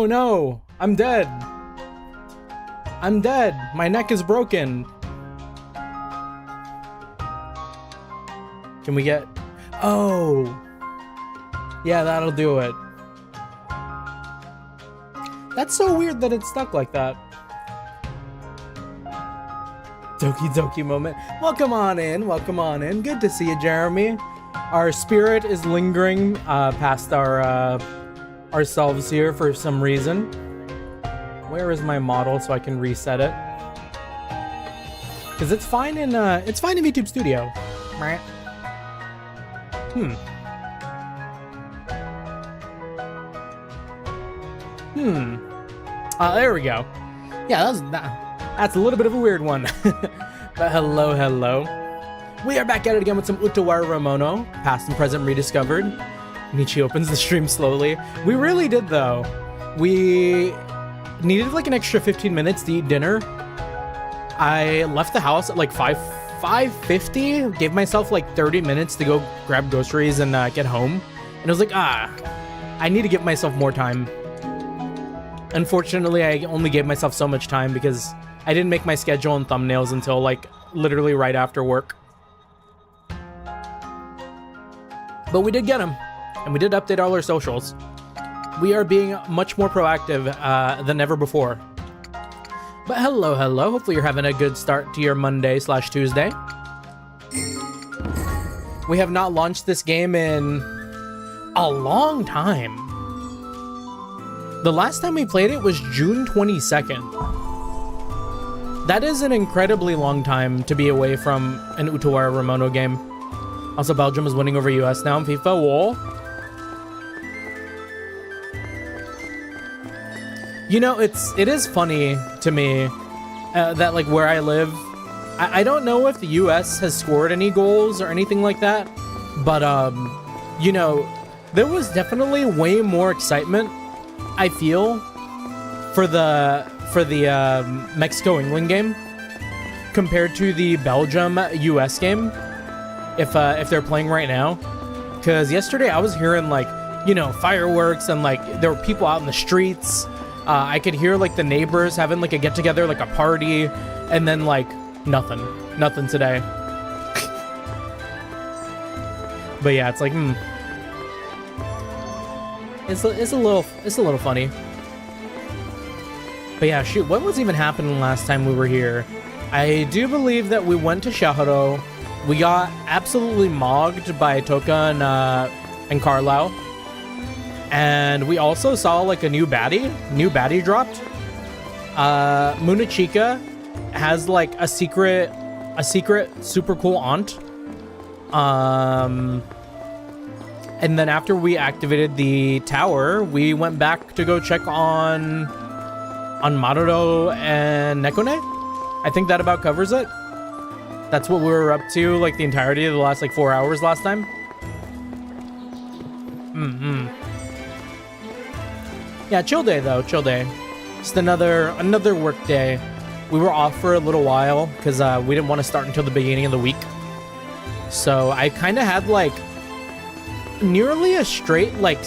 Oh no, I'm dead. I'm dead. My neck is broken. Can we get... Oh. Yeah, that'll do it. That's so weird that it's stuck like that. Doki Doki moment. Welcome on in. Welcome on in. Good to see you, Jeremy. Our spirit is lingering past our ourselves here for some reason. Where is my model so I can reset it? Because it's fine in VTube Studio, right? There we go. Yeah, that's a little bit of a weird one. But hello. We are back at it again with some Utawarerumono, past and present rediscovered. Michi opens the stream slowly. We really did though. We needed like an extra 15 minutes to eat dinner. I left the house at like 5:50. Gave myself like 30 minutes to go grab groceries and get home. And I was like, I need to give myself more time. Unfortunately, I only gave myself so much time because I didn't make my schedule and thumbnails until like literally right after work. But we did get them, and we did update all our socials. We are being much more proactive than ever before. But hello. Hopefully you're having a good start to your Monday/Tuesday. We have not launched this game in a long time. The last time we played it was June 22nd. That is an incredibly long time to be away from an Utawarerumono game. Also, Belgium is winning over US now in FIFA. Whoa. You know, it is funny to me that like where I live, I don't know if the US has scored any goals or anything like that, but you know, there was definitely way more excitement, I feel, for the Mexico-England game compared to the Belgium-US game, if they're playing right now. Because yesterday I was hearing like, you know, fireworks and like there were people out in the streets. I could hear like the neighbors having like a get-together, like a party, and then like nothing today. But yeah, it's like, It's a little funny. But yeah, shoot, what was even happening last time we were here? I do believe that we went to Shaharo. We got absolutely mogged by Toka and Carlisle. And we also saw like a new baddie dropped. Munachika has like a secret super cool aunt. And then after we activated the tower, we went back to go check on Maruto and Nekone. I think that about covers it. That's what we were up to like the entirety of the last like 4 hours last time. Yeah, chill day though, chill day. Just another work day. We were off for a little while because we didn't want to start until the beginning of the week. So I kind of had like nearly a straight like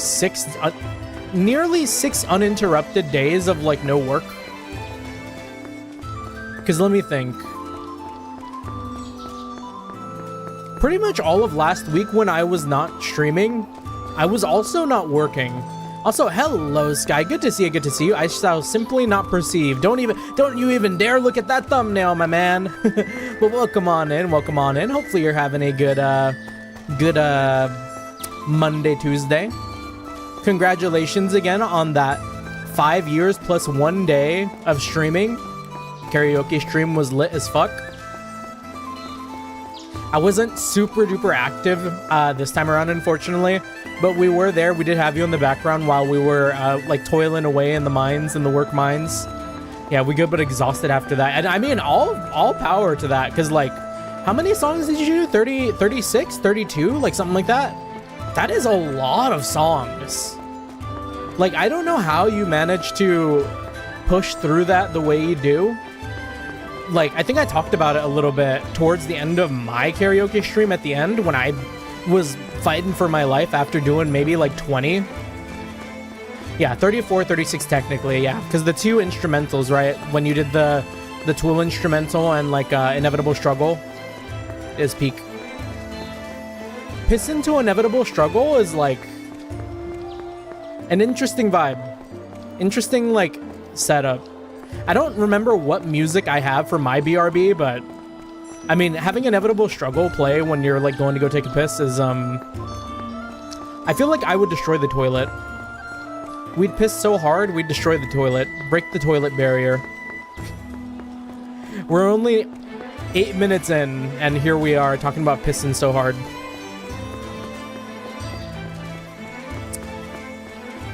nearly six uninterrupted days of like no work. Because let me think. Pretty much all of last week when I was not streaming, I was also not working. Also, hello Sky, good to see you, I shall simply not perceive. Don't you even dare look at that thumbnail, my man. But welcome on in. Hopefully you're having a good Monday, Tuesday. Congratulations again on that 5 years plus 1 day of streaming. Karaoke stream was lit as fuck. I wasn't super duper active this time around, unfortunately, but we were there. We did have you in the background while we were like toiling away in the mines, in the work mines. Yeah, we good but exhausted after that. And I mean, all power to that, because like, how many songs did you do? 30, 36, 32, like something like that? That is a lot of songs. Like, I don't know how you manage to push through that the way you do. Like, I think I talked about it a little bit towards the end of my karaoke stream at the end when I was fighting for my life after doing maybe like 20. Yeah, 34, 36 technically, yeah. Because the two instrumentals, right? When you did the Tool instrumental and like Inevitable Struggle is peak. Piss into Inevitable Struggle is like an interesting vibe. Interesting like setup. I don't remember what music I have for my BRB, but I mean, having Inevitable Struggle play when you're like going to go take a piss is I feel like I would destroy the toilet. We'd piss so hard, we'd destroy the toilet. Break the toilet barrier. We're only 8 minutes in, and here we are talking about pissing so hard.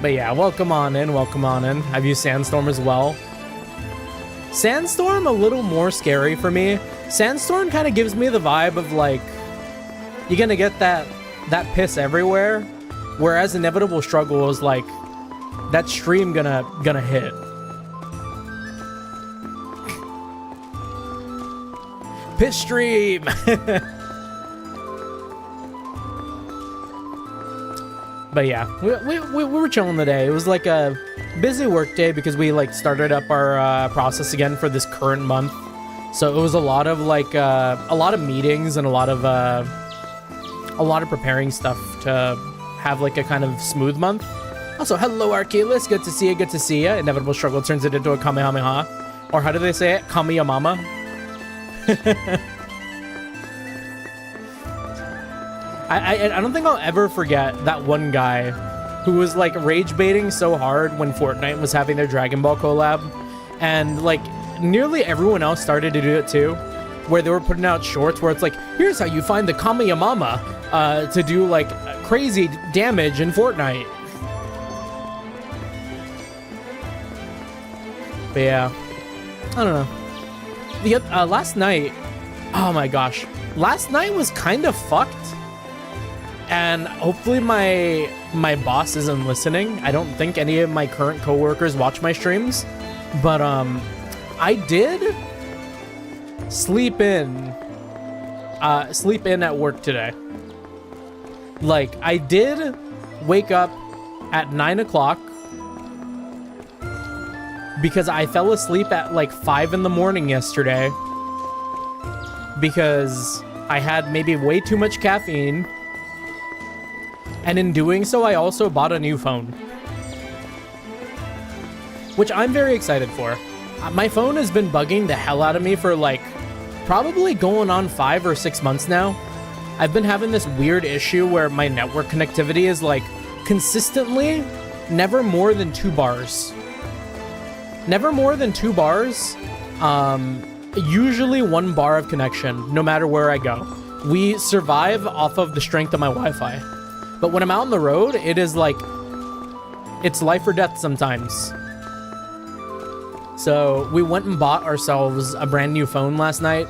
But yeah, welcome on in, welcome on in. I've used Sandstorm as well. Sandstorm, a little more scary for me. Sandstorm kind of gives me the vibe of like, you're gonna get that piss everywhere, whereas Inevitable Struggle is like, that stream gonna hit. Piss stream! But yeah, we were chilling today. It was like a busy work day because we like started up our process again for this current month. So it was a lot of like a lot of meetings and a lot of preparing stuff to have like a kind of smooth month. Also, hello Archelaus, good to see you, good to see you. Inevitable Struggle turns it into a Kamehameha. Or how do they say it? Kameyamama? I don't think I'll ever forget that one guy who was like rage baiting so hard when Fortnite was having their Dragon Ball collab, and like nearly everyone else started to do it too, where they were putting out shorts where it's like, here's how you find the Kameyamama to do like crazy damage in Fortnite. But yeah, I don't know. The last night, oh my gosh, last night was kind of fucked. And hopefully my boss isn't listening. I don't think any of my current coworkers watch my streams, but I did sleep in at work today. Like, I did wake up at 9 o'clock because I fell asleep at like 5 in the morning yesterday because I had maybe way too much caffeine. And in doing so, I also bought a new phone, which I'm very excited for. My phone has been bugging the hell out of me for like probably going on 5 or 6 months now. I've been having this weird issue where my network connectivity is like consistently never more than 2 bars. Never more than 2 bars. Usually 1 bar of connection, no matter where I go. We survive off of the strength of my Wi-Fi. But when I'm out on the road, it is like, it's life or death sometimes. So we went and bought ourselves a brand new phone last night,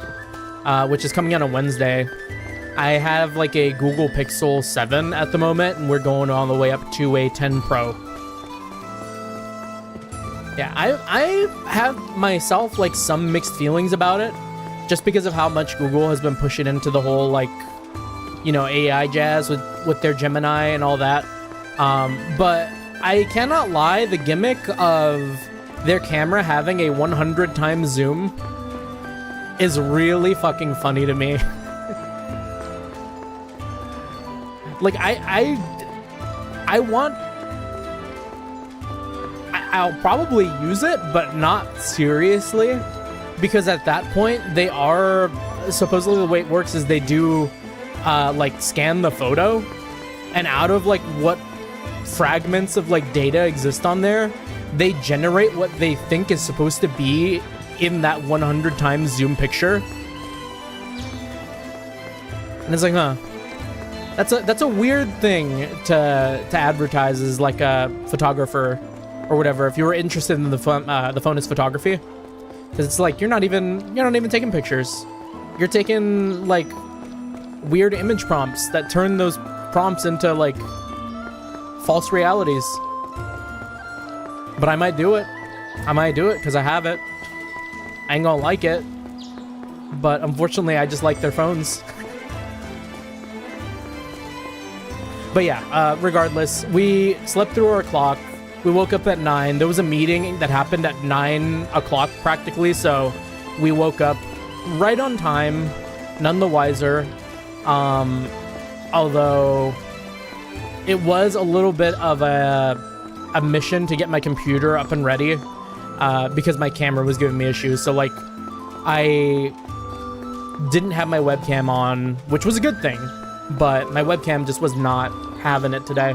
which is coming out on Wednesday. I have like a Google Pixel 7 at the moment, and we're going all the way up to a 10 Pro. Yeah, I have myself like some mixed feelings about it, just because of how much Google has been pushing into the whole like, you know, AI jazz with their Gemini and all that. But I cannot lie, the gimmick of their camera having a 100 times zoom is really fucking funny to me. Like, I'll probably use it, but not seriously, because at that point, they are, supposedly the way it works is they do like scan the photo, and out of like what fragments of like data exist on there, they generate what they think is supposed to be in that 100 times zoom picture. And it's like, huh, that's a weird thing to advertise as like a photographer or whatever, if you were interested in the phone is photography, because it's like you're not even taking pictures, you're taking like weird image prompts that turn those prompts into like false realities. But I might do it because I have it. I ain't gonna like it, but unfortunately I just like their phones. But yeah, regardless, we slept through our clock. We woke up at 9. There was a meeting that happened at 9 o'clock practically, so we woke up right on time, none the wiser. Although it was a little bit of a mission to get my computer up and ready because my camera was giving me issues. So like I didn't have my webcam on, which was a good thing, but my webcam just was not having it today.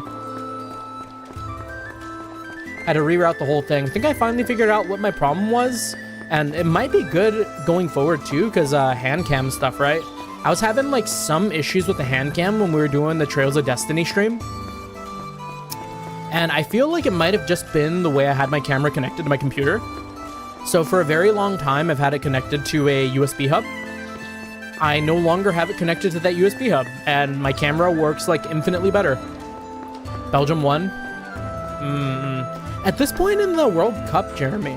Had to reroute the whole thing. I think I finally figured out what my problem was, and it might be good going forward too, because hand cam stuff, right? I was having like some issues with the hand cam when we were doing the Trails of Destiny stream, and I feel like it might have just been the way I had my camera connected to my computer. So for a very long time, I've had it connected to a USB hub. I no longer have it connected to that USB hub, and my camera works like infinitely better. Belgium won. At this point in the World Cup, Jeremy,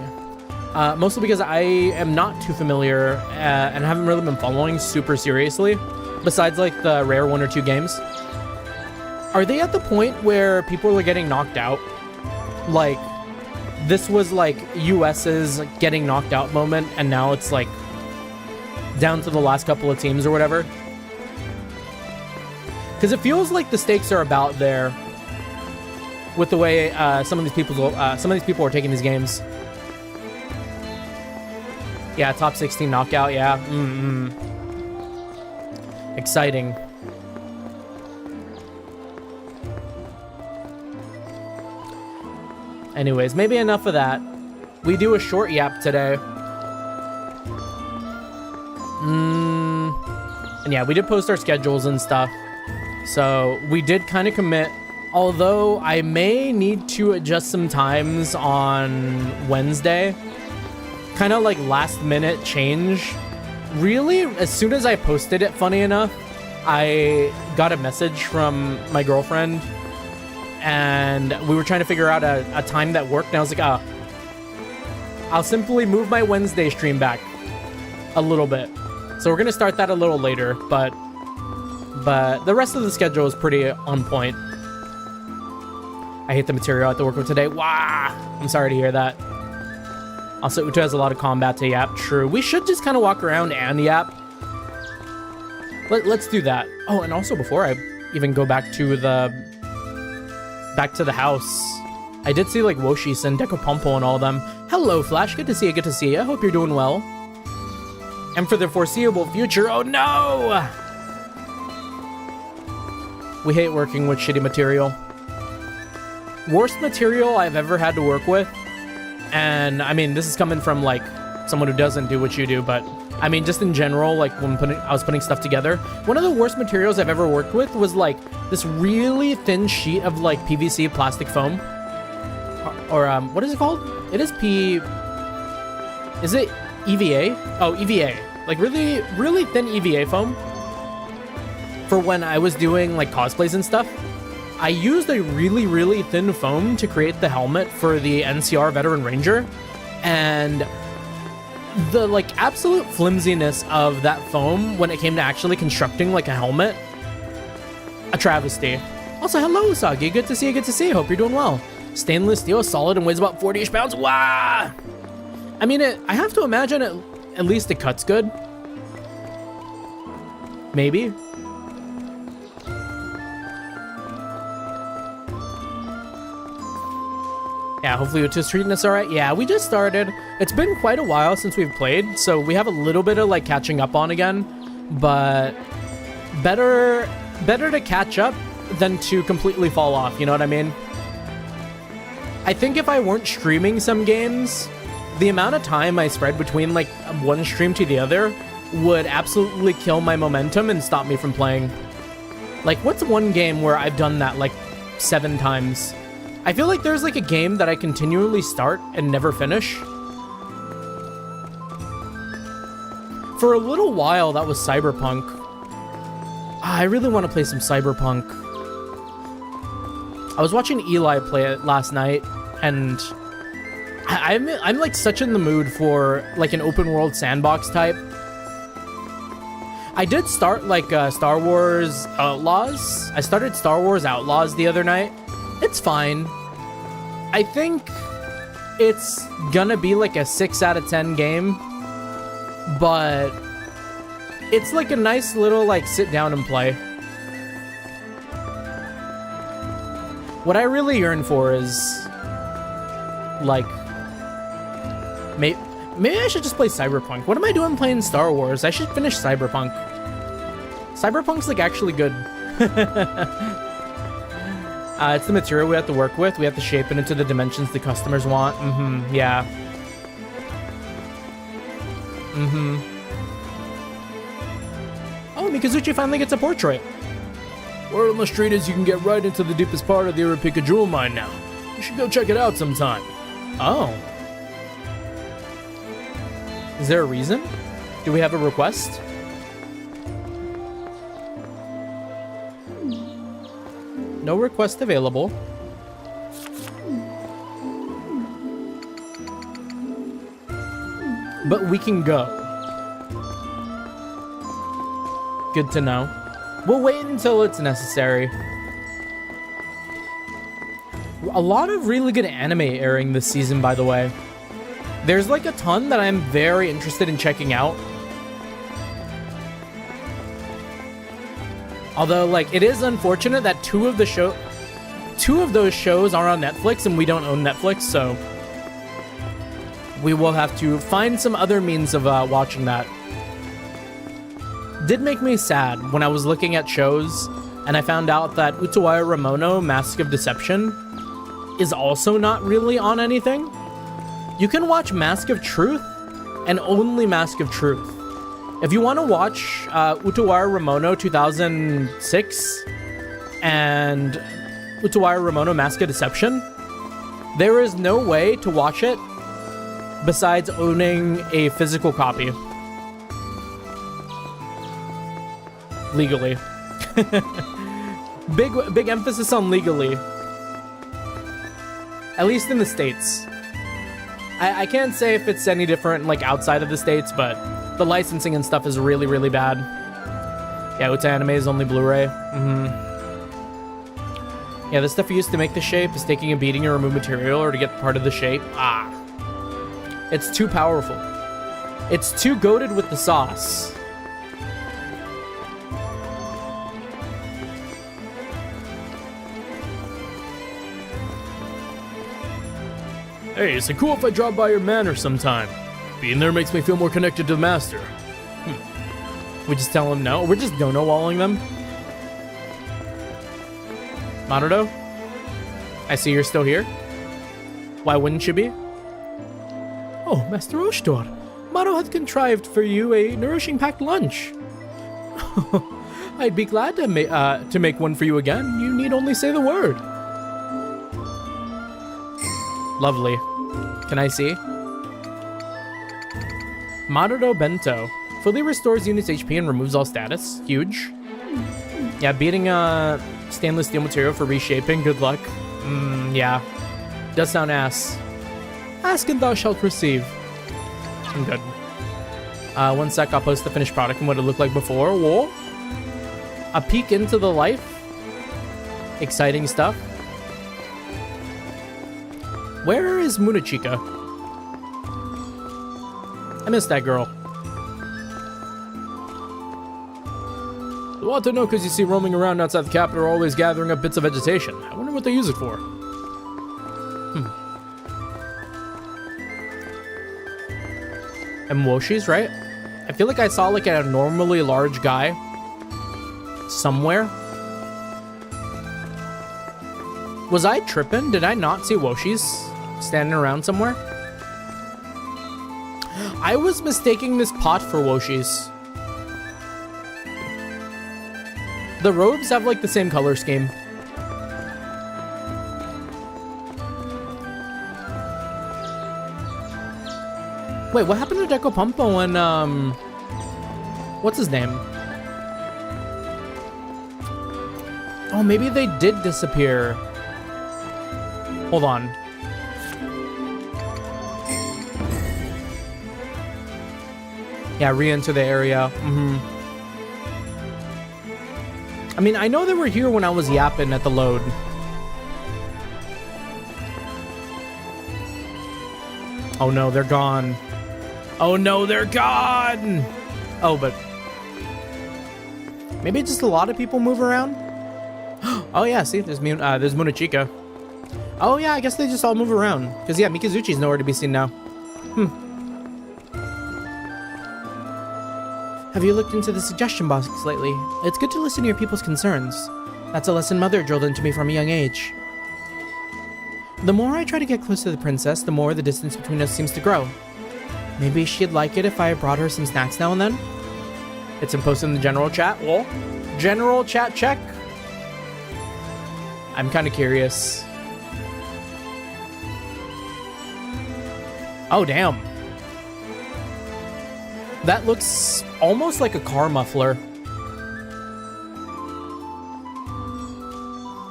mostly because I am not too familiar and haven't really been following super seriously, besides like the rare 1 or 2 games. Are they at the point where people are getting knocked out? Like, this was like US's getting knocked out moment, and now it's like down to the last couple of teams or whatever? Because it feels like the stakes are about there with the way some of these people are taking these games. Yeah, top 16 knockout, yeah. Exciting. Anyways, maybe enough of that. We do a short yap today. And yeah, we did post our schedules and stuff. So we did kind of commit. Although I may need to adjust some times on Wednesday. Kind of like last minute change. Really, as soon as I posted it, funny enough, I got a message from my girlfriend. And we were trying to figure out a time that worked. And I was like, I'll simply move my Wednesday stream back a little bit. So we're going to start that a little later. But the rest of the schedule is pretty on point. I hate the material I have to work with today. Wow. I'm sorry to hear that. Also, Uta has a lot of combat to yap. True. We should just kind of walk around and yap. Let's do that. Oh, and also before I even go back to the house, I did see like Woshis and Decopompo and all of them. Hello, Flash. Good to see you. Good to see you. I hope you're doing well. And for the foreseeable future, oh no! We hate working with shitty material. Worst material I've ever had to work with, and I mean, this is coming from like someone who doesn't do what you do, but I mean, just in general, like when I was putting stuff together, one of the worst materials I've ever worked with was like this really thin sheet of like PVC plastic foam, or what is it called? It is is it EVA? Oh, EVA, like really, really thin EVA foam for when I was doing like cosplays and stuff. I used a really, really thin foam to create the helmet for the NCR Veteran Ranger, and the like absolute flimsiness of that foam when it came to actually constructing like a helmet, a travesty. Also, hello, Usagi. Good to see you. Good to see you. Hope you're doing well. Stainless steel, solid, and weighs about 40-ish pounds. Wow! I mean, I have to imagine at least it cuts good. Maybe. Yeah, hopefully Uta's treating us all right. Yeah, we just started. It's been quite a while since we've played, so we have a little bit of like catching up on again, but better to catch up than to completely fall off, you know what I mean? I think if I weren't streaming some games, the amount of time I spread between like one stream to the other would absolutely kill my momentum and stop me from playing. Like, what's one game where I've done that like 7 times? I feel like there's like a game that I continually start and never finish. For a little while, that was Cyberpunk. I really want to play some Cyberpunk. I was watching Eli play it last night, and I'm like such in the mood for like an open world sandbox type. I did start like Star Wars Outlaws. I started Star Wars Outlaws the other night. It's fine. I think it's gonna be like a 6 out of 10 game, but it's like a nice little like sit down and play. What I really yearn for is like maybe I should just play Cyberpunk. What am I doing playing Star Wars? I should finish Cyberpunk. Cyberpunk's like actually good. It's the material we have to work with. We have to shape it into the dimensions the customers want. Yeah. Oh, Mikazuchi finally gets a portrait. Word on the street is you can get right into the deepest part of the Urapika jewel mine now. You should go check it out sometime. Oh. Is there a reason? Do we have a request? No request available. But we can go. Good to know. We'll wait until it's necessary. A lot of really good anime airing this season, by the way. There's like a ton that I'm very interested in checking out. Although, like, it is unfortunate that two of those shows are on Netflix and we don't own Netflix, so we will have to find some other means of watching that. Did make me sad when I was looking at shows and I found out that Utawarerumono, Mask of Deception, is also not really on anything. You can watch Mask of Truth and only Mask of Truth. If you want to watch Utawarerumono 2006 and Utawarerumono Mask of Deception, there is no way to watch it besides owning a physical copy. Legally. Big emphasis on legally. At least in the States. I can't say if it's any different like outside of the States, but the licensing and stuff is really, really bad. Yeah, Uta Anime is only Blu-ray. Yeah, the stuff you used to make the shape is taking a beating to remove material or to get part of the shape. It's too powerful. It's too goated with the sauce. Hey, is it cool if I drop by your manor sometime? Being there makes me feel more connected to the master. We just tell him no? We're just dono-walling them? Marudo? I see you're still here. Why wouldn't you be? Oh, Master Oshtor. Maro had contrived for you a nourishing packed lunch. I'd be glad to make one for you again. You need only say the word. Lovely. Can I see? Marudo Bento. Fully restores units HP and removes all status. Huge. Yeah, beating stainless steel material for reshaping. Good luck. Yeah. Does sound ass. Ask and thou shalt receive. I'm good. 1 sec, I'll post the finished product and what it looked like before. Whoa. A peek into the life. Exciting stuff. Where is Munachika? I miss that girl. I want to know because you see roaming around outside the capital are always gathering up bits of vegetation. I wonder what they use it for. And Woshi's, right? I feel like I saw like a normally large guy somewhere. Was I tripping? Did I not see Woshi's standing around somewhere? I was mistaking this pot for Woshi's. The robes have like the same color scheme. Wait, what happened to Deco Pumpo when, what's his name? Oh, maybe they did disappear. Hold on. Yeah, re-enter the area. I mean, I know they were here when I was yapping at the load. Oh no, they're gone. Oh no, they're gone! Oh, but maybe just a lot of people move around? Oh yeah, see, there's Munachika. Oh yeah, I guess they just all move around. Because yeah, Mikazuchi's nowhere to be seen now. Have you looked into the suggestion box lately? It's good to listen to your people's concerns. That's a lesson Mother drilled into me from a young age. The more I try to get close to the princess, the more the distance between us seems to grow. Maybe she'd like it if I brought her some snacks now and then? It's been posted in the general chat. Well, general chat check. I'm kind of curious. Oh, damn. That looks almost like a car muffler.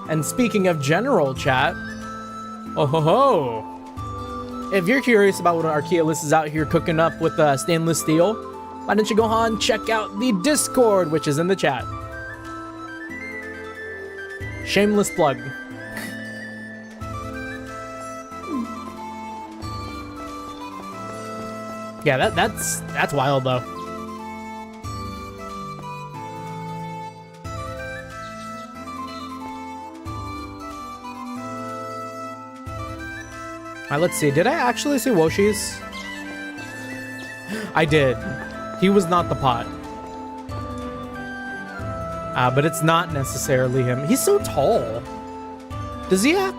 And speaking of general chat, oh ho ho. If you're curious about what Archaeolus is out here cooking up with stainless steel, why don't you go on and check out the Discord, which is in the chat. Shameless plug. Yeah, that's wild though. Alright, let's see. Did I actually see Woshi's? I did. He was not the pot. But it's not necessarily him. He's so tall. Does he have...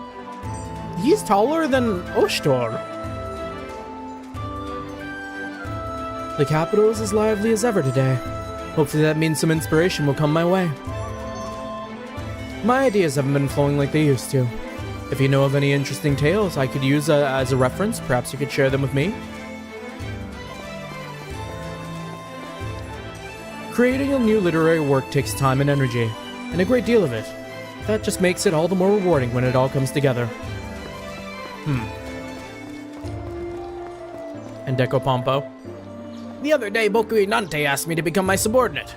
He's taller than Oshtor. The capital is as lively as ever today. Hopefully that means some inspiration will come my way. My ideas haven't been flowing like they used to. If you know of any interesting tales I could use as a reference, perhaps you could share them with me. Creating a new literary work takes time and energy, and a great deal of it. That just makes it all the more rewarding when it all comes together. And Deco Pompo. The other day, Boku Inante asked me to become my subordinate.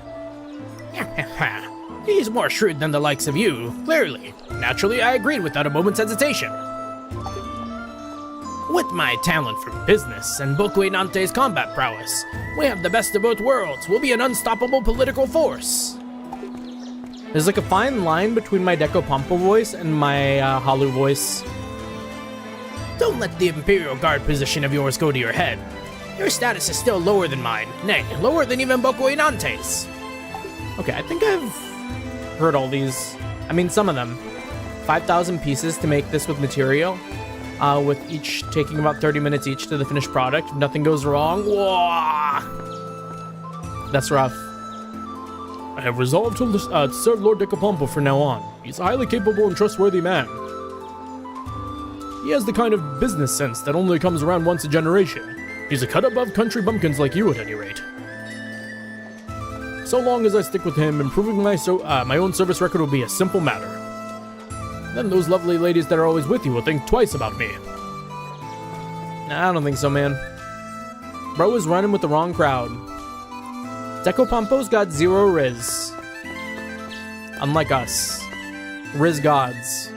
He's more shrewd than the likes of you, clearly. Naturally, I agreed without a moment's hesitation. With my talent for business and Boku Inante's combat prowess, we have the best of both worlds. We'll be an unstoppable political force. There's like a fine line between my Deco Pompo voice and my Halu voice. Don't let the Imperial Guard position of yours go to your head. Your status is still lower than mine, nay, lower than even Boku Inante's. Okay, I think I've heard all these. I mean, some of them. 5,000 pieces to make this with material, with each taking about 30 minutes each to the finished product. If nothing goes wrong, whoa! That's rough. I have resolved to serve Lord Decapompo from now on. He's a highly capable and trustworthy man. He has the kind of business sense that only comes around once a generation. He's a cut above country bumpkins like you at any rate. So long as I stick with him, improving my own service record will be a simple matter. Then those lovely ladies that are always with you will think twice about me. Nah, I don't think so, man. Bro is running with the wrong crowd. Deco Pompo's got 0 Riz. Unlike us. Riz gods.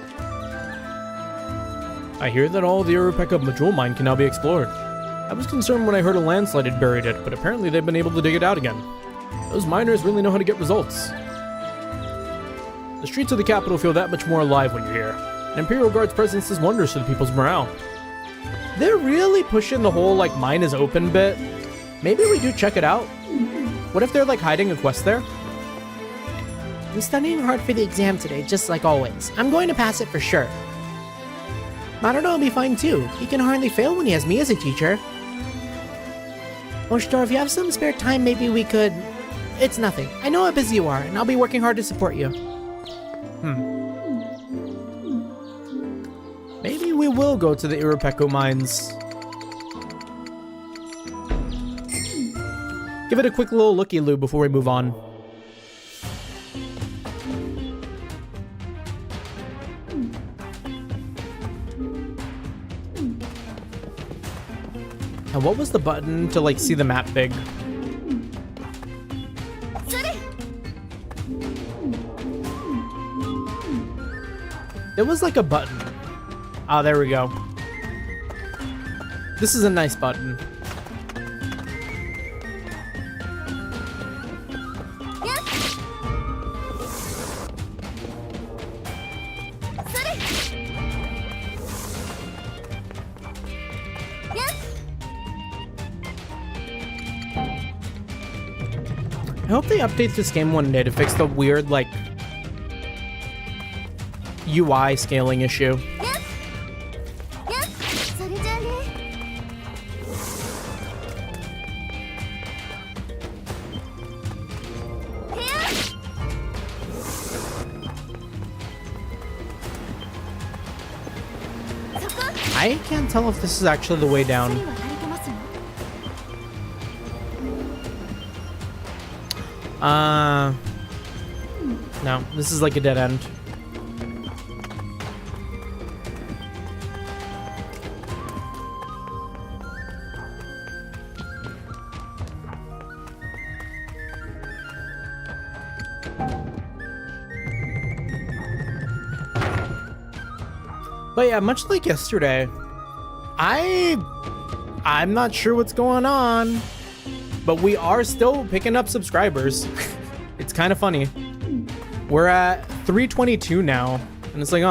I hear that all the Urupeka jewel mine can now be explored. I was concerned when I heard a landslide had buried it, but apparently they've been able to dig it out again. Those miners really know how to get results. The streets of the capital feel that much more alive when you're here. An Imperial Guard's presence does wonders for the people's morale. They're really pushing the whole, like, mine is open bit. Maybe we do check it out. What if they're, like, hiding a quest there? I'm studying hard for the exam today, just like always. I'm going to pass it for sure. Maruno will be fine too. He can hardly fail when he has me as a teacher. Oshtor, if you have some spare time, maybe we could... It's nothing. I know how busy you are, and I'll be working hard to support you. Maybe we will go to the Irupeko mines. Give it a quick little looky-loo before we move on. And what was the button to, like, see the map big? There was like a button. Ah, there we go. This is a nice button. I hope they update this game one day to fix the weird, like, UI scaling issue. I can't tell if this is actually the way down. No, this is like a dead end. But yeah, much like yesterday, I'm not sure what's going on, but we are still picking up subscribers. It's kind of funny. We're at 322 now, and it's like,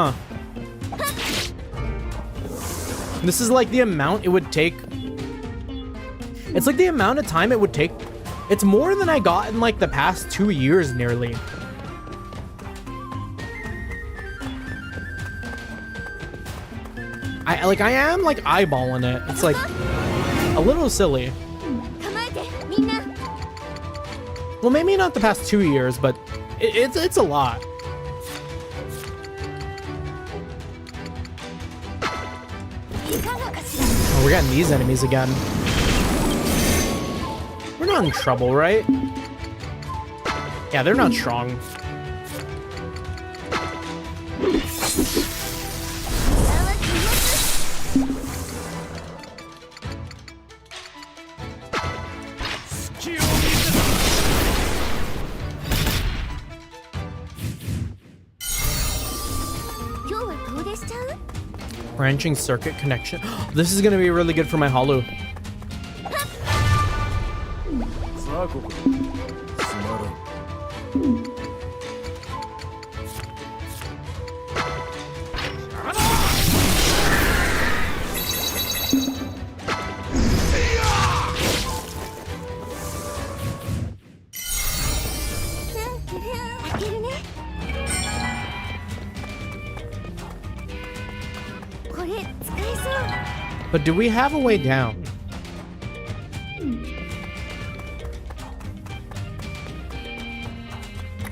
this is like the amount it would take. It's like the amount of time it would take. It's more than I got in like the past 2 years nearly. I am like eyeballing it. It's like a little silly. Well, maybe not the past 2 years, but it's a lot. Oh, we're getting these enemies again. We're not in trouble, right? Yeah, they're not strong. Branching circuit connection. This is gonna be really good for my Halu. But do we have a way down?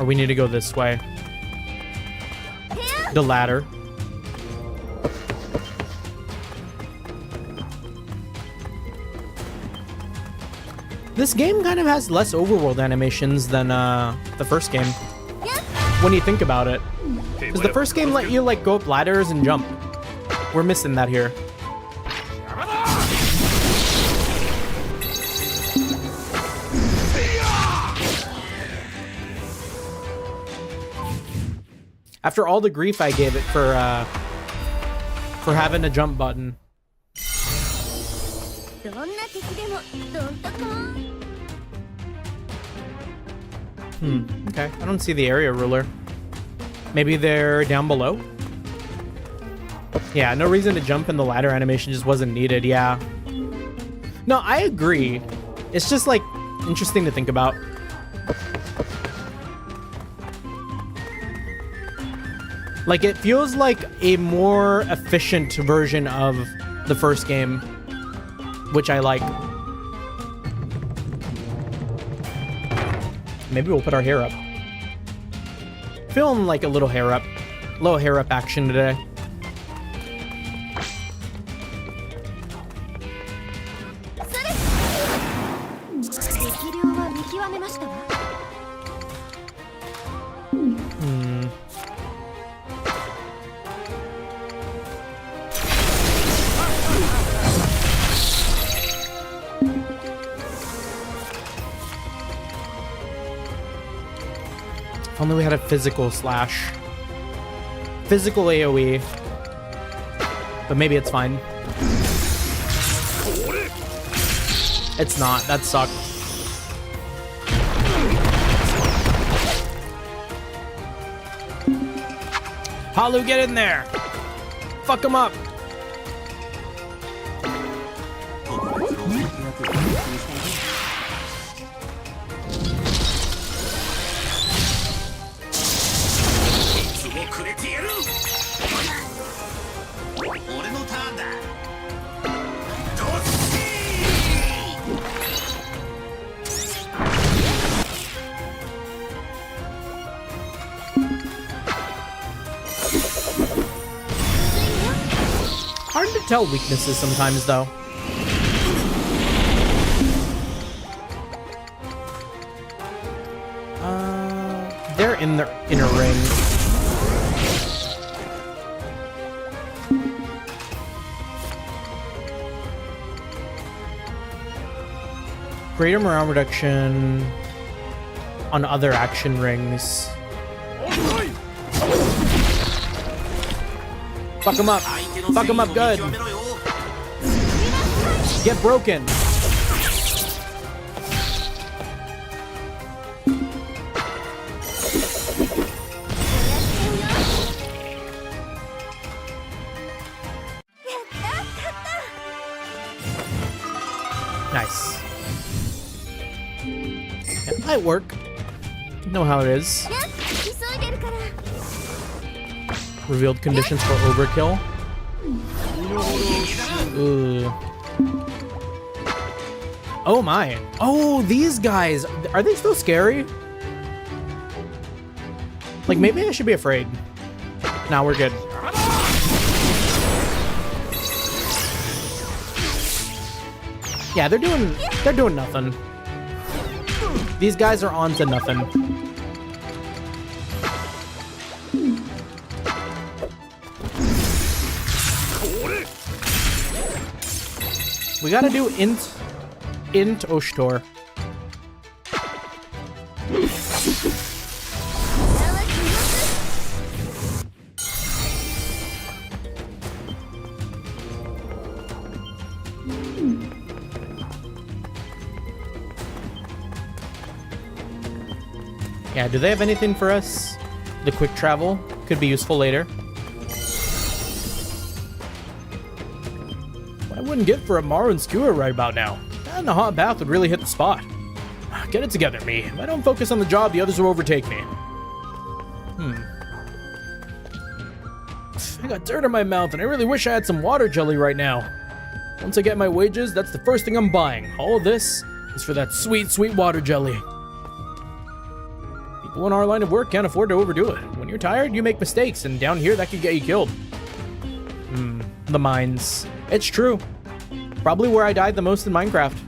Or we need to go this way? The ladder. This game kind of has less overworld animations than the first game. When you think about it. Because the first game let you like go up ladders and jump. We're missing that here. After all the grief I gave it for having a jump button. Okay, I don't see the area ruler. Maybe they're down below? Yeah, no reason to jump in the ladder animation just wasn't needed, yeah. No, I agree. It's just like interesting to think about. Like, it feels like a more efficient version of the first game, which I like. Maybe we'll put our hair up. Feeling like a little hair up action today. If only we had a physical slash. Physical AoE. But maybe it's fine. It's not. That sucked. Halu, get in there! Fuck him up! Hard to tell weaknesses sometimes, though. They're in the inner ring. Greater morale reduction on other action rings. Fuck him up. Fuck him up good. Get broken. Nice. That might work. You know how it is. Revealed conditions for overkill. Ooh. Oh my. Oh, these guys. Are they still scary? Like, maybe I should be afraid. Nah, we're good. Yeah, they're doing nothing. These guys are on to nothing. We gotta do int Oshtor. Yeah, do they have anything for us? The quick travel could be useful later. What I wouldn't get for a Maru and Skewer right about now. That and the hot bath would really hit the spot. Get it together, me. If I don't focus on the job, the others will overtake me. I got dirt in my mouth, and I really wish I had some water jelly right now. Once I get my wages, that's the first thing I'm buying. All of this is for that sweet, sweet water jelly. People in our line of work can't afford to overdo it. When you're tired, you make mistakes, and down here, that could get you killed. The mines. It's true. Probably where I died the most in Minecraft.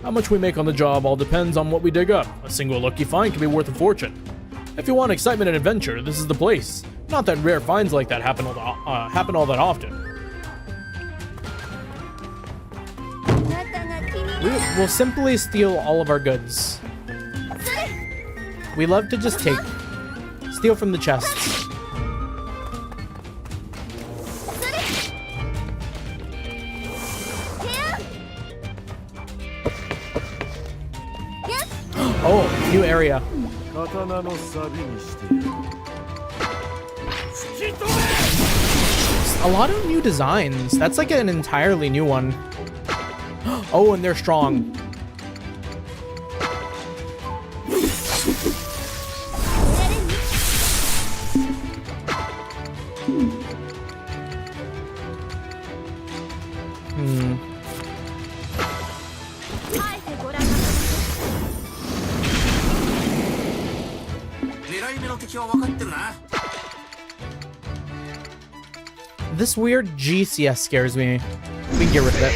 How much we make on the job all depends on what we dig up. A single lucky find can be worth a fortune. If you want excitement and adventure, this is the place. Not that rare finds like that happen all that often. We'll simply steal all of our goods. We love to just steal from the chests. Oh, new area. A lot of new designs. That's like an entirely new one. Oh, and they're strong. This weird GCS scares me. We can get rid of it.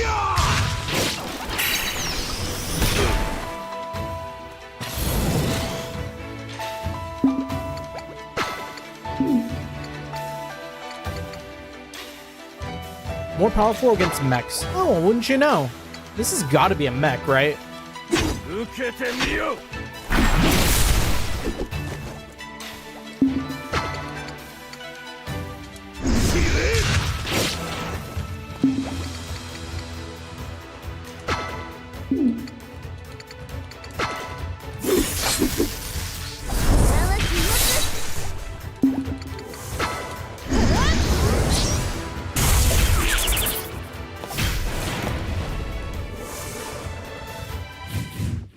More powerful against mechs. Oh, wouldn't you know? This has got to be a mech, right?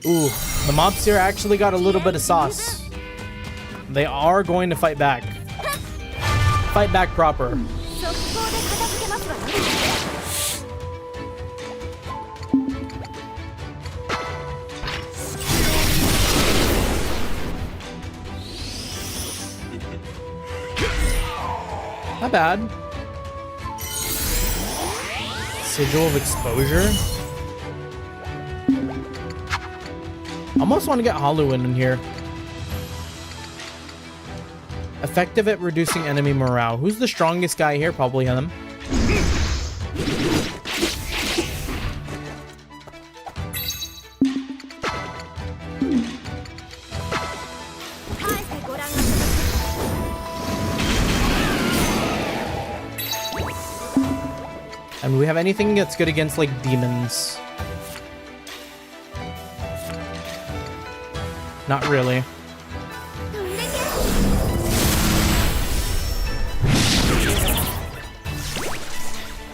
Ooh, the mobs here actually got a little bit of sauce. They are going to fight back. Fight back proper. Not bad. Sigil of exposure. Almost want to get Halloween in here. Effective at reducing enemy morale. Who's the strongest guy here? Probably him. And do we have anything that's good against like demons? Not really.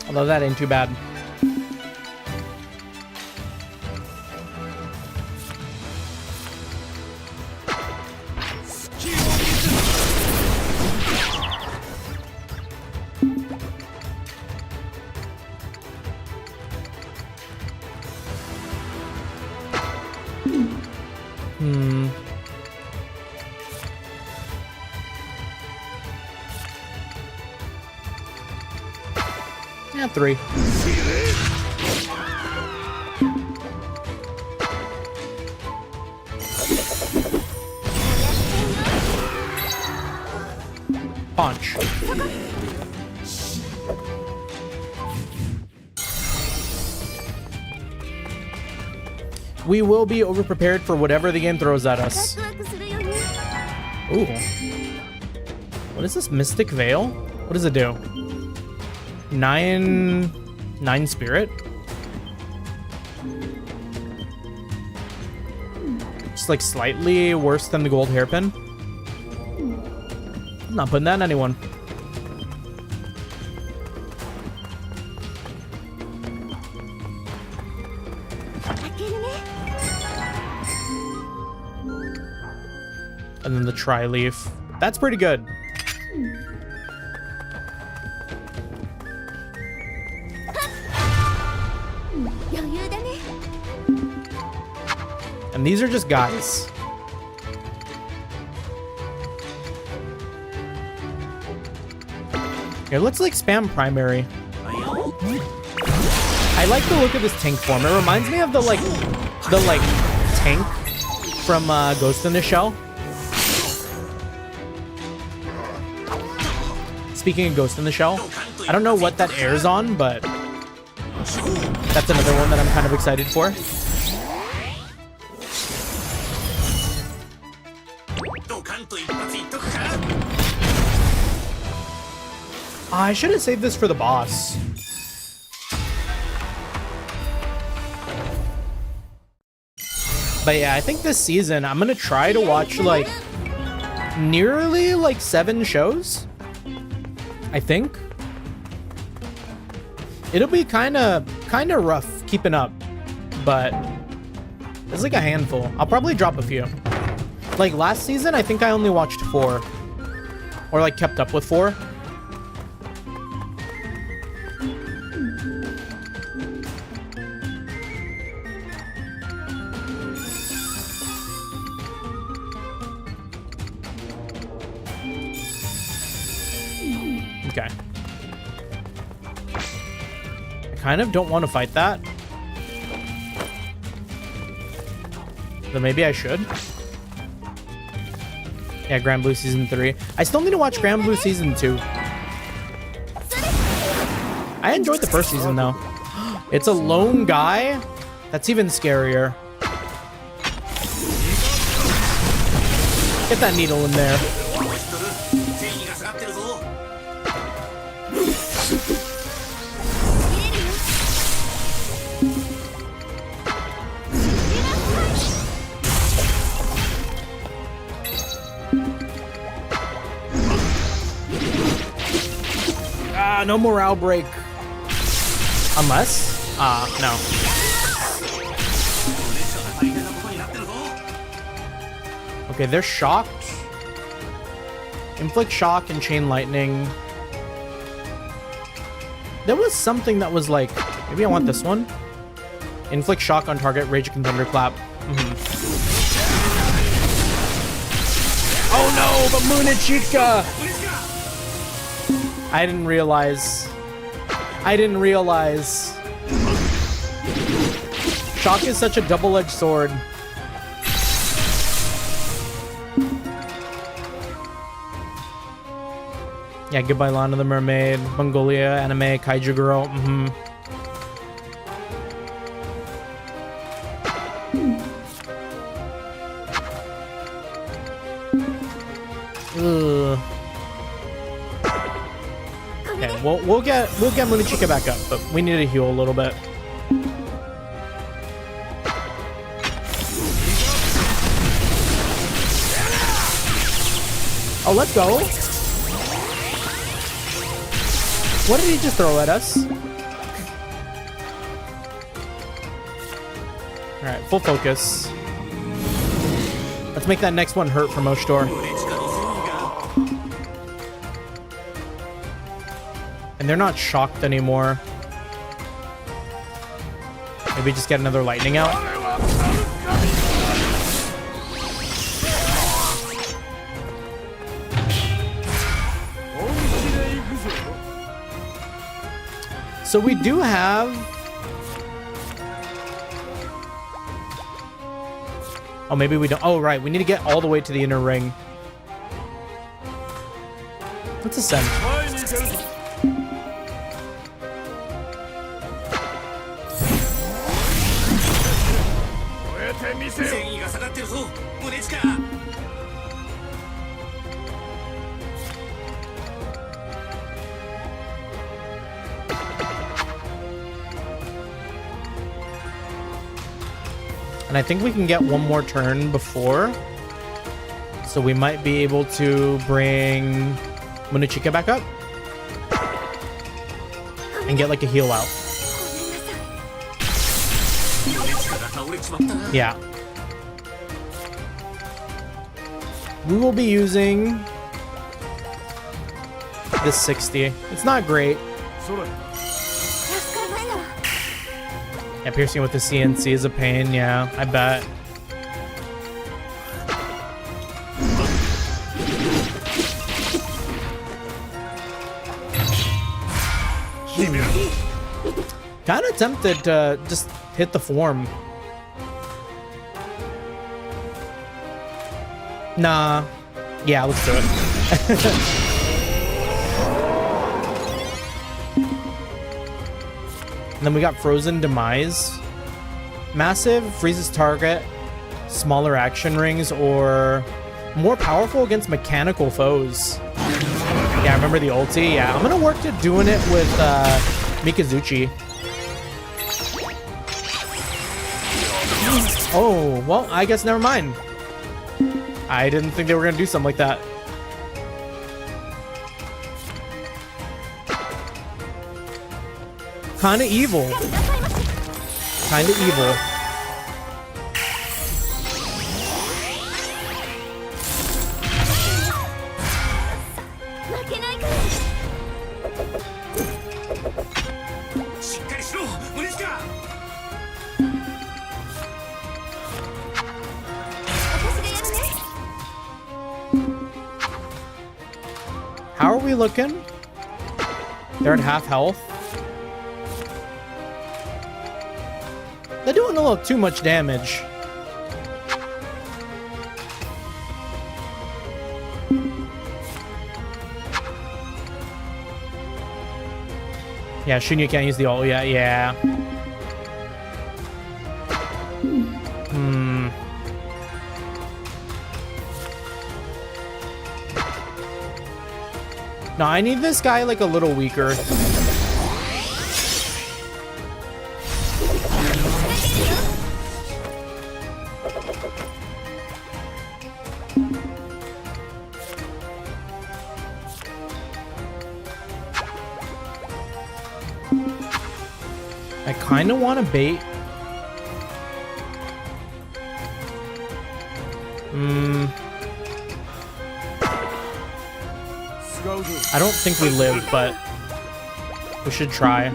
Although that ain't too bad. Yeah, 3. Punch. We will be overprepared for whatever the game throws at us. Ooh. What is this? Mystic Veil? What does it do? 9 spirit? Just like slightly worse than the gold hairpin. I'm not putting that on anyone. And then the tri-leaf. That's pretty good. And these are just guys. Here, let's like spam primary. I like the look of this tank form. It reminds me of the tank from Ghost in the Shell. Speaking of Ghost in the Shell, I don't know what that airs on, but that's another one that I'm kind of excited for. I should have saved this for the boss. But yeah, I think this season I'm gonna try to watch like nearly like 7 shows. I think it'll be kind of rough keeping up, but it's like a handful. I'll probably drop a few. Like last season, I think I only watched 4, or like kept up with 4. Okay. I kind of don't want to fight that. But maybe I should. Yeah, Grand Blue Season 3. I still need to watch Grand Blue Season 2. I enjoyed the first season, though. It's a lone guy? That's even scarier. Get that needle in there. No morale break. Unless? No. Okay, they're shocked. Inflict shock and chain lightning. There was something that was like, maybe I want this one. Inflict shock on target, rage and thunderclap. Oh no, but Munichika! I didn't realize. Shock is such a double-edged sword. Yeah, goodbye Lana the Mermaid, Mongolia, anime, Kaiju Girl. Ugh. Okay, we'll get Munichika back up, but we need to heal a little bit. Oh, let's go. What did he just throw at us? All right, full focus. Let's make that next one hurt from Oshtor. And they're not shocked anymore. Maybe just get another lightning out. So we do have... Oh, maybe we don't. Oh, right. We need to get all the way to the inner ring. Let's ascend. And I think we can get one more turn before. So we might be able to bring Munichika back up. And get like a heal out. Yeah. We will be using this 60. It's not great. Yeah, piercing with the CNC is a pain, yeah, I bet. Kind of tempted to just hit the form. Nah. Yeah, let's do it. And then we got Frozen Demise. Massive, freezes target, smaller action rings, or more powerful against mechanical foes. Yeah, I remember the ulti. Yeah, I'm gonna work to doing it with Mikazuchi. Oh, well, I guess never mind. I didn't think they were gonna do something like that. Kinda evil. Kinda evil. How are we looking? They're at half health. They're doing a little too much damage. Yeah, Shunya can't use the ult yet. Yeah. No, I need this guy like a little weaker. I kind of want to bait. I don't think we live, but we should try.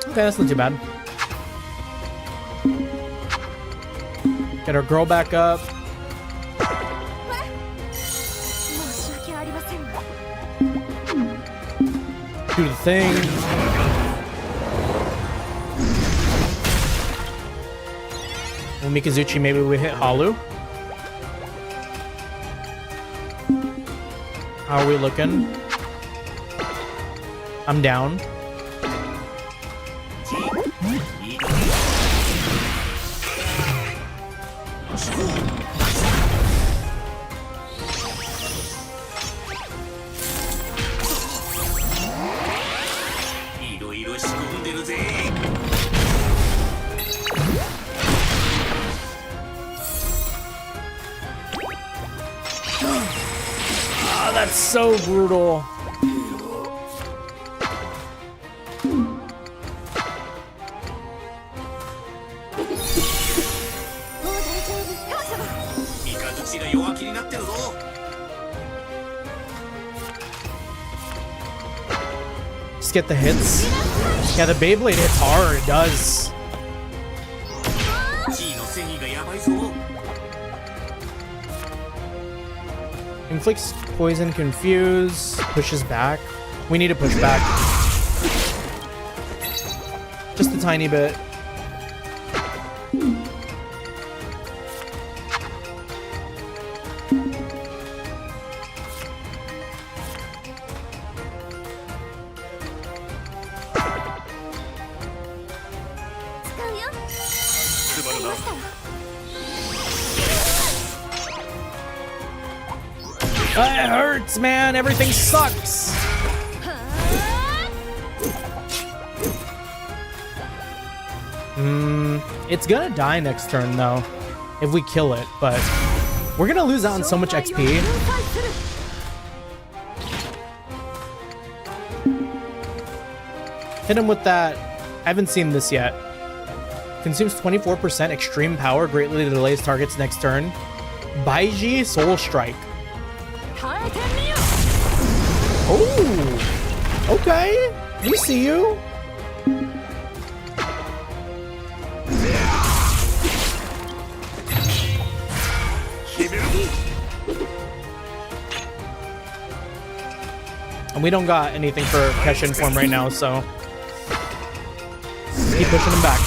Okay, that's not too bad. Get our girl back up. Do the thing. Well, Mikazuchi, maybe we hit Halu. How are we looking? I'm down. Oh, that's so brutal. Just get the hits. Yeah, the Beyblade hits hard. It does. Inflicts poison, confuse, pushes back. We need to push back. Just a tiny bit. It hurts, man. Everything sucks. It's gonna die next turn, though, if we kill it, but we're gonna lose out on so much XP. Hit him with that. I haven't seen this yet. Consumes 24% extreme power, greatly delays target's next turn. Baiji Soul Strike. Oh, okay. We see you. And we don't got anything for Keshin form right now, so keep pushing him back.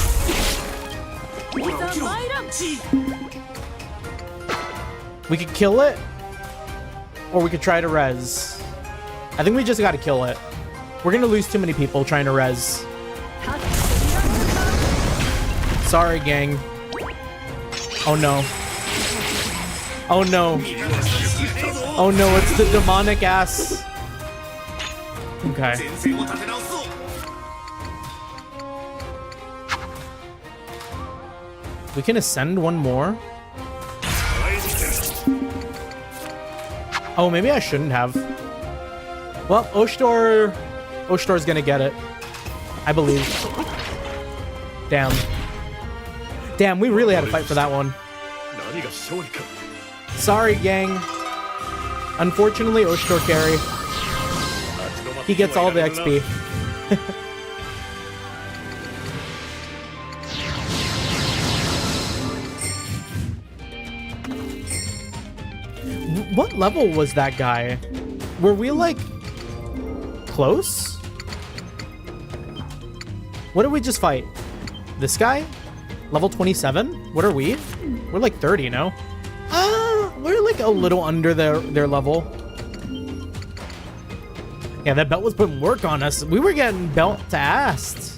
We could kill it, or we could try to res. I think we just gotta kill it. We're gonna lose too many people trying to res. Sorry, gang. Oh no. Oh no. Oh no, it's the demonic ass. Okay. We can ascend one more. Oh, maybe I shouldn't have. Well, Oshtor's gonna get it. I believe. Damn. Damn, we really had to fight for that one. Sorry, gang. Unfortunately, Oshtor carry. He gets all the XP. What level was that guy? Were we like close? What did we just fight? This guy? Level 27? What are we? We're like 30, no? We're like a little under their level. Yeah, that belt was putting work on us. We were getting belt to ass.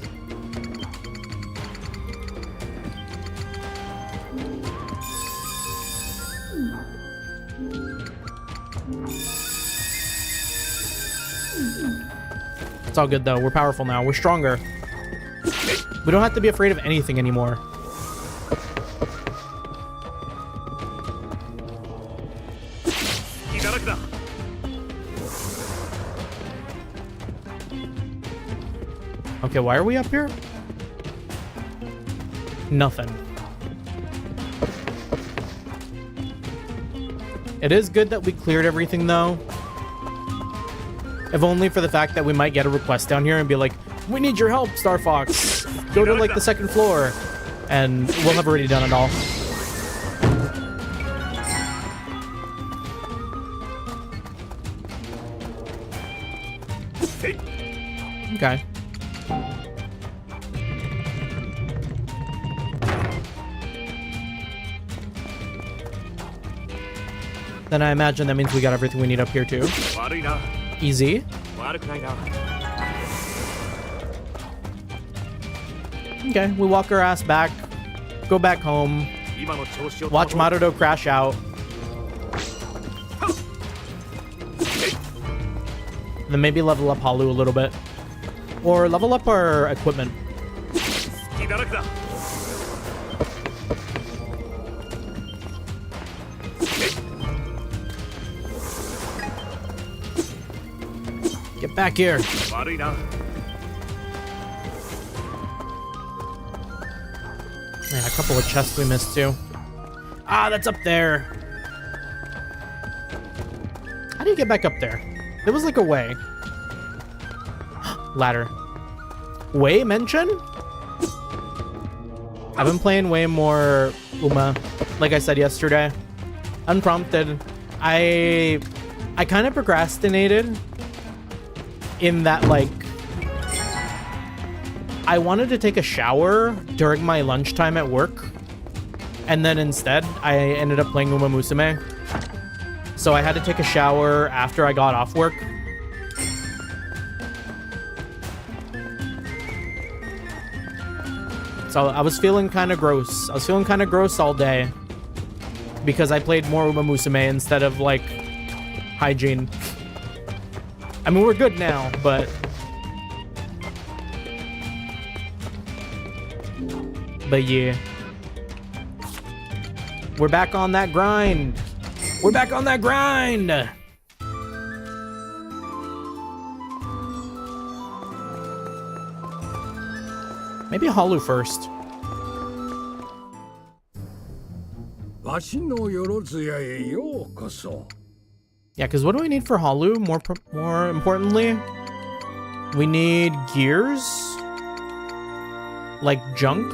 It's all good though. We're powerful now. We're stronger. We don't have to be afraid of anything anymore. Okay, why are we up here? Nothing. It is good that we cleared everything, though. If only for the fact that we might get a request down here and be like, we need your help, Star Fox. Go to, like, the second floor. And we'll have already done it all. Okay. Then I imagine that means we got everything we need up here too. Easy. Okay, we walk our ass back, go back home, watch Maruto crash out. Then maybe level up Halu a little bit. Or level up our equipment. Get back here. Yeah, a couple of chests we missed too. Ah, that's up there. How do you get back up there? There was like a way. Ladder. Way mention? I've been playing way more Uma, like I said yesterday. Unprompted. I kind of procrastinated in that, like, I wanted to take a shower during my lunchtime at work, and then instead I ended up playing Uma Musume. So I had to take a shower after I got off work. So I was feeling kind of gross. I was feeling kind of gross all day because I played more Uma Musume instead of, like, hygiene. I mean, we're good now, but... But yeah. We're back on that grind. We're back on that grind. Maybe Halu first. Yeah, because what do we need for Halu? More importantly, we need gears, like junk.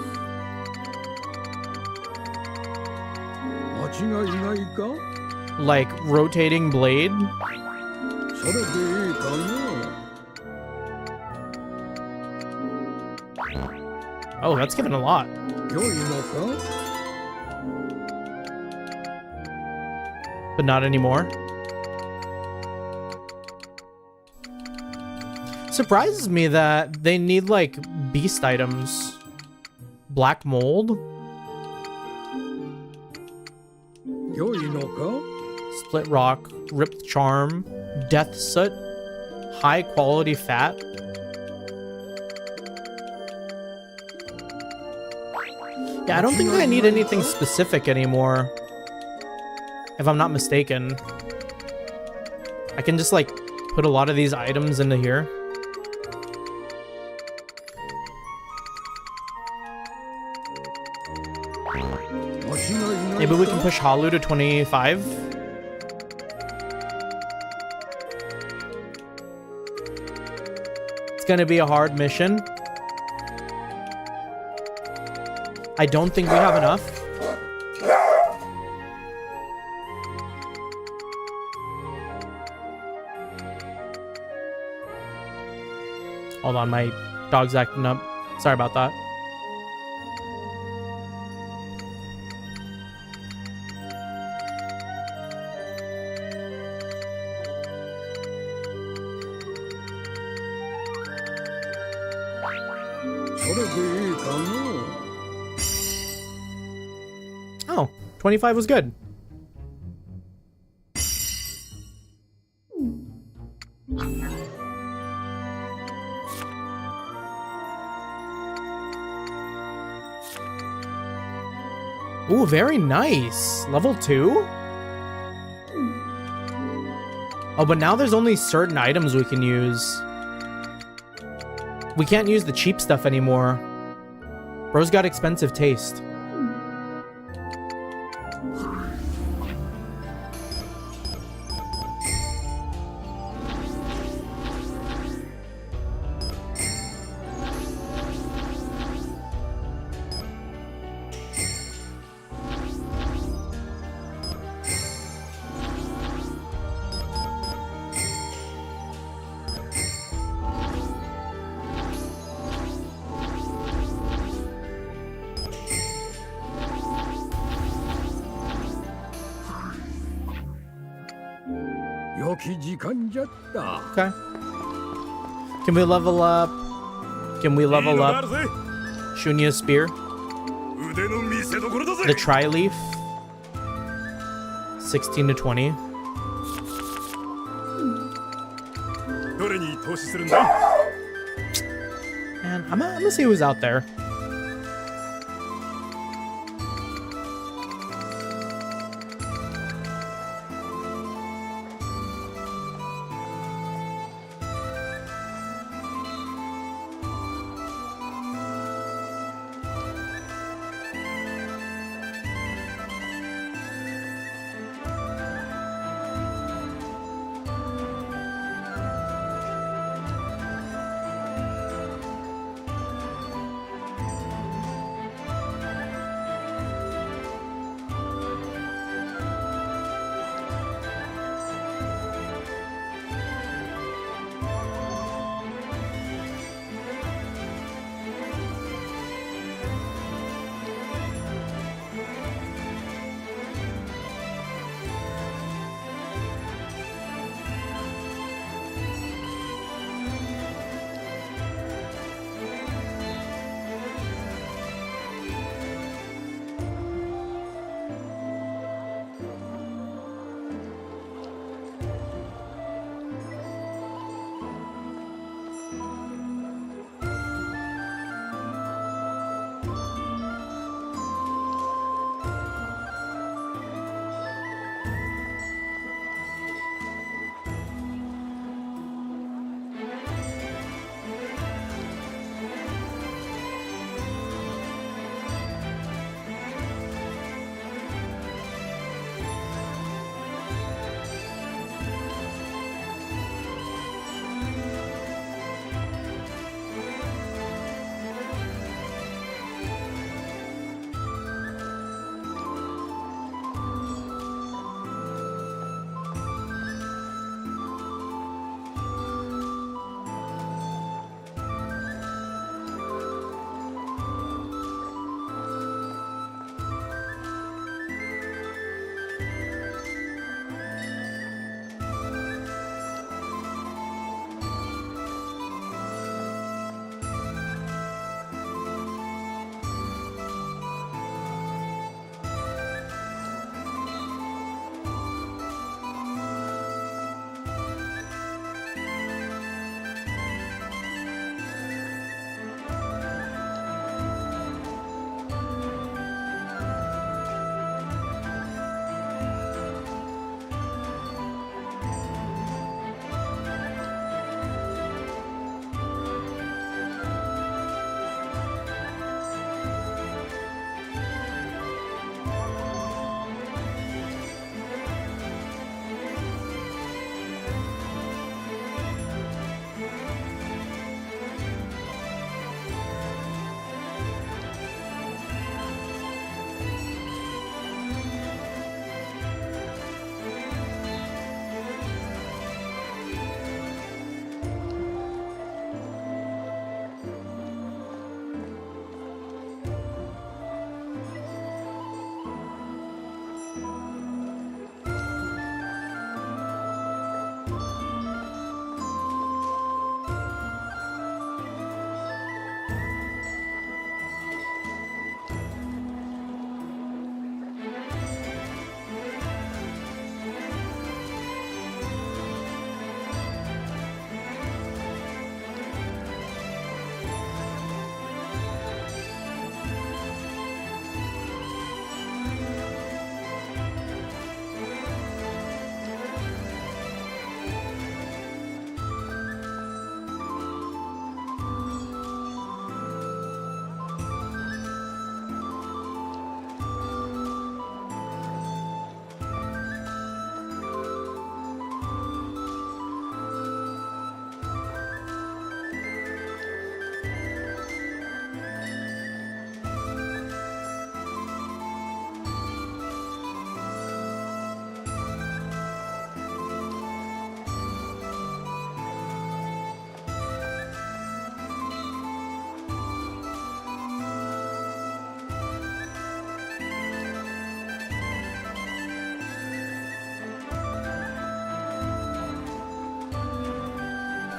Like rotating blade. Oh, that's given a lot. But not anymore. Surprises me that they need, like, beast items. Black mold. Split rock, ripped charm, death soot, high quality fat. Yeah, I don't think I need anything specific anymore. If I'm not mistaken. I can just, like, put a lot of these items into here. Maybe we can push Halu to 25. It's gonna be a hard mission. I don't think we have enough. Hold on, my dog's acting up. Sorry about that. Oh, 25 was good. Ooh, very nice. Level 2? Oh, but now there's only certain items we can use. We can't use the cheap stuff anymore. Bro's got expensive taste. Okay. Can we level up? Can we level up Shunya's spear? The tri-leaf? 16 to 20. And I'm gonna see who's out there.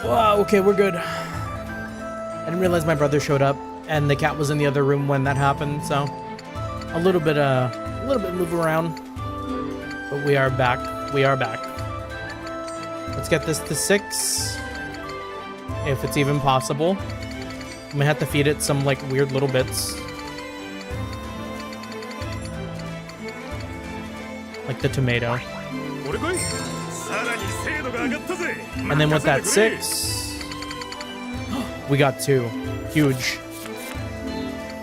Wow, okay, we're good. I didn't realize my brother showed up, and the cat was in the other room when that happened, so a little bit move around. But we are back. We are back. Let's get this to 6, if it's even possible. I'm gonna have to feed it some like weird little bits, like the tomato. And then with that 6, we got 2. Huge.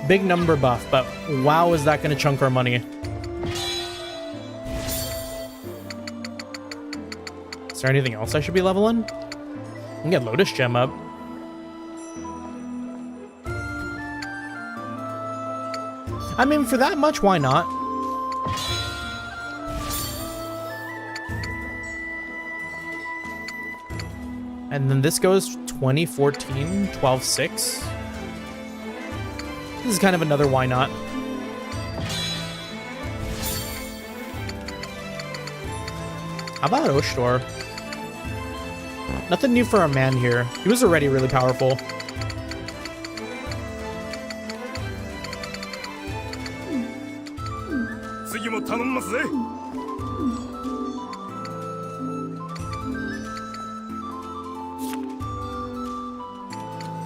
Big number buff, but wow, is that gonna chunk our money. Is there anything else I should be leveling? I can get Lotus Gem up. I mean, for that much, why not? And then this goes 2014, 12.6. This is kind of another why not. How about Oshtor? Nothing new for a man here. He was already really powerful.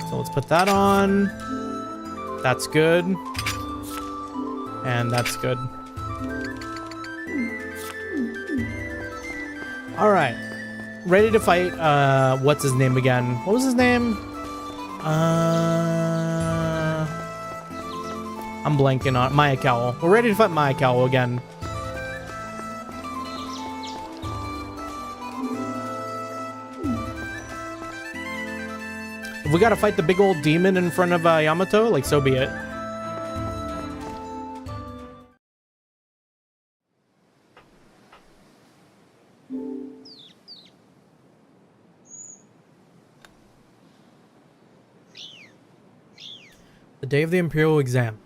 So let's put that on. That's good. And that's good. All right. Ready to fight, what's his name again? What was his name? I'm blanking on Mayakawa. We're ready to fight Mayakawa again. If we gotta fight the big old demon in front of Yamato, like, so be it. The day of the Imperial exam.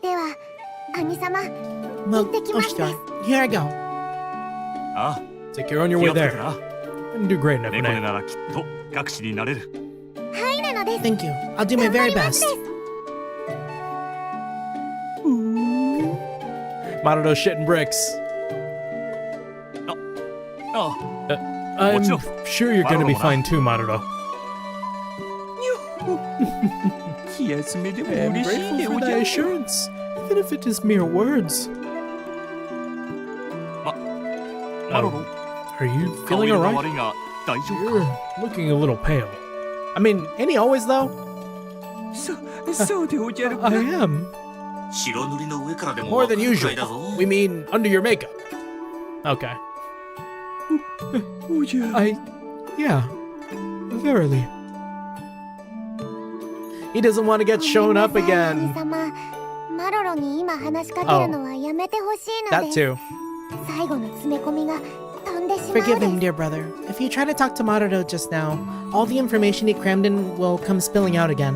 Well, Oshtor, here I go. Take care on your way there. And do great, Nepone. Thank you. I'll do my very best. Marudo shitting bricks. I'm sure you're gonna be fine too, Marudo. I'm grateful for that assurance, even if it is mere words. Are you feeling alright? You're looking a little pale. I mean, ain't he always though? I am. More than usual. We mean under your makeup. Okay. Yeah. Verily. He doesn't want to get shown up again. Oh. That too. Forgive him, dear brother. If you try to talk to Marudo just now, all the information he crammed in will come spilling out again.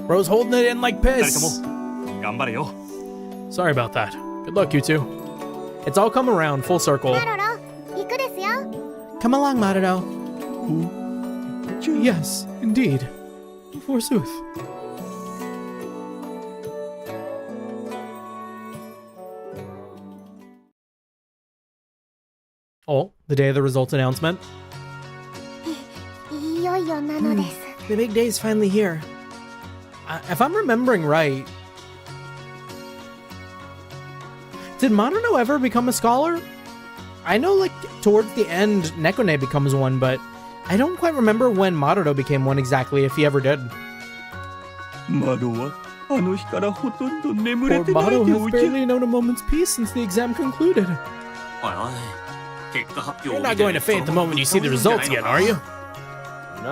Bro's holding it in like piss. Sorry about that. Good luck, you two. It's all come around, full circle. Come along, Marudo. Yes, indeed. Forsooth. Oh, the day of the results announcement. The big day is finally here. If I'm remembering right, did Maruno ever become a scholar? I know, like, towards the end, Nekone becomes one, but I don't quite remember when Maruno became one exactly, if he ever did. Poor Maruno has barely known a moment's peace since the exam concluded. You're not going to faint the moment you see the results again, are you?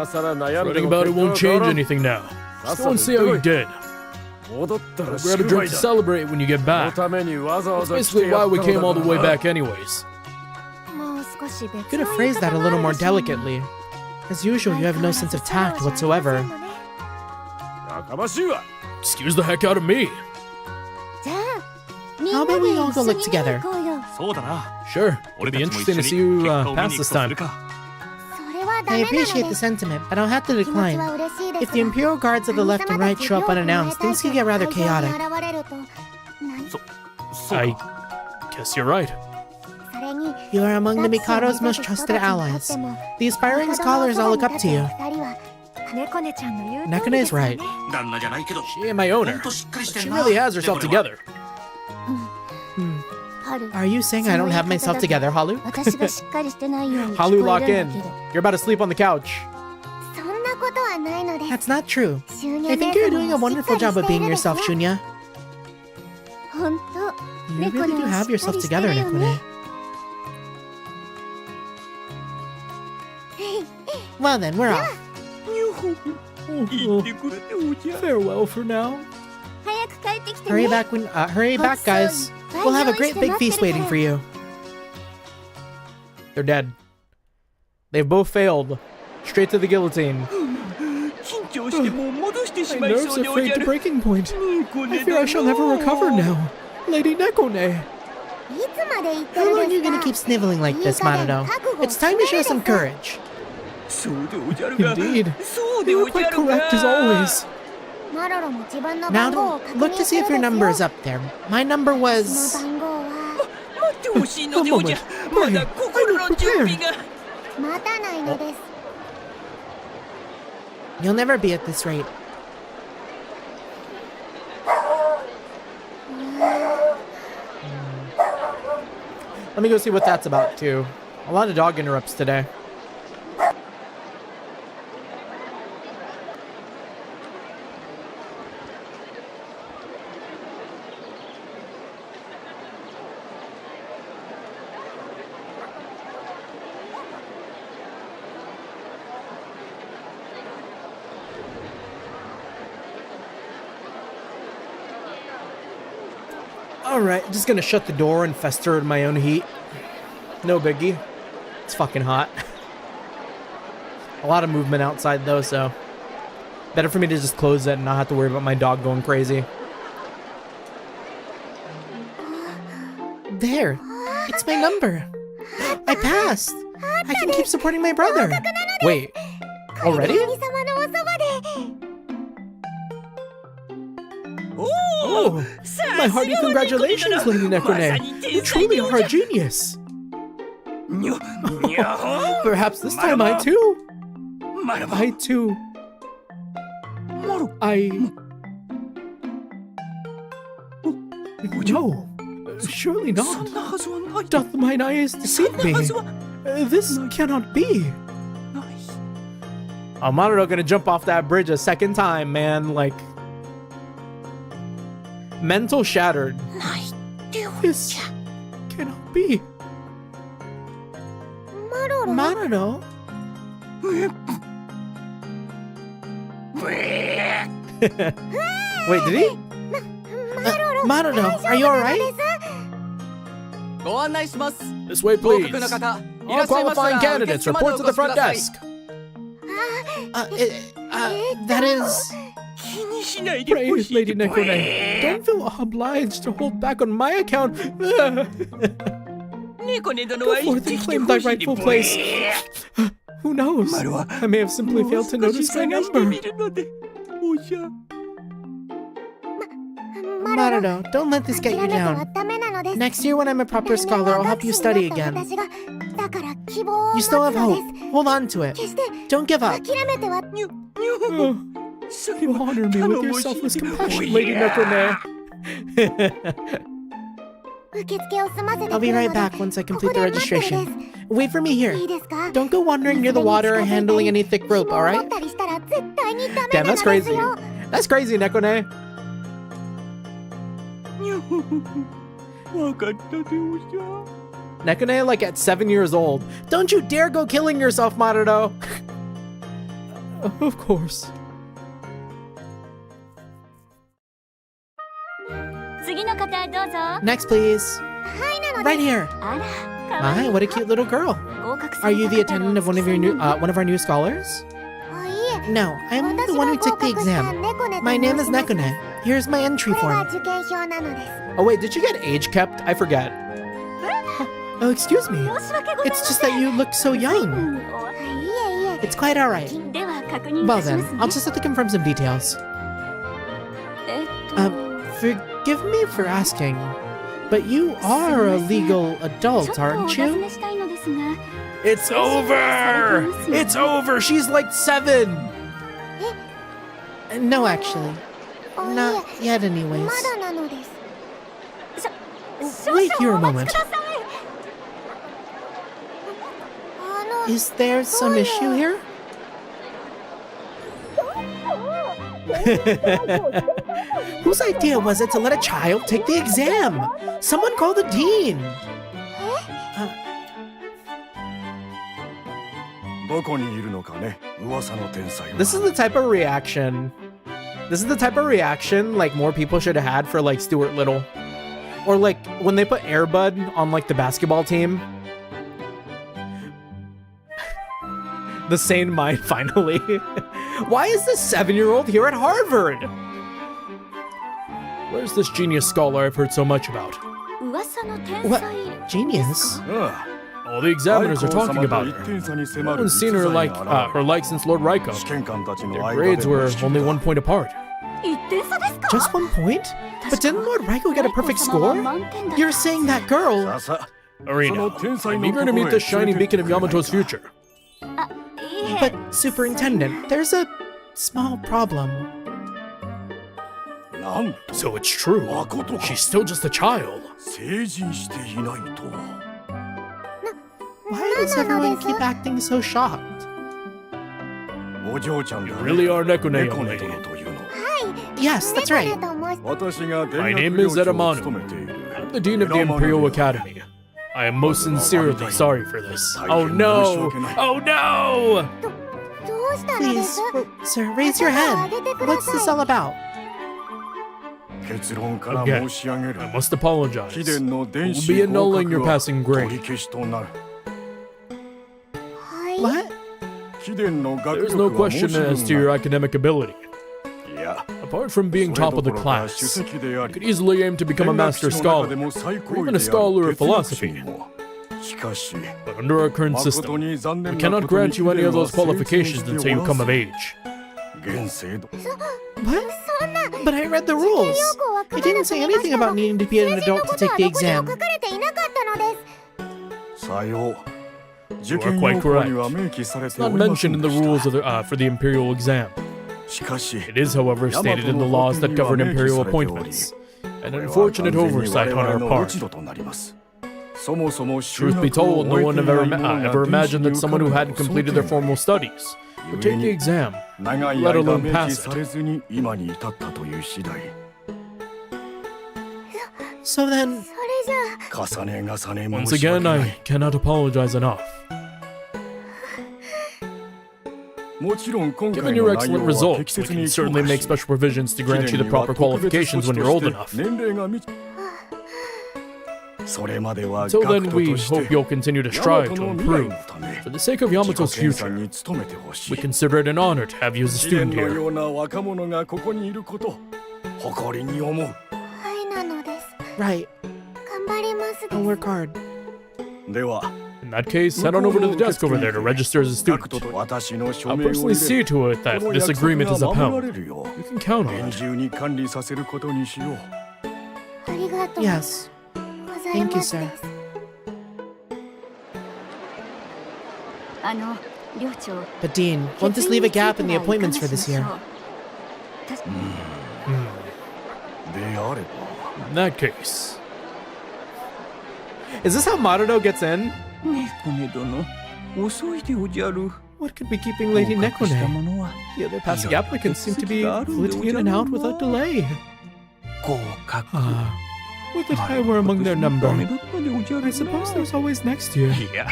Fretting about it won't change anything now. Just go and see how you did. Grab a drink to celebrate when you get back. That's basically why we came all the way back anyways. Could have phrased that a little more delicately. As usual, you have no sense of tact whatsoever. Excuse the heck out of me. How about we all go look together? そうだな。 Sure. 俺 It'd た be ちも interesting 一 to 緒 see に you 結果を見 pass に行 this くとす time. るか。 I appreciate the sentiment, but I'll have to decline. If the Imperial Guards of the left and right show up unannounced, things could get rather chaotic. そう I か。 guess you're right. You are among the Mikado's most trusted allies. The aspiring scholars all look up to you. Nekone is right. 旦那じゃないけど。 She ain't my owner. ほんとしっかりして She んな。 really has herself together. Are you saying I don't have myself together, Halu? Halu, lock in. You're about to sleep on the couch. That's not true. I think you're doing a wonderful job of being yourself, Shunya. You really do have yourself together, Nekone. Well then, we're off. Farewell for now. Hurry back, guys. We'll have a great big feast waiting for you. They're dead. They've both failed. Straight to the guillotine. 緊張してもう戻してし My まい nerves そう are でお frayed じゃ to る。 breaking point. こ I れ fear I shall never recover now. Lady Nekone. How long are you gonna keep sniveling like this, Manado? It's time to show some courage. そうでおじゃるが。 Indeed. そうで You お were じゃ quite るが。 correct as always. Now, look to see if your number is up there. My number was... 待ってほしいのでおじゃ。 One ま moment. だ心の準備が。 You'll never be at this rate. Let me go see what that's about, too. A lot of dog interrupts today. Alright, just gonna shut the door and fester in my own heat. No biggie. It's fucking hot. A lot of movement outside though, so better for me to just close it and not have to worry about my dog going crazy. There. It's my number. I passed. I can keep supporting my brother. Wait, already? Oh, my hearty congratulations, Lady Nekone. You truly are a genius. Perhaps this time I too. I too. No, surely not. Doth mine eyes deceive me? This cannot be. Yamato gonna jump off that bridge a second time, man. Like, mental shattered. This cannot be. Manado? Wait, did he? Manado, are you alright? This way, please. All qualifying candidates, report to the front desk. That is... Praise, Lady Nekone. Don't feel obliged to hold back on my account. Go forth and claim thy rightful place. Who knows? I may have simply failed to notice my number. Manado, don't let this get you down. Next year when I'm a proper scholar, I'll help you study again. You still have hope. Hold on to it. Don't give up. You honor me with your selfless compassion, Lady Nekone. I'll be right back once I complete the registration. Wait for me here. Don't go wandering near the water or handling any thick rope, alright? Damn, that's crazy. That's crazy, Nekone. Nekone, like at 7 years old. Don't you dare go killing yourself, Maruto. Of course. Next, please. Right here. My, what a cute little girl. Are you the attendant of one of our new scholars? No, I'm the one who took the exam. My name is Nekone. Here's my entry これが form. 受験票なのです。 Oh wait, did you get age kept? I forget. Oh, excuse me. 申し訳ございま It's せん。 just that you look so young. いえいえ。 It's quite alright. では確認い Well たしま then, すね I'll just have to confirm some details. えっと Forgive me for asking, but you are a legal ちょっ adult, とお aren't 尋 you? ねしたいのですが、 It's over! It's over! She's like 7! No, actually. あいえ Not yet, ま anyways. だなのです。Wait 少 here a 々お待 moment. ちください。Is there some issue here? Whose idea was it to let a child take the exam? Someone call the dean. どこにいるのかね、噂の天才は。 This is the type of reaction. This is the type of reaction like more people should have had for like Stuart Little. Or like when they put Air Bud on like the basketball team. The sane mind finally. Why is this 7-year-old here at Harvard? Where's this genius scholar I've heard so much about? 噂の天 What? 才 Genius? あ All the examiners are 愛好 talking 様と about 一 her. 点差に No 迫る one's seen her like since Lord Raiko. 試験官たちの Their 間 grades で were の識 only が 1 point apart. 一点差ですか？ Just 1 point? But didn't Lord Raiko get a perfect score? You're saying that girl... さあさ Arena, その天才 I'm の eager to meet ところへ the shining 連れて beacon of ってくれないか Yamato's future. いいえ But, Superintendent, there's a small problem. なんと So it's true. まことか She's still just a child. 成人していないとは。 Why does everyone keep acting so shocked? お嬢ちゃんだ You ね really are Nekone, 猫 young ね lady. 殿というの。 Yes, that's 猫 right. だと申し私が田 My 学 name 寮 is 長を Etamanu. 務めている。 I'm the dean of the Imperial Academy. I am most sincerely sorry for this. Oh no! Oh no! どうしたので Please, す？ sir, raise your hand. What's this all about? 結論から申し上げる。 I must apologize. 貴殿の We'll 電 be 子 annulling 合 your 格は passing 取り grade. 消しとなる。はい。 What? 貴殿の学 There's no 力は申 question し分 as to your academic ability. いや、 Apart from being それ top ど of the ころか主 class, 席であ you could り、 easily aim to become a 勉学 master 士の中 scholar. でも最 or 高 even 位 a で scholar あ of る哲学 philosophy. 者も。しかし、 But under our current 誠 system, に残 we 念な cannot ことに grant you any of those 貴殿は成人 qualifications して until you おら come ず of age. 現制度。 What? But I read the rules. It didn't say anything about needing to be an adult to take the 書 exam. かれていなかったのです。さよう。受 are 験 quite 要項には明記され It's てお not りませ mentioned ん in で the した rules of for the Imperial exam. しかし、 It is, however, stated in the laws that govern Imperial appointments. An これは unfortunate 完全に oversight on 我 our 々の part. 落ち度となります。そもそも修 Truth be 学を told, no 終 one え have てい ever, ない者が ever 電子 imagined に that 受か someone る who の hadn't を想 completed 定 their formal studies would take the exam. 長い let 間 alone 明 pass 記 it. されずに今に至ったという次第。 So then, それじゃあ、重ね重ね Once 申し訳 again, な I い。 cannot apologize enough. もちろん今 Given 回 your の内 excellent 容は results, 適 we 切 can に certainly 評 make 価し、 special provisions to 貴 grant you 殿 the には proper 特別措 qualifications 置 when と you're old して enough. 年齢が満ちそれまでは Until 学 then, 徒 we として hope you'll continue to 大 strive 和 to の未来 improve. のため For the sake of 自己 Yamato's 研鑽 future, に努めてほし we い。 consider it an honor to have you as a 貴殿 student の here. ような若者がここにいること誇りに思う。はいなのです。 right, 頑張りますで I'll す。 work hard. では In that case, head on over to the desk over there to register as a 学 student. 徒と私の署 I'll 名を personally 入れ see to it こ that の this 約束 agreement is が守ら upheld. れるよう You can count on 厳 it. 重に管理させることにしよう。ありがとう Yes. ござい Thank ま you, すで sir. す。寮長。 But Dean, won't this leave a gap in the appointments for this year? であれば In that case. Is this how Maruto gets in? 猫ね殿、遅いでおじゃる。 What could be keeping Lady 合格した Nekone? ものは The other passing applicants seem to be flitting in and out without delay. 合格。 Ah, would that I were among their number. ダメだったでおじゃるな。 I suppose there's always next year. いや、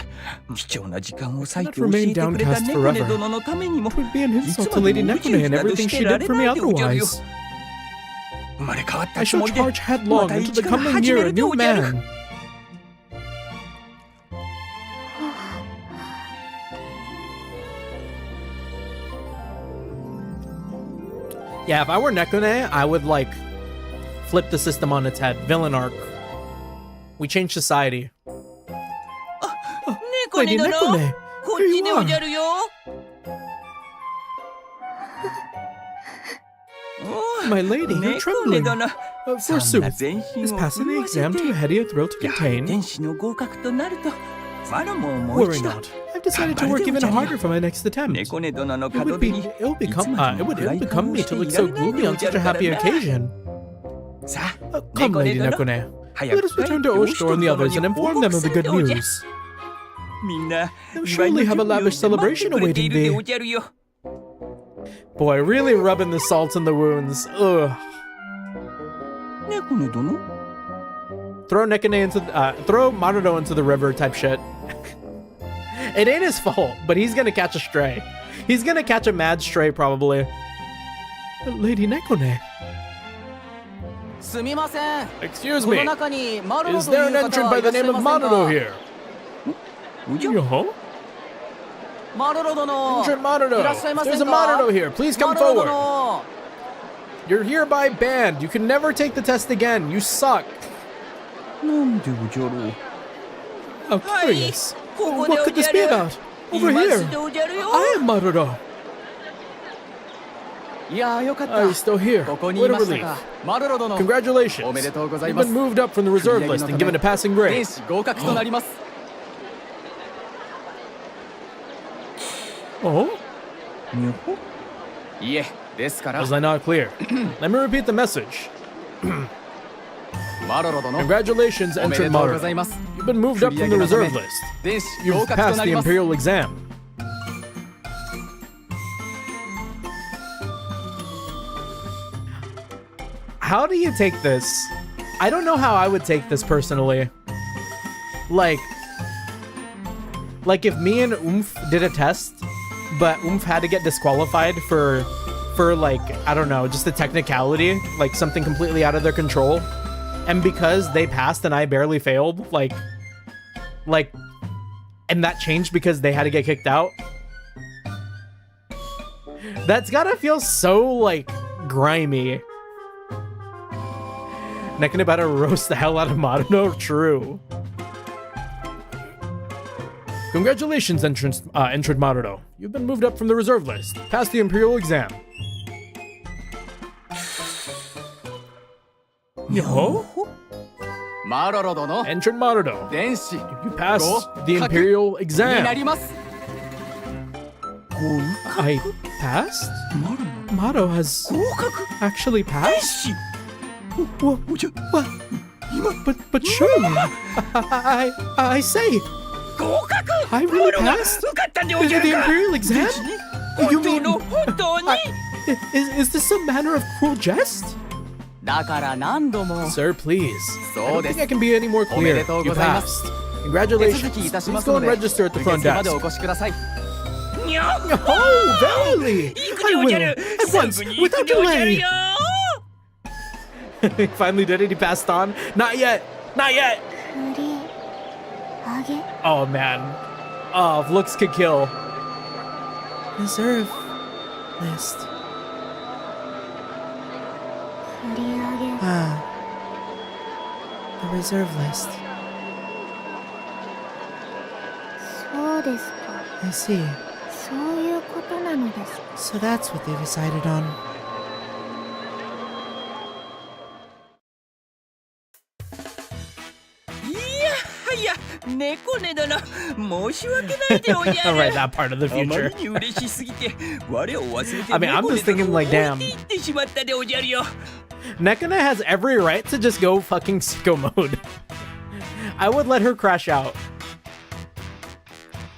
貴重な時間を割いて Cannot 教え remain てくれた downcast 猫ね forever. 殿のためにも It would be an いつ insult ま to で Lady も Nekone and など everything し she てら did れ for な me いでおじゃるよ。 otherwise. 生まれ変わった I つも shall りで charge headlong また into 一 the から coming 始 year め a るで new おじゃる。 man. Yeah, if I were Nekone, I would like flip the system on its head. Villain arc. We change society. Lady Nekone, here you are. お My lady, you're 猫 trembling. 殿 Forsooth, 全身 is を passing the 震わせ exam て too heady a thrill to やはり contain? 天使の合格となるとマロももう Worry 一度 not. I've decided to work even harder for my next attempt. 猫根殿の It 門 would 出 be に it would いつ become まで it も would 暗い become 顔を me し to て look い so られない gloomy で on おじゃ such a るから happy な occasion. さあ Come, 猫根 Lady 殿 Nekone. 早 Let く us 帰っ return て to オシ Oshtor ト and the 殿 others に and 報 inform 告 them of さ the れ good たおじゃ news. みんな They'll 祝い surely の have a 準備を lavish して待って celebration くれてい awaiting るで thee. おじゃるよ Boy, really rubbing the salt in the wounds. Ugh. 猫根殿 Throw Nekone into throw Maruto into the river type shit. It ain't his fault, but he's gonna catch a stray. He's gonna catch a mad stray probably. Lady Nekone. すみません。 Excuse この me. 中にマロロ Is とい there う an 方 entrant は by いら the っしゃ name い of ません Maruto か？ here? おじゃ Yo. マロロ殿。 Entrant Maruto. いらっしゃいませ There's a んか？ Maruto here. Please come マロロ forward. 殿。 You're hereby banned. You can never take the test again. You suck. なんでおじゃろう How はい curious. ここで What お could じ this ゃ be る about? Over 今 here. すでおじゃるよ I am Maruto. いやーよかった。 Are you still here? ここにい What a ました relief. か。マロロ殿。 Congratulations. おめでとうござい You've ます been moved up from the reserve list and given a passing 天 grade. 使合格となります。 Oh? にょほいえ、ですから、 Was I not clear? Let me repeat the message. マロロ殿。 Congratulations, おめで entrant とうござい Maruto. ます。 You've been moved up from the reserve list. 天使 You've 合格と passed な the ります。 imperial exam. How do you take this? I don't know how I would take this personally. Like if me and Oomph did a test, but Oomph had to get disqualified for like, I don't know, just a technicality, like something completely out of their control. And because they passed and I barely failed, like, and that changed because they had to get kicked out. That's gotta feel so, like, grimy. Nekone about to roast the hell out of Maruto? True. Congratulations, entrant Maruto. You've been moved up from the reserve list. Passed the imperial exam. Yo? マロロ殿。 Entrant Maruto. 天使 You passed the imperial にな exam. ります。 I passed? マロ Mato has 合格 actually 天 passed? 使 What? おじゃ What? 今 But surely, I say, 合格 I マ really ロが passed 受かったんでお into じゃ the るか imperial exam? 天使に You 本当 mean の本当に is this some manner of cruel jest? だから何度も Sir, please. I そ don't うで think す I。can be any more おめ clear. でとう You ございます passed. 手 Congratulations. 続きいたし Please ます go の and で、 register at the 受 front 付まで desk. お越しください。にゃ Oh, verily! 行くで I おじゃ will, る at す once, ぐに行く without でおじゃる delay. よ He finally did it. He passed on. Not yet. Not yet. 振り上げ Oh man. Oh, if looks could kill. Reserve list. 振り上げ Ah. The reserve list. そうですか I see. そういうことなのですか So that's what they decided on. Yeah, 猫ね殿申し訳ないでおじゃ Alright, る that part of the あま future. りに嬉しすぎて我を忘れて I mean, I'm just thinking like, damn. 置いていってしまったでおじゃるよ Nekone has every right to just go fucking sicko mode. I would let her crash out.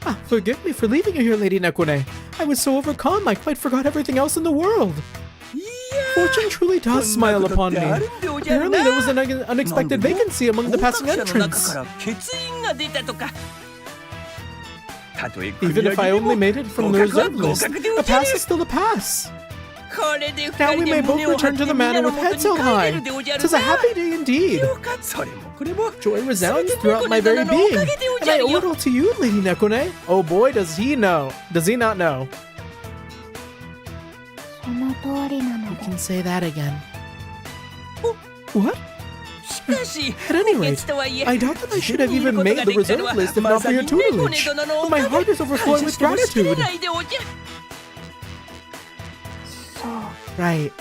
Ah, forgive me for leaving you here, Lady Nekone. I was so overcome, I quite forgot everything else in the world. いや Fortune truly does smile upon me. こんなことってあるんでおじゃる Apparently な there was an unexpected vacancy among the 合 passing 格者の中 entrants. から欠員が出たとかたとえ Even if I only made it from the 合格は reserve 合 list, 格でお a じゃ pass る is still a pass. これで Now 二 we 人 may で both 胸を張っ return て to the みんな manor の with 元に heads 帰 held れ high. るでおじゃる Tis a happy day indeed. よかったそれもこれも Joy それ resounds で throughout 猫 my ね very 殿のお being, かげでお and じゃ I る owe よ it all to you, Lady Nekone. Oh boy, does he know. Does he not know? その通りなの You で can say that again. What? しかし At any 不 rate, 潔とはいえ I doubt that I should have even made the reserve list if not for your tutelage. My heart is overflowing with gratitude. ないでおじゃ そう Right.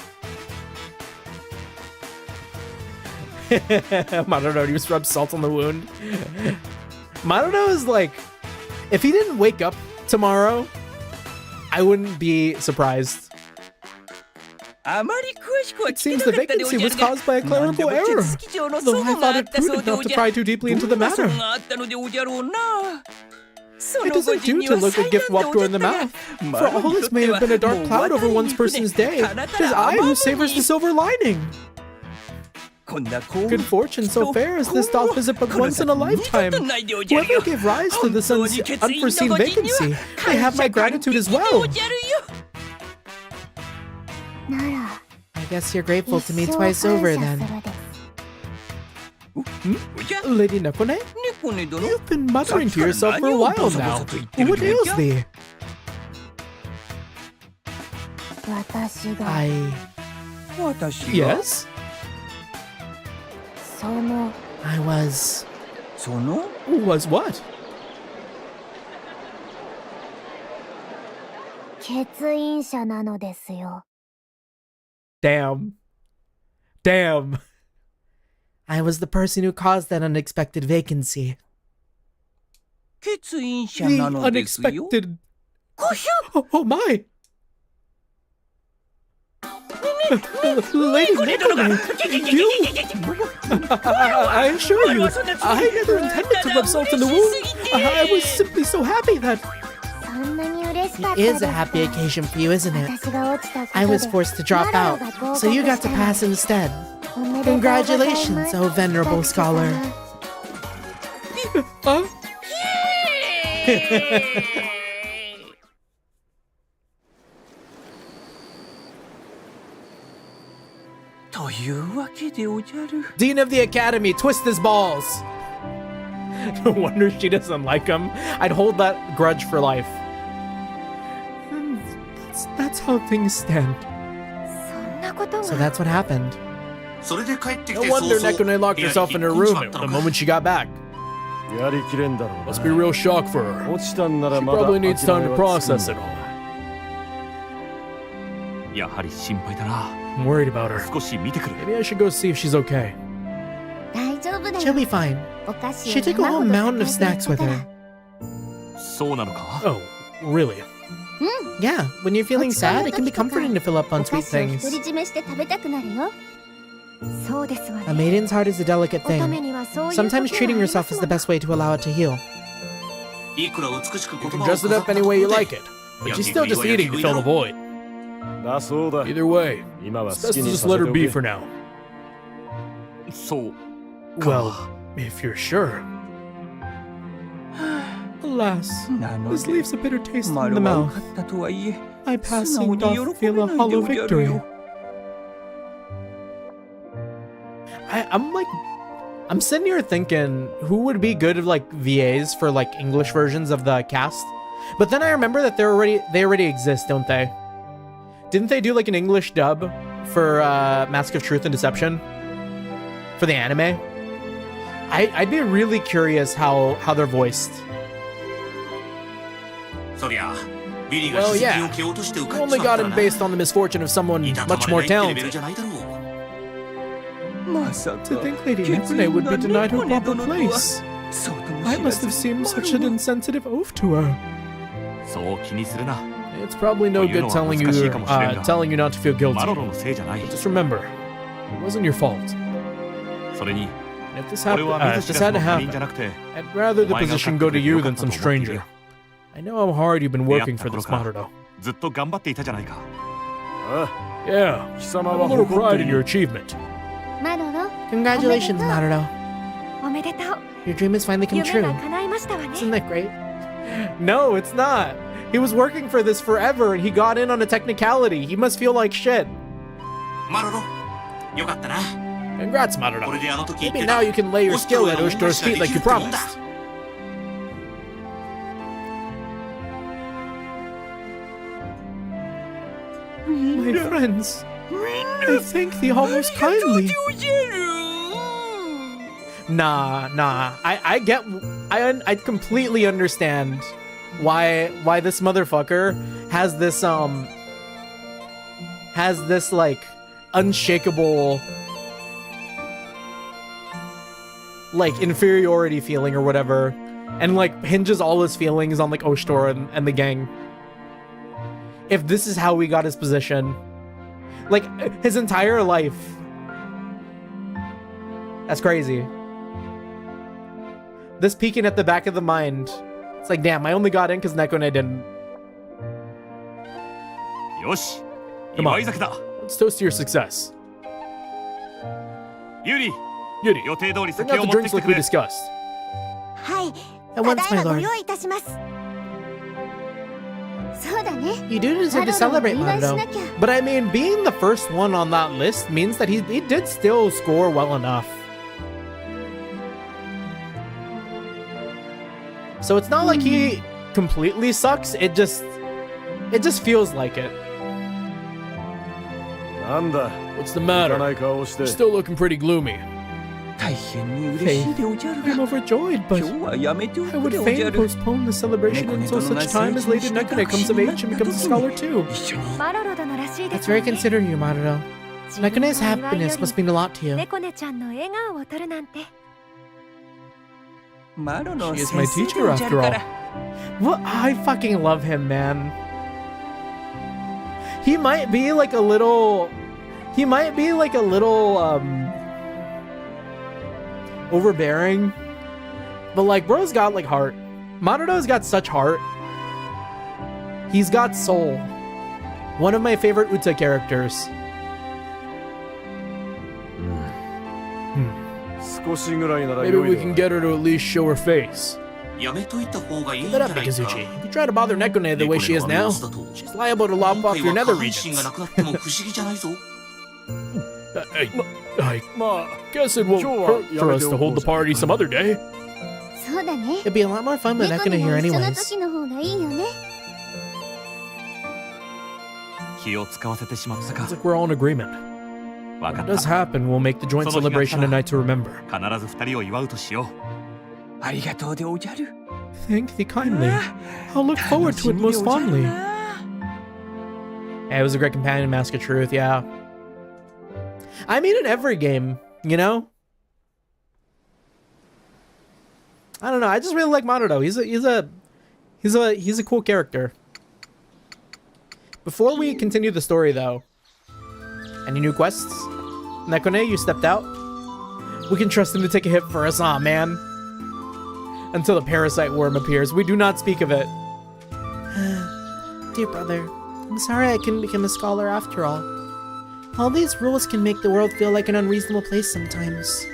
Maruno just rubs salt on the wound. Maruno is like, if he didn't wake up tomorrow, I wouldn't be surprised. あまり詳しくは It 聞 seems け the なかったでお vacancy じゃ was るが caused by a なんで clerical も error. 手続き上の Though 齟 I 齬があ thought っ it たそう prudent で not お to じゃ pry too deeply into ど the んな matter. 齟があったのでおじゃろうなそ It のご doesn't 人 do に to は look a 災 gift 難で walked お in じ the ゃった mouth. が For all this may have been a dark cloud over もう one's person's day. 渡り It is I who savors the silver lining. こんな幸 Good fortune so fair as this doth visit but once in a lifetime. 二度とないでおじゃる Whoever よ gave rise to this 本当に決意の unforeseen ご人には vacancy, they have my gratitude as 感謝感激で well. おじゃるよ なら I guess you're grateful to me 一生 twice 感 over 謝 then. するです おじゃ Lady Nekone, 猫ね殿 you've been muttering to yourself for a while now. What ails thee? 私が I 私が Yes? その I was その Was what? 欠員者なのですよ Damn. Damn. I was the person who caused that unexpected vacancy. 欠員者 The なのですよ unexpected. こしょ Oh my! Lady Nekone, you... I assure you, I never intended to rub salt in the wound. I was simply so happy that... そんなに嬉しかった It です is a happy occasion for you, isn't it? 私が落ちたことで I was forced to drop マロ out, が合格 so you got し to た pass instead. おめでとうございます Congratulations, oh venerable 学者様 scholar. Huh? というわけでおじゃる Dean of the Academy, twist his balls. No wonder she doesn't like him. I'd hold that grudge for life. That's how things stand. そんなこと So が that's what happened. それで帰ってき No て wonder 早 Nekone 々 locked herself in her room the moment she got back. やりきれんだろう Must be a real shock for her. 落ちたんなら She まだ probably needs time to 諦めはつくん process だ it all. やはり心配だな。 I'm worried about her. 少し見てくる。 Maybe I should go see if she's okay. 大丈夫だ She'll よ be fine. お菓子 She を took a 山ほ whole ど mountain of 抱え snacks て with やった her. そうなのか Oh, really? Yeah, when you're feeling 落ち込ん sad, だ it can be 時とか comforting to fill up お on 菓 sweet 子を独 things. り占めして食べたくなるよそうですわ A ね maiden's heart is a delicate おため thing. にはそういうことがあ Sometimes り treating ます yourself is も the の best way to allow it to heal. いくら美しく You 言 can 葉を dress it 飾っ up た any とこ way you ろで like it, but she's still just eating to fill the void. だそうだ Either way, 今は it's 好 best き to に just させ let て her お be け for now. そう。 Well, if you're sure. Alas, なの this で leaves a bitter taste マ in the ロが mouth. 受かったとはいえ My 素直 passing に doth 喜べ feel a ないで hollow おじゃる victory. よ I'm sitting here thinking who would be good like VAs for like English versions of the cast, but then I remember that they already exist, don't they? Didn't they do like an English dub for Mask of Truth and Deception for the anime? I'd be really curious how they're voiced. そりゃビリーが Well, 筆 yeah. を蹴落として受か You っち only まった got ら him な based on the misfortune of someone いたた much ま more れないってレベル talented. じゃないだろうまさか To think Lady 欠 Nekone 員 would が be denied her 猫 proper ね殿とは place. そうとも I 知ら must ず have seemed マ such ロ an は insensitive oaf to her. そう気にするな。 It's probably no good telling you telling you not to feel マ guilty. ロロのせいじゃない。 Just remember, it wasn't your fault. それに、 And if this, 俺は if 見ず this 知ら had ず to の他人じゃ happen, なくて、 I'd rather the お前が position 勝 go って to くれて you よか than ったと some 思っている stranger. I know how hard you've been 出会っ working た for 頃 this から Marudo. ずっと頑張っていたじゃないか。あ Yeah, 貴様 have は a little 誇って pride い in る your achievement. マロロ Congratulations, Naruto. おめでとう Your dream has finally come 夢 true. が叶いましたわね Isn't that great? No, it's not. He was working for this forever and he got in on a technicality. He must feel like shit. マロロよかったな Congrats, こ Marudo. れであの時言っ Maybe て now た you can lay your skill at Oshtor's feet like you promised. My friends, I thank thee almost kindly. おじゃる Nah. I completely understand why this motherfucker has this like unshakable like inferiority feeling or whatever, and like hinges all his feelings on like Oshtor and the gang. If this is how we got his position, like his entire life, that's crazy. This peeking at the back of the mind, it's like, damn, I only got in because Nekone didn't. よし Come on. 祝い酒だ Let's toast to your success. ユリ Yuri, 予定通り bring 酒 out を the 持って drinks きて like く we れ discussed. はい At た once, だい my まご lord. 用意いたしますそうだね You do deserve to celebrate, マロロをお祝いし Maruto. なきゃ But I mean, being the first one on that list means that he did still score well enough. So it's not like he completely sucks, it just feels like it. なんだ What's the 汚 matter? い顔をして You're still looking pretty gloomy. 大変に嬉しいでおじゃる I'm が overjoyed, 今 but 日はやめてお I く would でおじゃ fain る postpone the celebration until such time as Lady Nekone comes of age and becomes a scholar too. 一緒にマロロ殿らしいで That's すわ very ね considerate of you, Maruto. 自分の Nekune's お祝いよ happiness り must mean a lot to you. 猫ねちゃんの笑顔を撮るなんてマロロ She is my 先生 teacher でおじゃる after か all. ら Well, I fucking love him, man. He might be like a little overbearing, but like bro's got like heart. Maruto's got such heart. He's got soul. One of my favorite Uta characters. 少しぐらいなら Maybe 良い we で can は get her to at least show her face. やめといた方がいいん Give じ it ゃ up, ないか Mikazuchi. If you try to bother Nekone the way she is now, she's liable to lop 今 off 回 your は nether 下半身が regions. なくなっても不思議じゃないぞ I まあ guess it won't hurt for us to hold the party some other day. そうだね It'd be a lot more fun with 猫 Nekone に here も一緒の anyways. 時の方がいいよね気を使わせてしまったか It's like we're all in agreement. わか What っ does た happen, we'll make the joint So, celebration a night to remember. 必ず二人を祝うとしよありがとうでおじゃる Thank thee kindly. I'll look forward to it most fondly. Yeah, it was a great companion, Mask of Truth, yeah. I mean, in every game, you know? I don't know, I just really like Maruto. He's a cool character. Before we continue the story, though, any new quests? Nekone, you stepped out. We can trust him to take a hit for us, aw, man. Until the parasite worm appears. We do not speak of it. Dear brother, I'm sorry I couldn't become a scholar after all. All these rules can make the world feel like an unreasonable place sometimes.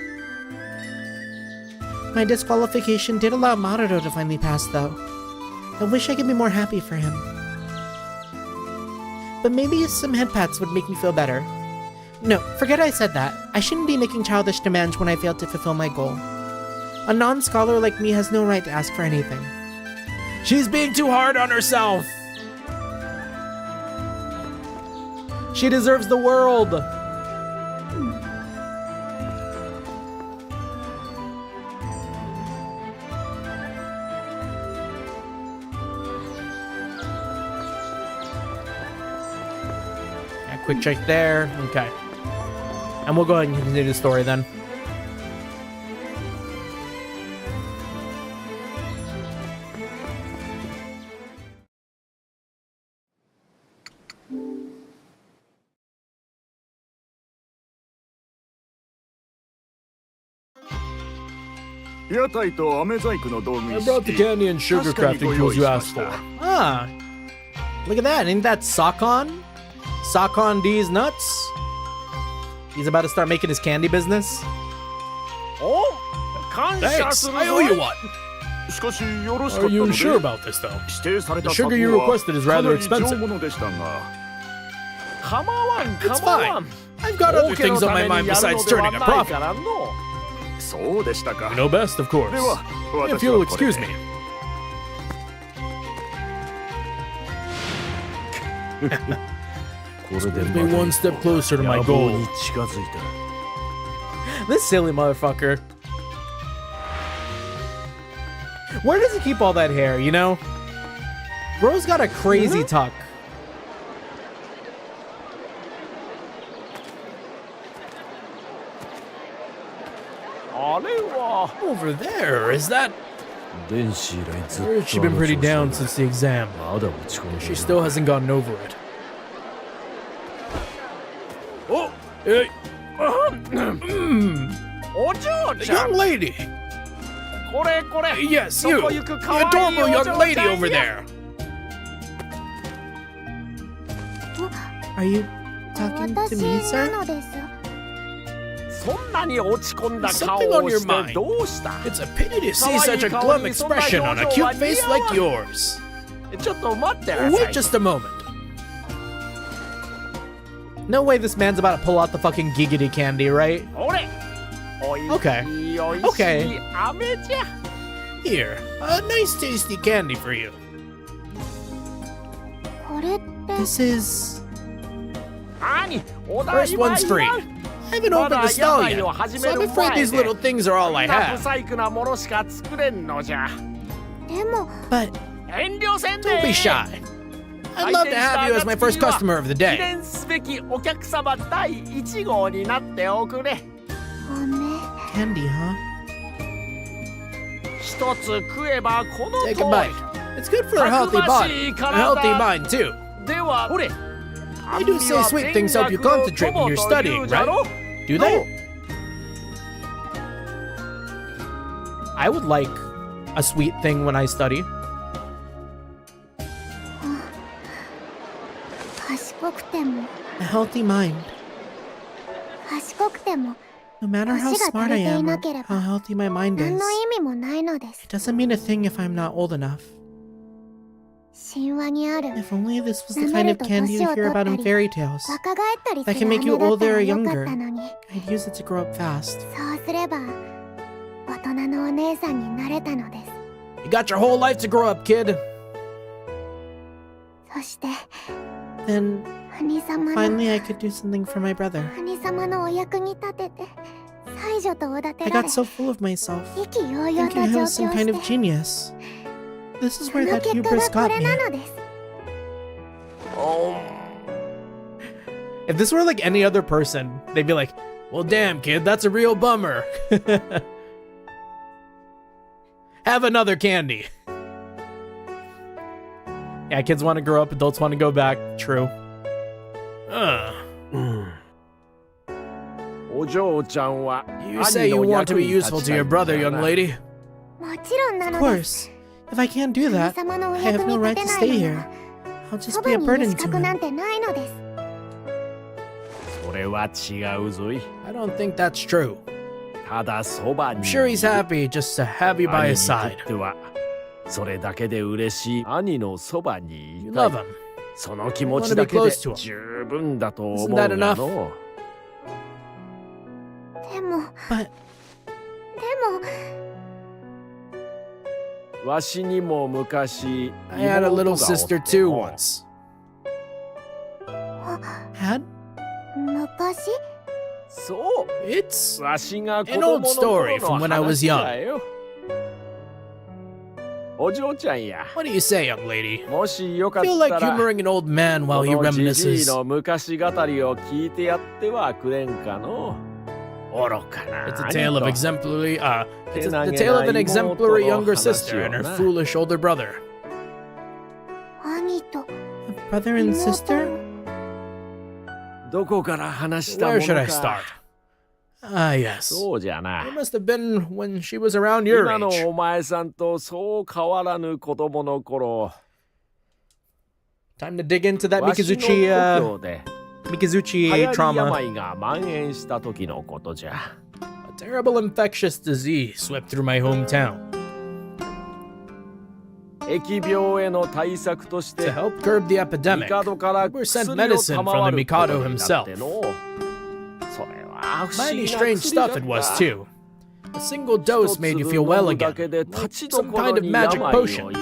My disqualification did allow Maruto to finally pass, though. I wish I could be more happy for him. But maybe some head pats would make me feel better. No, forget I said that. I shouldn't be making childish demands when I fail to fulfill my goal. A non-scholar like me has no right to ask for anything. She's being too hard on herself. She deserves the world. Yeah, quick check there. Okay. And we'll go ahead and continue the story then. I brought the candy and sugar crafting tools you asked for. Ah, look at that. Ain't that Sakon? Sakon D's nuts? He's about to start making his candy business. Thanks, I owe you one. Are you sure about this, though? The sugar you requested is rather expensive. It's fine. I've got other things on my mind besides turning a profit. You know best, of course. If you'll excuse me. Take me one step closer to my goal. This silly motherfucker. Where does he keep all that hair, you know? Bro's got a crazy tuck. Over there, is that? She's been pretty down since the exam. She still hasn't gotten over it. Oh, young lady. Yes, you. The adorable young lady over there. Are you talking to me, sir? Something on your mind. It's a pity to see such a glum expression on a cute face like yours. Wait just a moment. No way this man's about to pull out the fucking giggity candy, right? Okay. Okay. Here, a nice tasty candy for you. This is... First one's free. I haven't opened the stall yet, so I'm afraid these little things are all I have. But... Don't be shy. I'd love to have you as my first customer of the day. Candy, huh? Take a bite. It's good for a healthy body, a healthy mind too. They do say sweet things help you concentrate when you're studying, right? Do they? I would like a sweet thing when I study. A healthy mind. No matter how smart I am or how healthy my mind is, it doesn't mean a thing if I'm not old enough. If only this was the kind of candy you hear about in fairy tales, that can make you older or younger, I'd use it to grow up fast. You got your whole life to grow up, kid. Then, finally I could do something for my brother. I got so full of myself, thinking I was some kind of genius. This is where that hubris got me. If this were like any other person, they'd be like, well, damn, kid, that's a real bummer. Have another candy. Yeah, kids want to grow up, adults want to go back. True. You say you want to be useful to your brother, young lady. Of course. If I can't do that, I have no right to stay here. I'll just be a burden to him. I don't think that's true. I'm sure he's happy just to have you by his side. You love him. You want to be close to him. Isn't that enough? But... I had a little sister too once. Had? It's an old story from when I was young. What do you say, young lady? I feel like humoring an old man while he reminisces. It's a tale of exemplary, it's the tale of an exemplary younger sister and her foolish older brother. A brother and sister? Where should I start? Ah, yes. It must have been when she was around your age. Time to dig into that Mikazuchi trauma. A terrible infectious disease swept through my hometown. To help curb the epidemic, we were sent medicine from the Mikado himself. Mighty strange stuff it was, too. A single dose made you feel well again, like some kind of magic potion.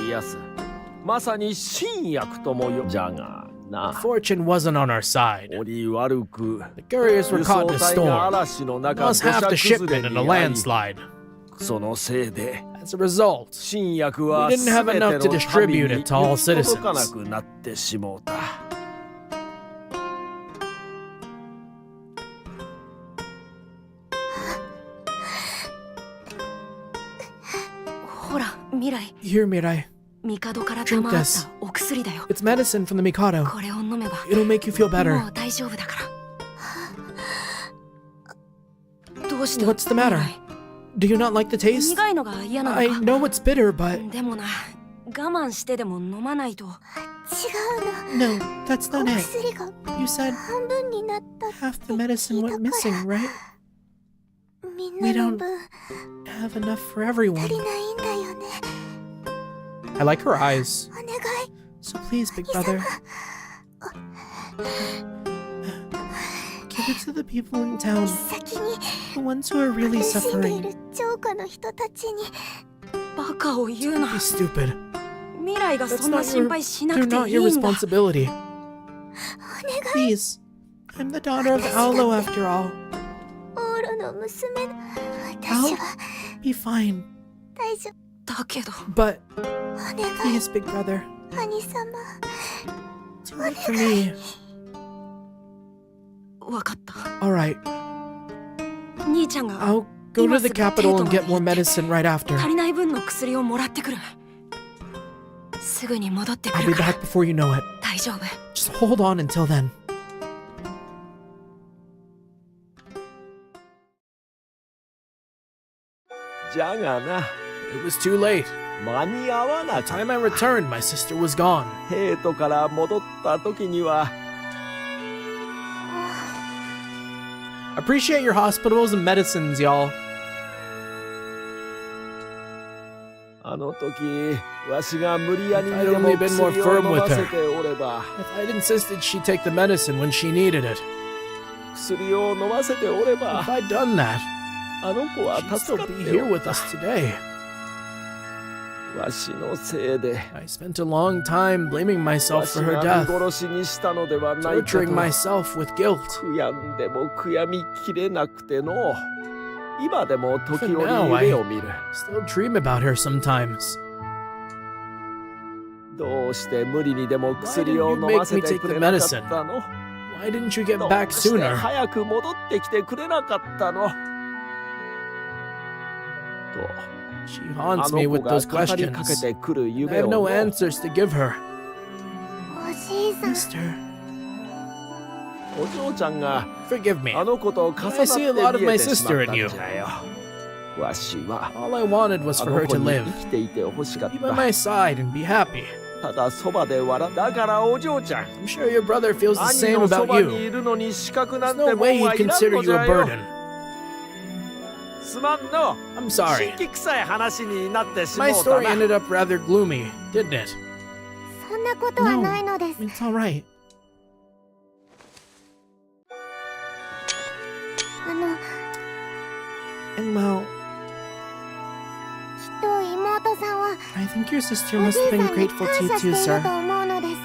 なあ Fortune wasn't on our side. 折悪く The couriers were 輸 caught 送 in a 隊が storm. 嵐の中 Lost 土 half 砂 the 崩 shipment れ in a に遭い landslide. そのせいで As a result, 新薬は We didn't have 全ての enough to distribute 民に it to all 行き届か citizens. なくなってしもうた。ほら、未来、 here, Mirai. 帝から Drink 賜った this. お薬だよ。 It's medicine from the Mikado. これを飲めば It'll make you feel も better. う大丈夫だから。どうした What's the matter? 未 Do you not like the 来 taste? 苦いのが嫌なのか I know it's bitter, but でもな、我慢してでも飲まないと。違うの。 no, that's not お it. 薬が You said 半分になったって half the medicine went missing, right? みん We な don't の分 have enough for 足り everyone. ないんだよね。 I like her eyes. お願い。 So please, big brother. Give it to the people in town, 先に the ones who are really 苦しんでい suffering. る浄化の人たちに。バカを言うな。 Be stupid. 未来が That's そんな not 心 your, 配しな they're くて not い your いんだ。 responsibility. お願い。 Please. I'm the daughter of Aolo after all. オーロの娘の。私 I'll は be fine. 大丈だけど、 But 夫。お願い。 please, big brother. 兄様。 Do it for me. わかった。 Alright, 兄ちゃんが I'll go to the capital and get more medicine right 足 after. りない分の薬をもらってくる。すぐに戻ってく I'll る be から back before you know it. 大丈夫。 Just hold on until then. じゃがな、 It was too late. 間に合わな The かっ time I returned, my sister was gone. た。ヘイトから戻った時には Appreciate your hospitals and medicines, y'all. あの時わしが無理やりに If で I'd も only been more 薬を firm 飲 with ませ her. ておれば If I'd insisted she take the medicine when she needed it, 薬を飲ませておれば if I'd done that, あの子は she'd 助 still かっ be て here おっ with た。 us today. わしのせいで I spent a long time blaming わ myself し for her が death, 見殺しにしたのではないかと torturing myself with guilt. 悔やんでも悔やみきれなくての今でも時 Even 折 now, 夢を見る。 Still dream about her sometimes. どうして無理にでも薬を飲ませてくれなかったの？ Why didn't you get どう back して sooner? 早く戻ってきてくれなかったの？と She あ haunts の me 子 with が those 語りかけ questions. てくる I 夢 have を no の answers to give her. おじいさん。 Mister, お嬢ちゃんが forgive me. あの子と重なって I see a lot of 見 my えてしま sister ったん in you. じゃよ。わしは All I wanted was あ for の her 子 to に live. 生きていてほしかっ Be by た。 my side and be happy. ただそばで笑だからお嬢ちゃん。 I'm sure your brother feels the 兄 same のそ about ばに you. いるのに資格な There's んて no も way ん he'd はいらん consider のじ you a ゃよ。 burden. すまんの。 I'm sorry. 神気臭い話になってしも My うた story な。 ended up rather gloomy, didn't it? そんなことはないのです。 It's alright. あの、 And well, きっと妹さんは I think your sister お must じい have さん been に grateful 感 to you 謝して too, いる sir. と思うのです。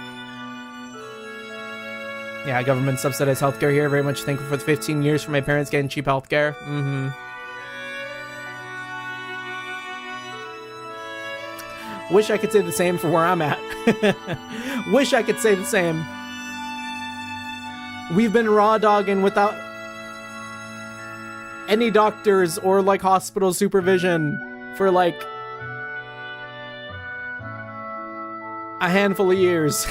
Yeah, government subsidized healthcare here. Very much thankful for the 15 years for my parents getting cheap healthcare. Mm-hmm. Wish I could say the same for where I'm at. Wish I could say the same. We've been raw dogging without any doctors or like hospital supervision for like a handful of years.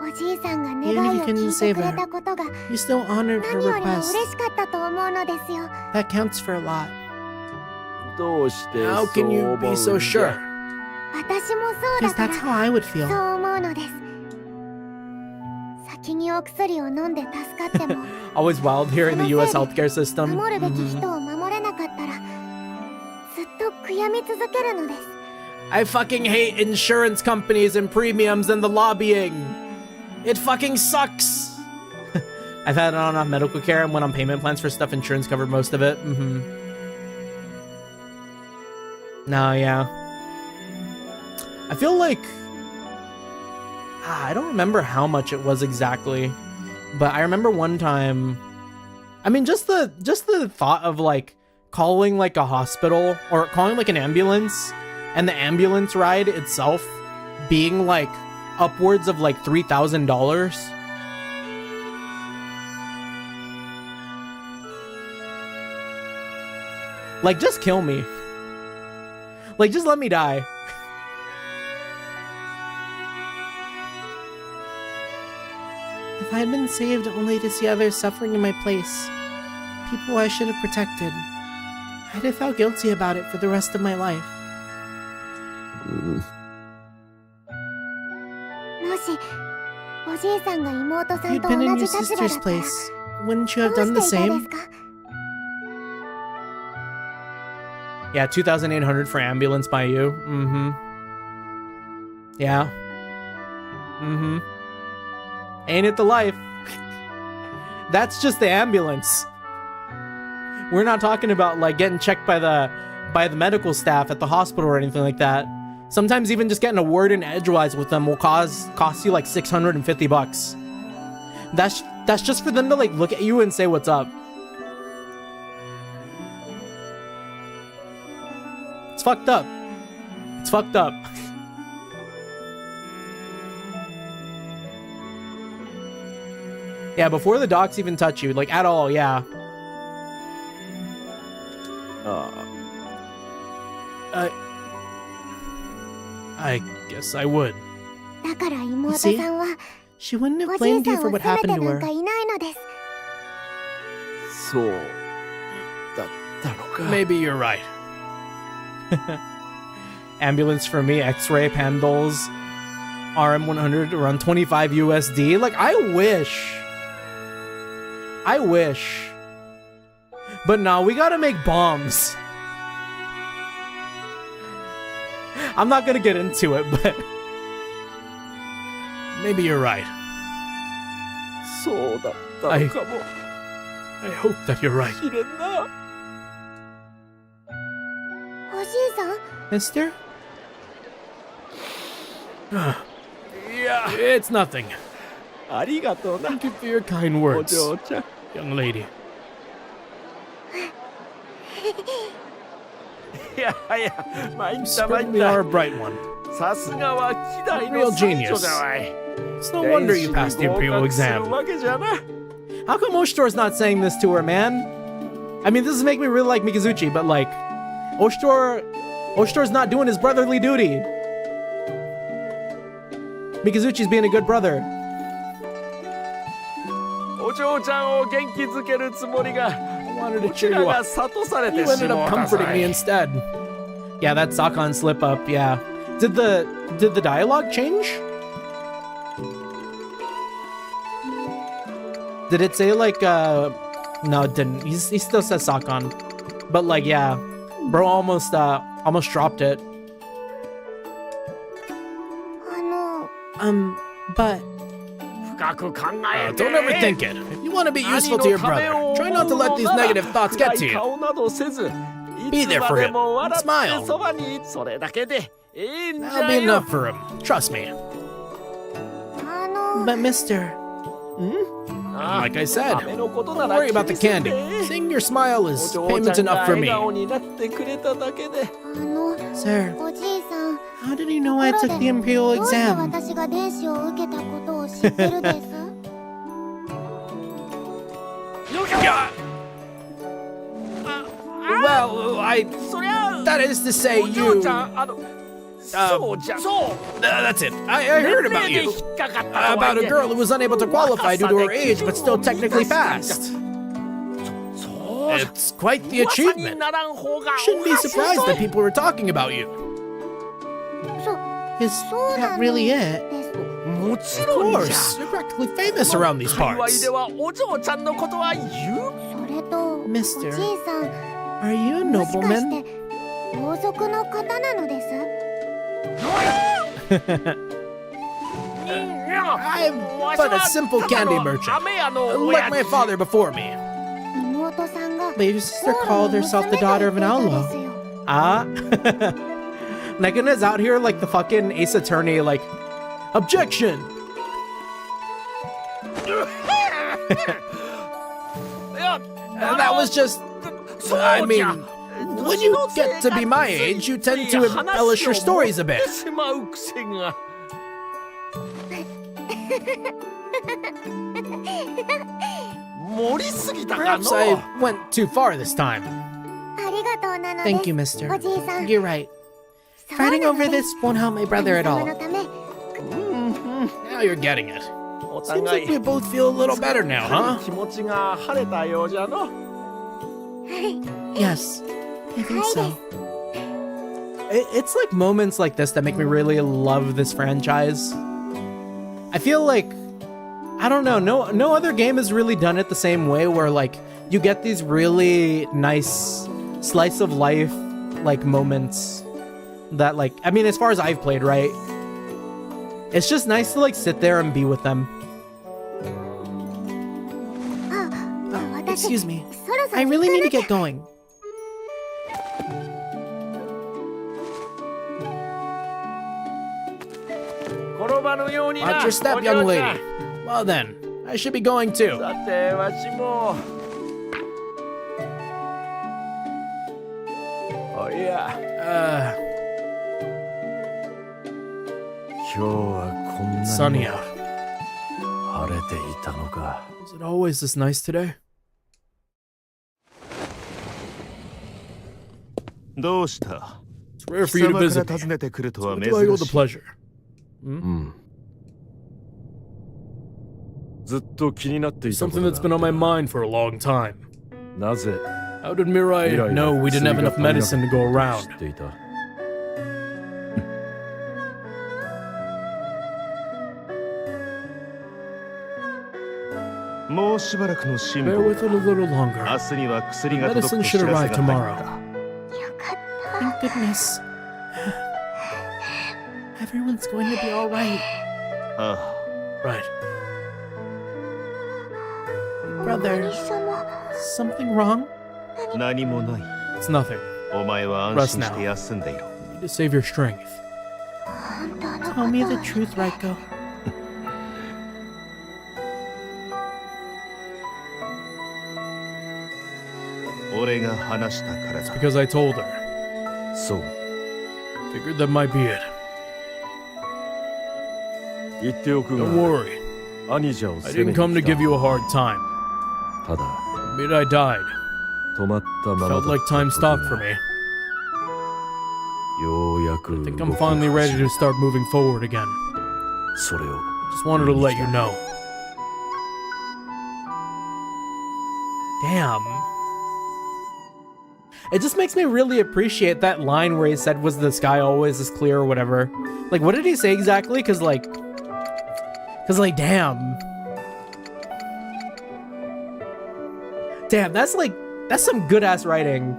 おじいさんが Maybe 願い you を can 聞いて save くれ her. たことが You still honored 何 her よりも request. 嬉しかったと思うのですよ。 That counts for a lot. どうしてそ How う can you 思 be うん so じゃ sure? 私もそうだ Because か that's ら how I would そう feel. 思うのです。先にお薬を飲んで助かっても Always wild here in the U.S. healthcare system. 守るべき Mhm. 人を守れなかったらずっと悔やみ続けるのです。 I fucking hate insurance companies and premiums and the lobbying. It fucking sucks. I've had on off medical care and went on payment plans for stuff insurance covered most of it. Mm-hmm. No, yeah. I feel like I don't remember how much it was exactly, but I remember one time, I mean, just the thought of like calling like a hospital or calling like an ambulance and the ambulance ride itself being like upwards of like $3,000. Like, just kill me. Like, just let me die. If I had been saved only to see others suffering in my place, people I should have protected, I'd have felt guilty about it for the rest of my life. もしおじいさんが妹さ If ん you'd と been 同 in じ your 立場だ sister's ったら place, wouldn't you ど have う done the していたで same? すか Yeah, 2,800 for ambulance by you. Mm-hmm. Yeah. Mm-hmm. Ain't it the life? That's just the ambulance. We're not talking about like getting checked by the medical staff at the hospital or anything like that. Sometimes even just getting a word in edgewise with them will cost you like $650. That's just for them to like look at you and say what's up. It's fucked up. It's fucked up. Yeah, before the docs even touch you, like at all, yeah. I guess I would. だから妹さんは She wouldn't お have じい blamed さ you ん for を what 責め happened て to なん her. かいないのです。そうだったのか。 Maybe you're right. Ambulance for me, X-ray panels, RM100 around 25 USD. Like, I wish. But no, we gotta make bombs. I'm not gonna get into it, but maybe you're right. そうだったのかも I hope that you're right. しれんな。おじいさん Mister? It's nothing. ありがとうな。 Thank you for your kind お words, 嬢ちゃん。 young lady. いやいや、参 You った参っ certainly are a た。 bright one. さすがは希代 Real の才 genius. 女だわい。 It's no wonder you 天使 passed the に合 imperial 格する exam. わけじゃな。 How come Oshtor's not saying this to her, man? I mean, this is making me really like Mikazuchi, but like, Oshtor's not doing his brotherly duty. Mikazuchi's being a good brother. お嬢ちゃんを元気づけるつもりが、 I wanted to こち cheer ら you が up. 諭され You てし ended ま up うたさ comforting me い。 instead. Yeah, that Sakon slip up, yeah. Did the dialogue change? Did it say like no, it didn't. He still says Sakon. But like, yeah. Bro almost dropped it. あの But 深く考えて。 Don't overthink it. If you want to be useful to your brother, try not to let these negative thoughts get to 暗い you. 顔などせず、 Be いつ there ま for で him. も笑って Smile. そばにそれだけでいいんじ That'll ゃ be よ。 enough for him. Trust me. あの but Mister, ああ Like I said, 雨のこと don't なら worry about the 気にせん candy. で Seeing your smile お is 嬢 payment ちゃんが enough for 笑 me. 顔になってくれただけで。あの sir, おじいさん how did you know I took the imperial どうして exam? 私が電子を受けたことを知ってるです Well, that is to say, お嬢 you. ちゃん、そうじゃ、そう。 That's it. I heard about 年齢 you. で引っかかったとは About い a え girl who was unable to qualify due to her age, but still technically passed. そうじゃ It's quite the 噂に achievement. ならん方が Shouldn't be おかしい surprised ぞ that people were talking about you. Is そうな that の really it? です もち Of ろんじゃ course, you're practically famous around these 界隈 parts. ではお嬢ちゃんのことは言うそれとおじい Mister, さん are you a もしかし nobleman? て王族の方なのです I'm but a simple candy merchant, 飴屋の like 親 my 父 father before me. 妹さんが But your sister 王の called herself the 娘だ daughter of an って言ってた outlaw. ですよ Ah? Negan is out here like the fucking Ace Attorney, like, objection! And that was just, I mean, when you get to be my age, you tend to embellish your stories a bit. Perhaps I went too far this time. Thank you, mister. You're right. Fighting over this won't help my brother at all. Now you're getting it. Seems like we both feel a little better now, huh? Yes, I think so. It's like moments like this that make me really love this franchise. I feel like, I don't know, no other game has really done it the same way, where like you get these really nice slice of life like moments that, like, I mean, as far as I've played, right? It's just nice to like sit there and be with them. Excuse me. I really need to get going. Watch your step, young lady. Well then, I should be going too. Oh yeah. It's sunny out. Is it always this nice today? どうした It's rare for you to 貴様 visit から訪 me. ねてくるとは What do I owe the 珍しい pleasure? ずっと気になっていたこと Something が that's been on my mind for a long time. なぜ How did Mirai know we didn't have enough medicine to go around? 知っていた もうしばらくの辛 Bear 抱 with it a little 明 longer. 日には薬が届く Medicine と知 should ら arrive せが入った tomorrow. Thank goodness. Everyone's going to be alright. ああ Right. Brother, something wrong? 何もない It's nothing. お前は安心して休んでいろ You need to save your strength. Tell me the truth, Raiko. 俺が話したからだ Because I told her. そう Figured that might be it. 言っておく Don't が worry. 兄者を I 責め didn't に come to 来た give you a hard time. ただ Mirai died. 止まったままだ Felt like time stopped for me. ようやく I 動 think き I'm finally ready to start moving forward again. それを Just wanted to let you know. Damn. It just makes me really appreciate that line where he said, was the sky always as clear or whatever. Like, what did he say exactly? Cause like, damn. Damn, that's some good ass writing.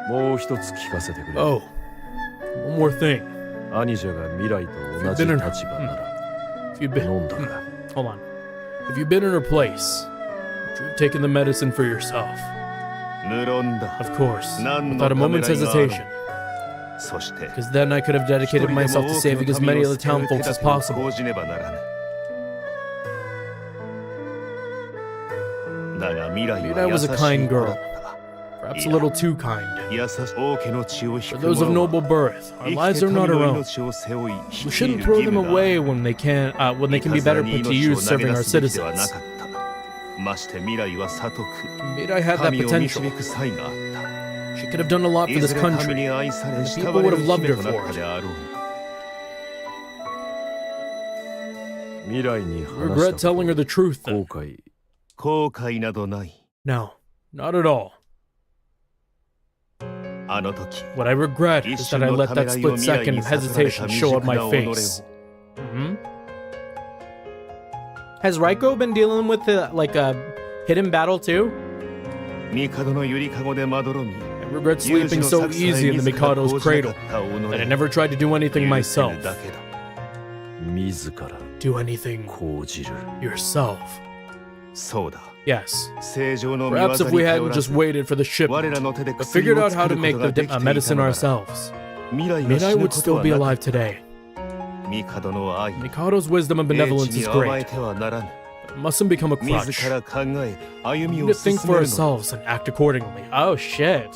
もう一つ聞かせてくれ Oh, one more thing. 兄者が未来と同じ立場なら If you'd been, 飲んだか hold on. If you'd been in her place, would you have taken the medicine for yourself? 無論だ Of course, 何の without a ため moment's らいがあろう hesitation. そして Because then I could have dedicated myself to saving as many of the town folks as possible. 講じねばならぬだが未来 Mirai は優 was し a い kind 子だ girl, った perhaps a little too kind. 優し王家の血を For 引く those of 者 noble は birth, our 生き lives て are 民 not の our own. 命を背負い We 率い shouldn't る throw 義 them 務があ away る when they can be いか better ずに put to 命 use を投げ serving 出 our すべきではな citizens. かったまして未来は悟く Mirai had that 神を導 potential. く才があっ She could have done a lot た for い this ずれ神 country. に愛され The 慕 people われ would る have loved 姫 her とな for った it. であろう未来に I 話 regret した telling her the truth 後 then. 悔後悔などない No, not at all. あの時 What I regret is that I let that split second of hesitation show up my 未来に face. Hmm? Has Raiko been dealing with a hidden battle too? 帝のゆりかごでまどろみ I regret sleeping so easy in the Mikado's cradle that I never tried to do anything myself. 自ら Do anything 講じる yourself. そうだ。 Yes. 正常の見業 Perhaps if we に頼 hadn't ら just ず waited for the ship, 我らの手で but 薬 figured を out how 作 to るこ make とが the できていた medicine のなら ourselves, 未来が Midai 死ぬ would こと still は be なか alive った。 today. 帝の愛 Mikado's wisdom and 英 benevolence 知 is に甘え great, てはならぬ。 but it mustn't become a 自 crutch. ら考え歩 We み need を to 進 think め for るのだ。 ourselves and act accordingly. Oh shit.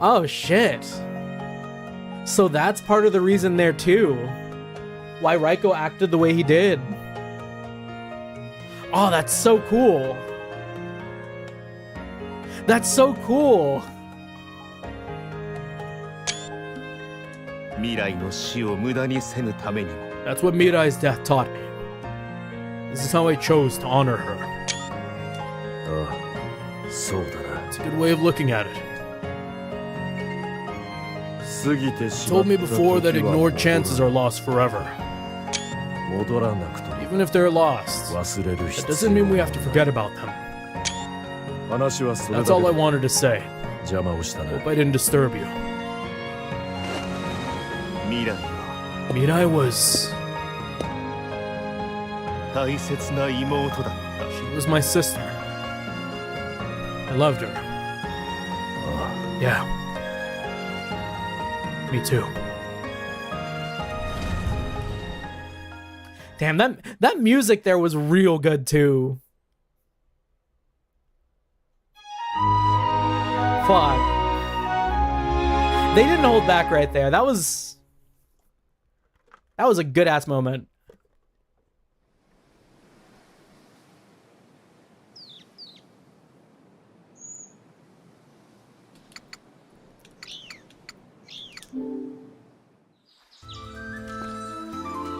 Oh shit. So that's part of the reason there too. Why Raiko acted the way he did. Oh, that's so cool. That's so cool. 未来の死を無駄にせぬためにも That's what Mirai's death taught me. This is how I chose to honor her. ああ、そうだな。 It's a good way of looking at it. 過ぎてしま Told っ me た before that 時は ignored chances are lost forever. 戻らなくとも Even if they're lost, 忘れる that 必 doesn't 要 mean we は have to forget about them. 話はそれだ That's け all I で wanted to say. 邪魔をしたな。 Hope I didn't disturb you. 未来は Mirai was... 大切な妹だった。 She was my sister. I loved her. ああ、 Yeah. Me too. Damn, that music there was real good too. Fuck. They didn't hold back right there. That was a good ass moment.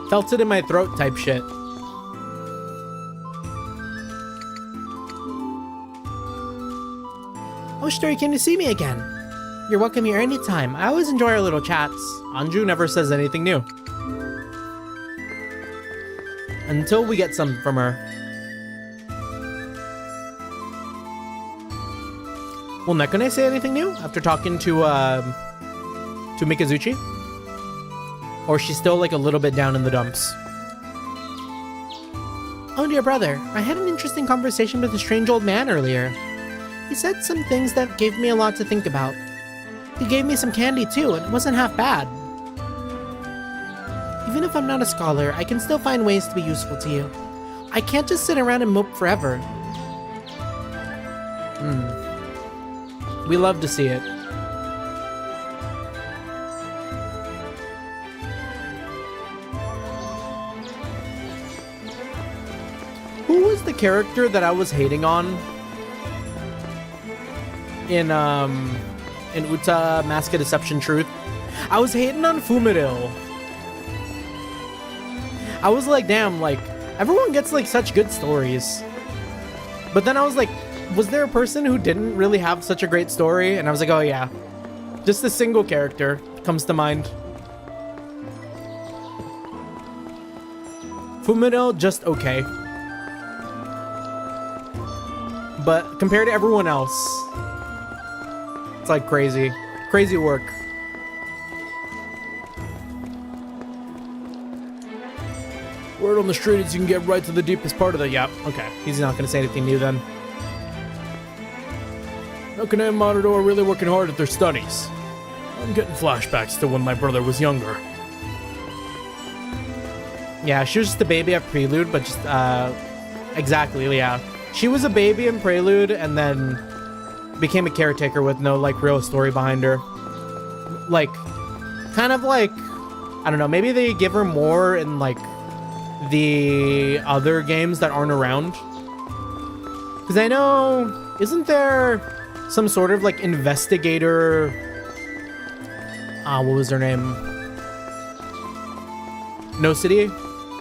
Felt it in my throat type shit. Oshtor, you came to see me again. You're welcome here anytime. I always enjoy our little chats. Anju never says anything new. Until we get some from her. Will Nekone say anything new after talking to Mikazuchi? Or is she still like a little bit down in the dumps? Oh, dear brother, I had an interesting conversation with a strange old man earlier. He said some things that gave me a lot to think about. He gave me some candy too, and it wasn't half bad. Even if I'm not a scholar, I can still find ways to be useful to you. I can't just sit around and mope forever. We love to see it. Who was the character that I was hating on in Uta Mask of Deception Truth? I was hating on Fumiril. I was like, damn, like, everyone gets like such good stories. But then I was like, was there a person who didn't really have such a great story? And I was like, oh yeah. Just a single character comes to mind. Fumiril, just okay. But compared to everyone else, it's like crazy. Crazy work. Word on the street is you can get right to the deepest part of the... Yep, okay. He's not going to say anything new then. Nekone and Yamato are really working hard at their studies. I'm getting flashbacks to when my brother was younger. Yeah, she was just a baby at Prelude, but just, exactly, yeah. She was a baby in Prelude and then became a caretaker with no, like, real story behind her. Like, kind of like, I don't know, maybe they give her more in, like, the other games that aren't around. Because I know, isn't there some sort of, like, investigator... what was her name? No City?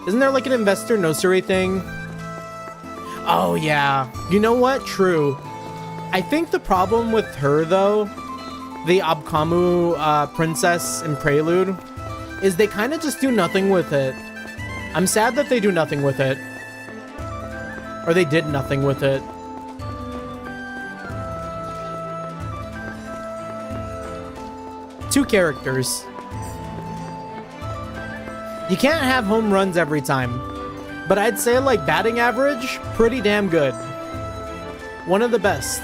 Isn't there, like, an investor Nosuri thing? Oh, yeah. You know what? True. I think the problem with her, though, the Abkamu princess in Prelude, is they kind of just do nothing with it. I'm sad that they do nothing with it. Or they did nothing with it. Two characters. You can't have home runs every time. But I'd say like batting average, pretty damn good. One of the best.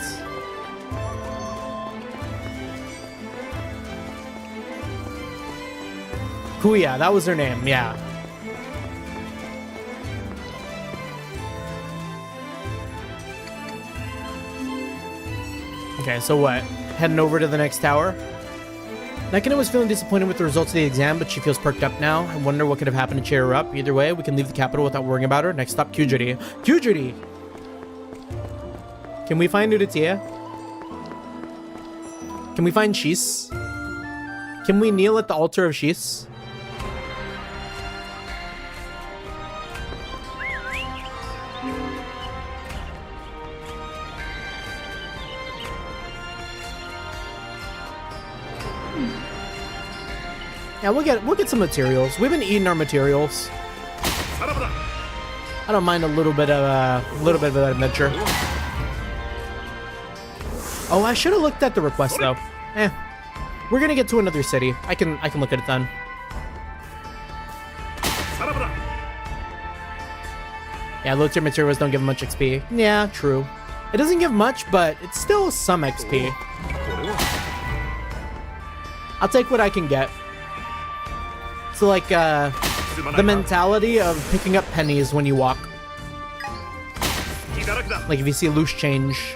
Kuya, that was her name, yeah. Okay, so what? Heading over to the next tower? Nekina was feeling disappointed with the results of the exam, but she feels perked up now. I wonder what could have happened to cheer her up. Either way, we can leave the capital without worrying about her. Next stop, Kyujiri. Kyujiri! Can we find Urutiya? Can we find Shis? Can we kneel at the altar of Shis? Yeah, we'll get some materials. We've been eating our materials. I don't mind a little bit of an adventure. Oh, I should have looked at the request though. We're gonna get to another city. I can look at it then. Yeah, low tier materials don't give much XP. Yeah, true. It doesn't give much, but it's still some XP. I'll take what I can get. So like the mentality of picking up pennies when you walk. Like if you see loose change.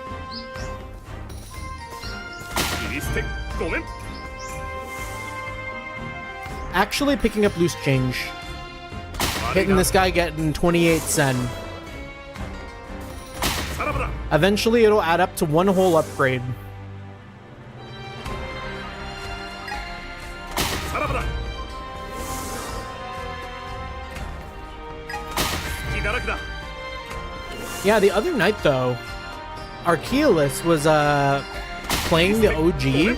Actually picking up loose change. Hitting this guy getting 28 sen. Eventually it'll add up to one whole upgrade. Yeah, the other night though, Archeolus was playing the OG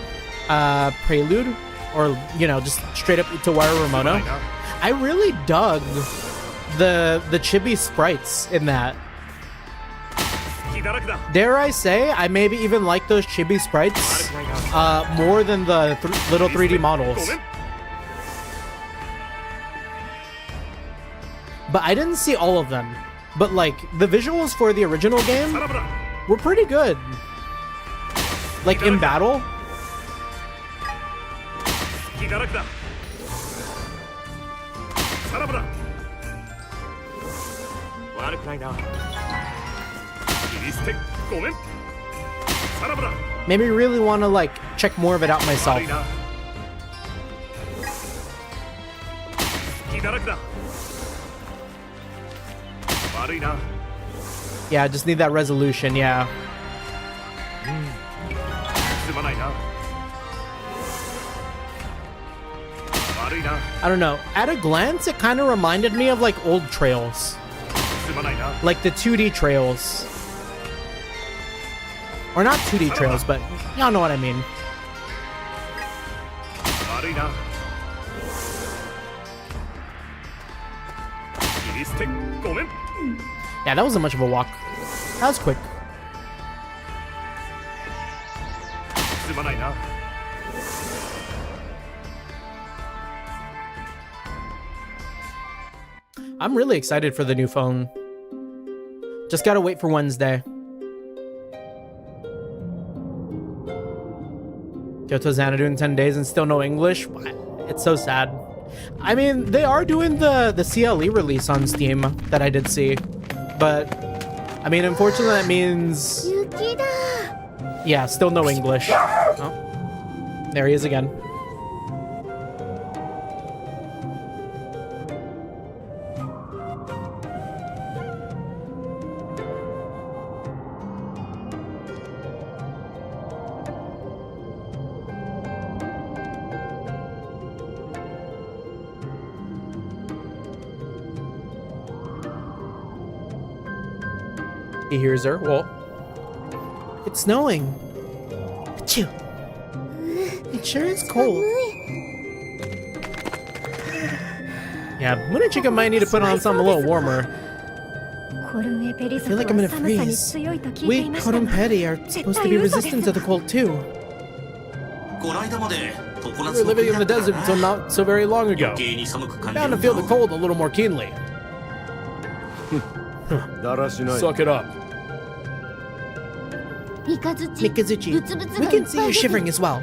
Prelude, or you know, just straight up Utawarerumono. I really dug the chibi sprites in that. Dare I say, I maybe even like those chibi sprites more than the little 3D models. But I didn't see all of them. But like, the visuals for the original game were pretty good. Like in battle. Maybe really want to like check more of it out myself. Yeah, I just need that resolution, yeah. I don't know. At a glance, it kind of reminded me of like old trails. Like the 2D trails. Or not 2D trails, but y'all know what I mean. Yeah, that wasn't much of a walk. That was quick. I'm really excited for the new phone. Just gotta wait for Wednesday. Kyoto Xanadu in 10 days and still no English? It's so sad. I mean, they are doing the CLE release on Steam that I did see. But, I mean, unfortunately that means... Yeah, still no English. Oh, there he is again. He hears her. Well, it's snowing. Achoo. It sure is cold. Yeah, Munechika might need to put on something a little warmer. I feel like I'm gonna freeze. We, Korumpeti, are supposed to be resistant to the cold too. We were living in the desert until not so very long ago. Bound to feel the cold a little more keenly. だらしない。 Suck it up. 三日月 Mikazuchi, we can see you shivering as well.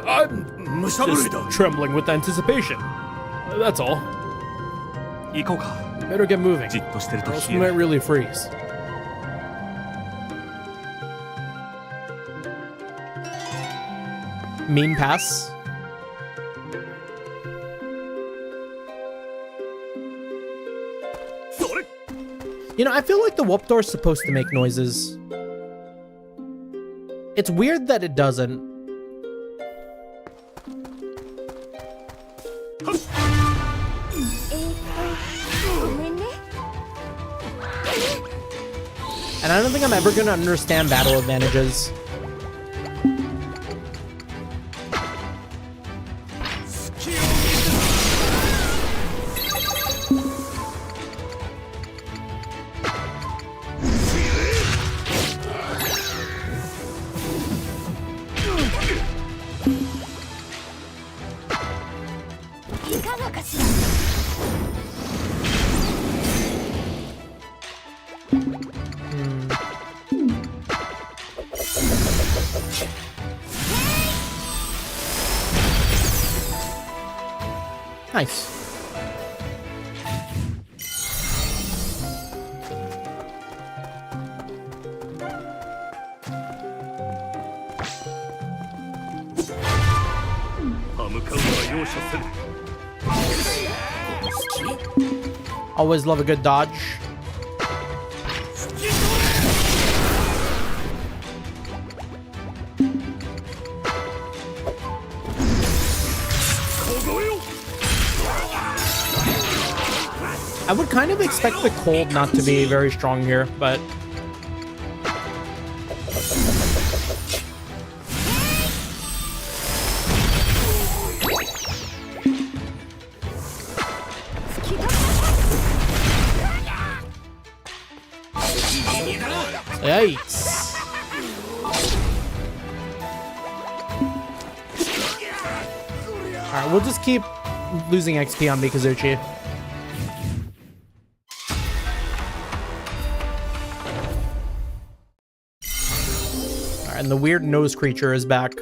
I'm just trembling with anticipation. That's all. 行こうか。 Better get moving. じっとしてると Or else 冷 we え might る。 really freeze. Mean pass. You know, I feel like the whoop door's supposed to make noises. It's weird that it doesn't. And I don't think I'm ever gonna understand battle advantages. Nice. Always love a good dodge. I would kind of expect the cold not to be very strong here, but... Yikes. Alright, we'll just keep losing XP on Mikazuchi. And the weird nose creature is back.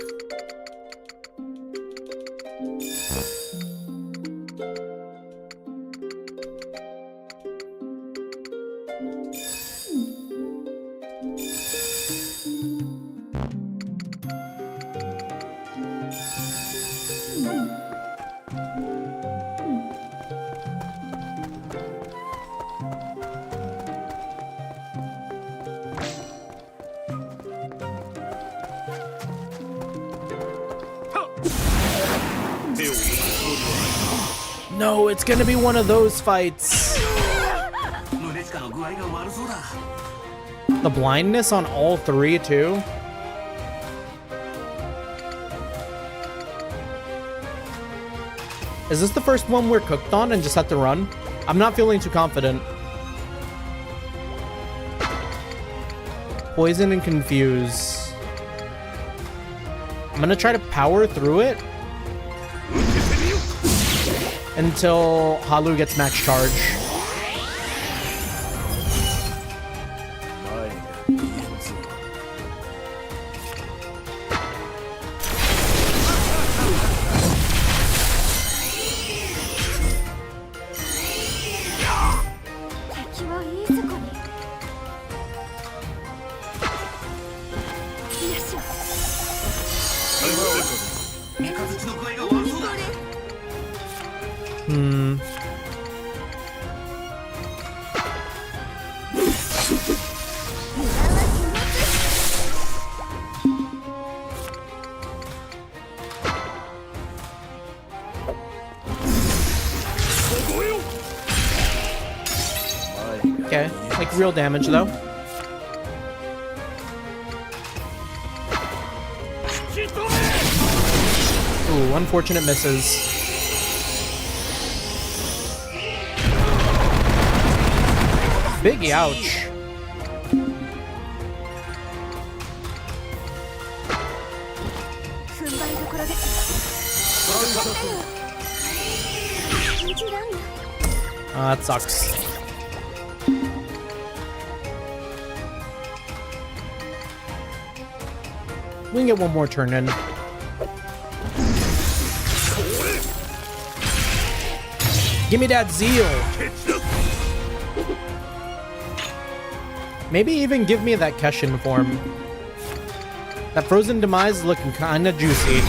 No, it's gonna be one of those fights. The blindness on all three, too. Is this the first one we're cooked on and just have to run? I'm not feeling too confident. Poison and confuse. I'm gonna try to power through it until Halu gets max charge. Okay, like real damage though. Ooh, unfortunate misses. Big ouch. That sucks. We can get one more turn in. Give me that zeal. Maybe even give me that Keshin form. That frozen demise is looking kinda juicy.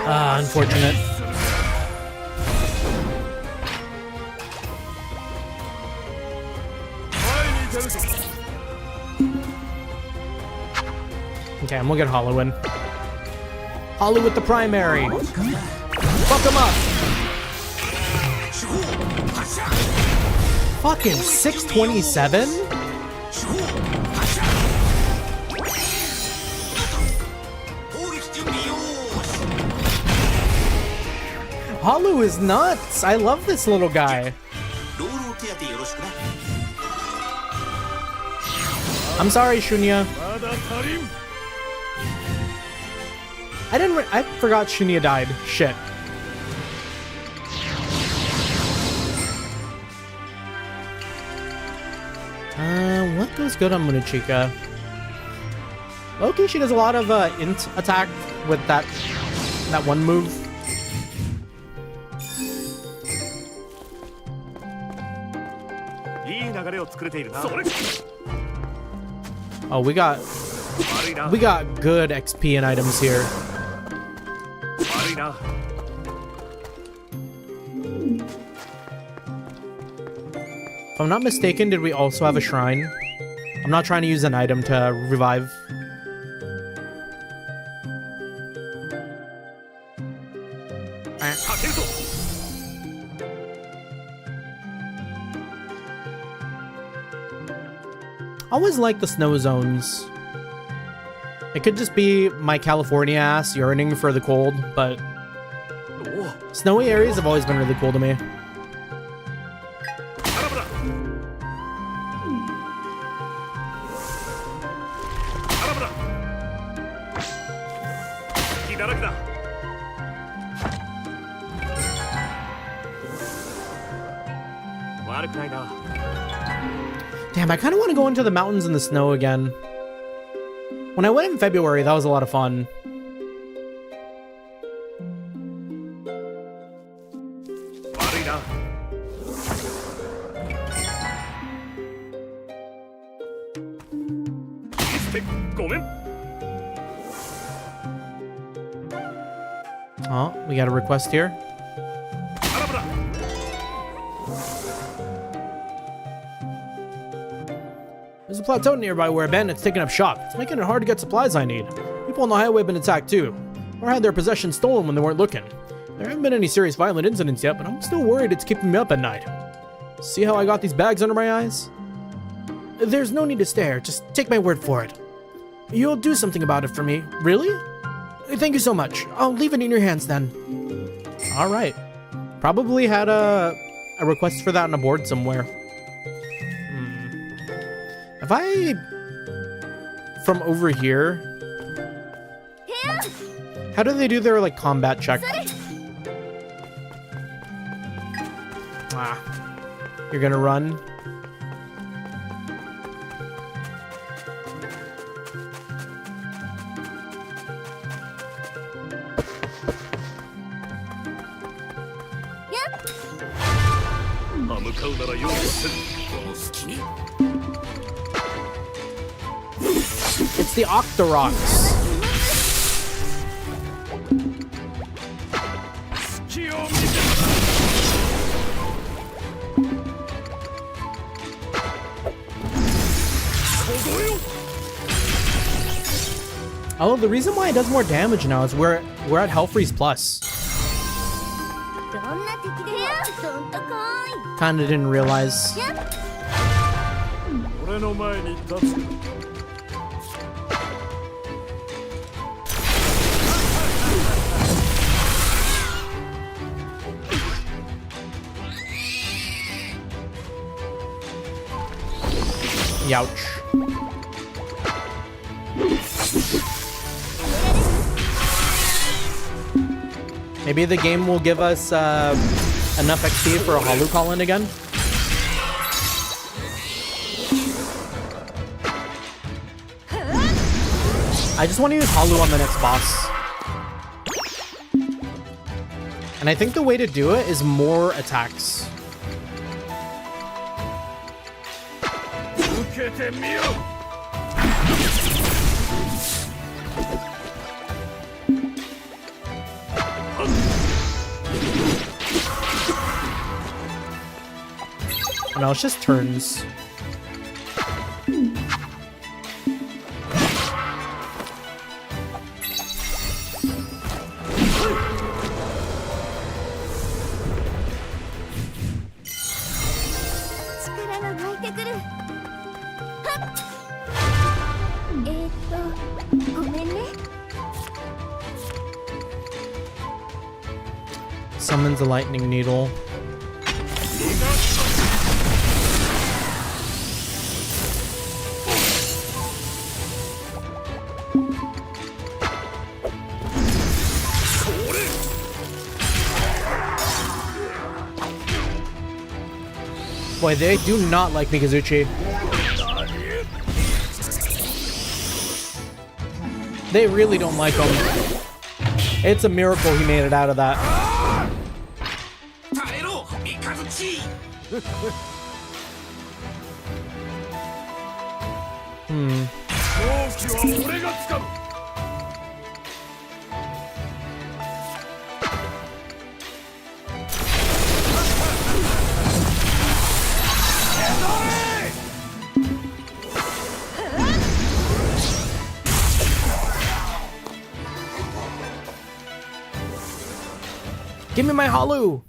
Ah, unfortunate. Okay, and we'll get Hollow in. Hollow with the primary. Fuck him up. Fucking 627? Hollow is nuts. I love this little guy. I'm sorry, Shunya. I forgot Shunya died. Shit. What goes good on Munechika? Okay, she does a lot of int attack with that one move. Oh, we got good XP and items here. If I'm not mistaken, did we also have a shrine? I'm not trying to use an item to revive. I always like the snow zones. It could just be my California ass yearning for the cold, but snowy areas have always been really cool to me. Damn, I kind of want to go into the mountains in the snow again. When I went in February, that was a lot of fun. Oh, we got a request here. There's a plateau nearby where a bandit's taken up shop. It's making it hard to get supplies I need. People on the highway have been attacked too, or had their possessions stolen when they weren't looking. There haven't been any serious violent incidents yet, but I'm still worried it's keeping me up at night. See how I got these bags under my eyes? There's no need to stare, just take my word for it. You'll do something about it for me, really? Thank you so much. I'll leave it in your hands then. Alright. Probably had a request for that on a board somewhere. If I... From over here... How do they do their, like, combat check? Ah. You're gonna run? It's the Octoroks. Oh, the reason why it does more damage now is we're at Health Freeze Plus. Kinda didn't realize. Youch. Maybe the game will give us enough XP for a Halu call-in again. I just want to use Halu on the next boss. And I think the way to do it is more attacks. No, it's just turns. Summons a lightning needle. Boy, they do not like Mikazuchi. They really don't like him. It's a miracle he made it out of that. Give me my Halu!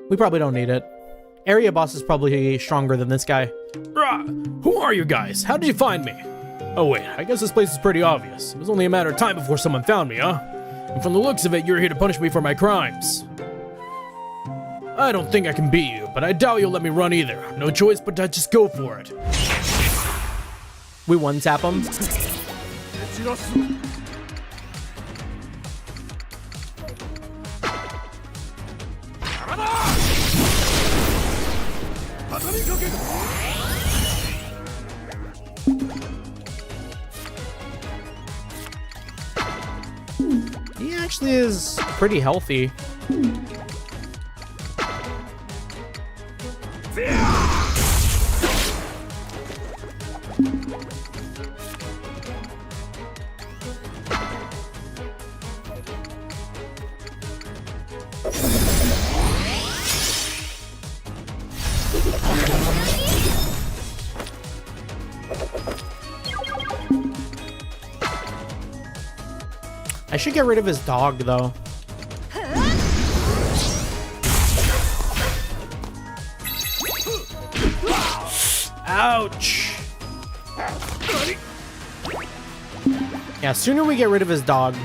We probably don't need it. Area boss is probably stronger than this guy. Who are you guys? How did you find me? Oh wait, I guess this place is pretty obvious. It was only a matter of time before someone found me, huh? And from the looks of it, you're here to punish me for my crimes. I don't think I can beat you, but I doubt you'll let me run either. No choice but to just go for it. We one-tap him. He actually is pretty healthy. I should get rid of his dog, though. Ouch! Yeah, sooner we get rid of his dog.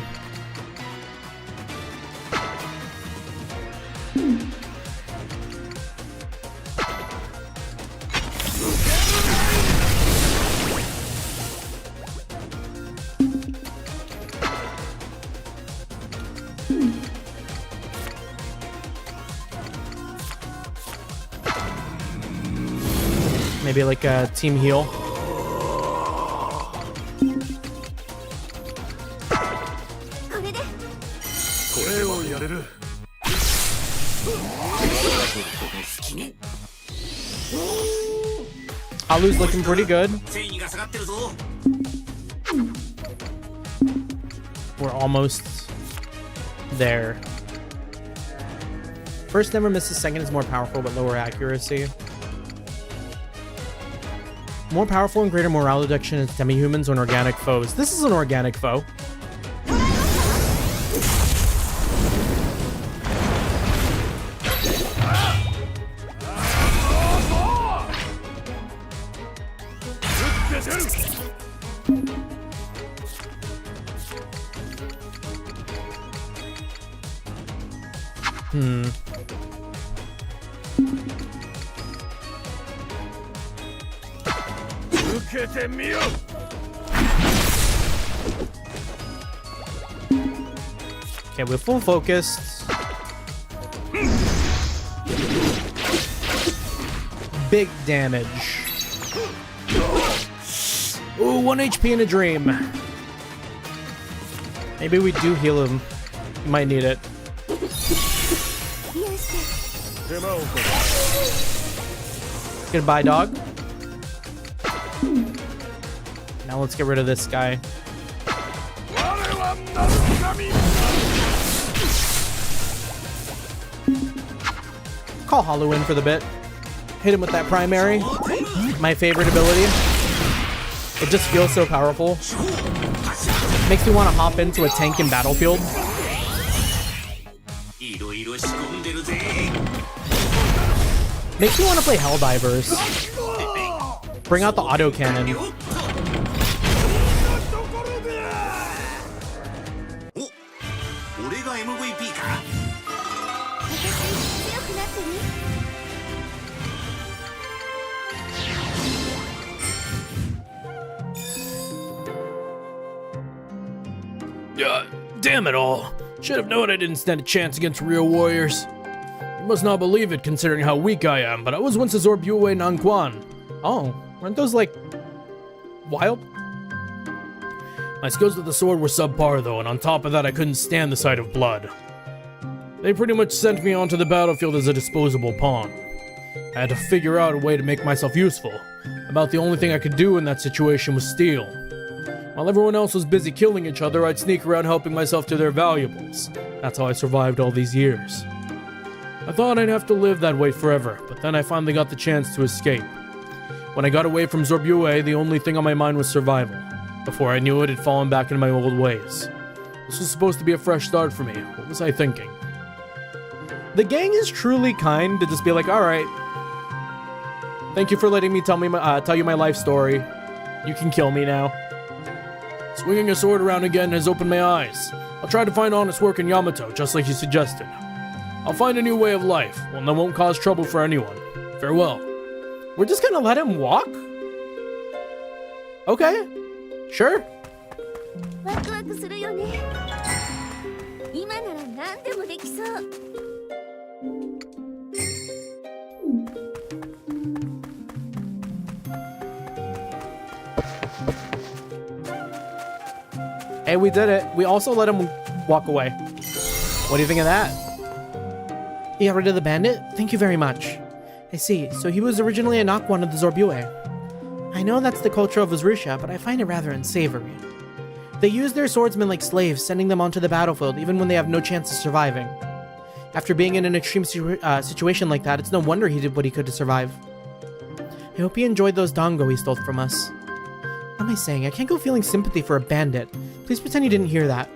Maybe like a team heal. Halu's looking pretty good. We're almost there. First never misses, second is more powerful but lower accuracy. More powerful and greater morale reduction is demi-humans and organic foes. This is an organic foe. Okay, we're full focused. Big damage. Ooh, 1 HP in a dream. Maybe we do heal him. He might need it. Goodbye, dog. Now let's get rid of this guy. Call Hollow in for the bit. Hit him with that primary. My favorite ability. It just feels so powerful. Makes me want to hop into a tank in Battlefield. Makes me want to play Helldivers. Bring out the autocannon. Damn it all. Should have known I didn't stand a chance against real warriors. You must not believe it considering how weak I am, but I was once a Zorbue Nanquan. Oh, weren't those like wild? My skills with the sword were subpar though, and on top of that I couldn't stand the sight of blood. They pretty much sent me onto the battlefield as a disposable pawn. I had to figure out a way to make myself useful. About the only thing I could do in that situation was steal. While everyone else was busy killing each other, I'd sneak around helping myself to their valuables. That's how I survived all these years. I thought I'd have to live that way forever, but then I finally got the chance to escape. When I got away from Zorbue, the only thing on my mind was survival. Before I knew it, I'd fallen back into my old ways. This was supposed to be a fresh start for me. What was I thinking? The gang is truly kind to just be like, alright. Thank you for letting me tell you my life story. You can kill me now. Swinging a sword around again has opened my eyes. I'll try to find honest work in Yamato, just like you suggested. I'll find a new way of life, one that won't cause trouble for anyone. Farewell. We're just gonna let him walk? Okay. Sure. Hey, we did it. We also let him walk away. What do you think of that? You got rid of the bandit? Thank you very much. I see. So he was originally a Nakwan of the Zorbue. I know that's the culture of Uzrusha, but I find it rather unsavory. They use their swordsmen like slaves, sending them onto the battlefield even when they have no chance of surviving. After being in an extreme situation like that, it's no wonder he did what he could to survive. I hope he enjoyed those dango he stole from us. What am I saying? I can't go feeling sympathy for a bandit. Please pretend you didn't hear that.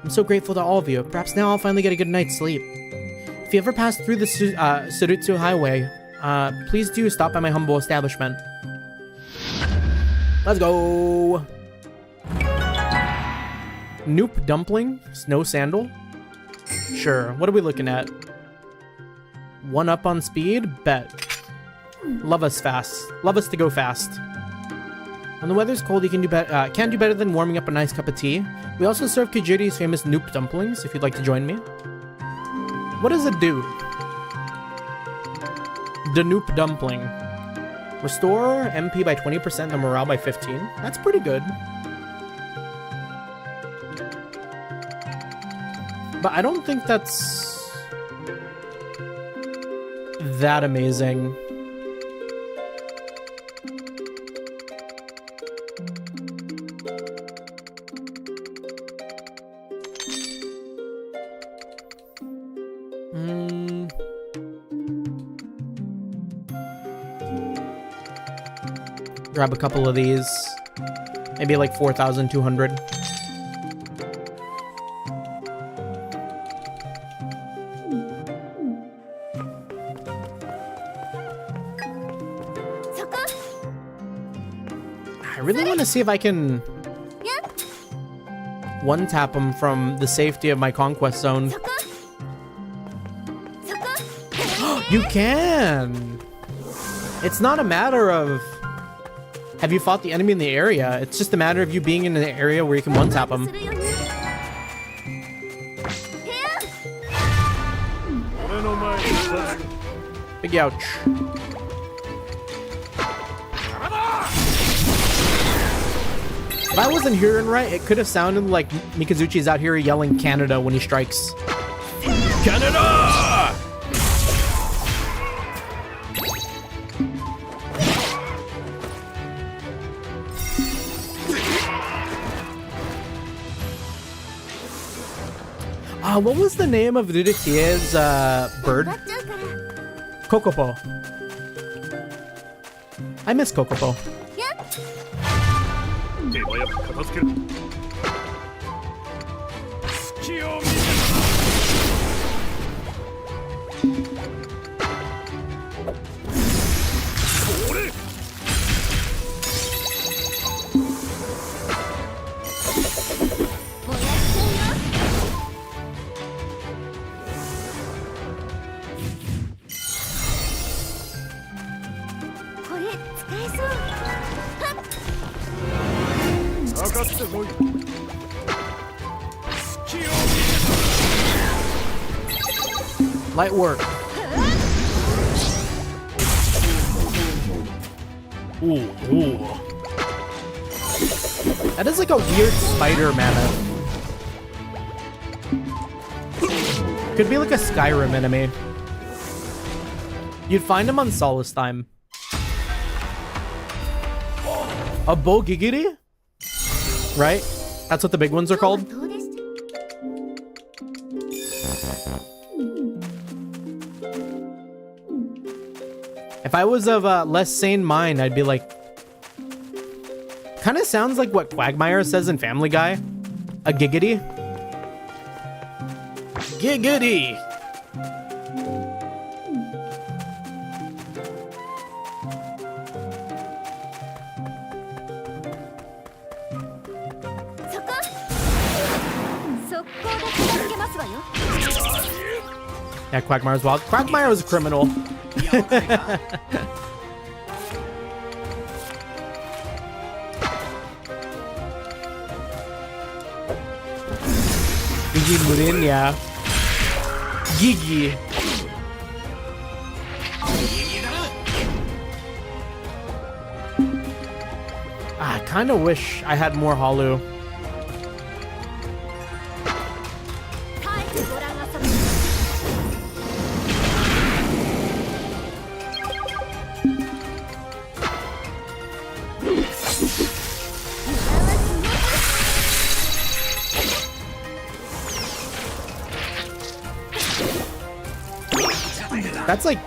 I'm so grateful to all of you. Perhaps now I'll finally get a good night's sleep. If you ever pass through the Surutsu Highway, please do stop by my humble establishment. Let's go. Noop dumpling? Snow sandal? Sure. What are we looking at? 1 up on speed? Bet. Love us fast. Love us to go fast. When the weather's cold, you can do better than warming up a nice cup of tea. We also serve Kujiri's famous Noop dumplings, if you'd like to join me. What does it do? The Noop dumpling. Restore MP by 20% and morale by 15. That's pretty good. But I don't think that's that amazing. Grab a couple of these. Maybe like 4,200. I really want to see if I can one-tap him from the safety of my conquest zone. You can! It's not a matter of Have you fought the enemy in the area? It's just a matter of you being in an area where you can one-tap them. Big ouch. If I wasn't hearing right, it could have sounded like Mikazuchi's out here yelling Canada when he strikes. Canada! What was the name of Rudetier's bird? Kokopo. I miss Kokopo. 手早く片付ける隙を見せそれ Light work. Ooh, ooh. That is like a weird spider mana. Could be like a Skyrim enemy. You'd find him on Solace Time. A Bogigiri? Right? That's what the big ones are called? If I was of a less sane mind, I'd be like... Kind of sounds like what Quagmire says in Family Guy. A giggity. Giggity! Yeah, Quagmire's wild. Quagmire was a criminal. Gigi Murin, yeah. Gigi. I kind of wish I had more Halu. That's like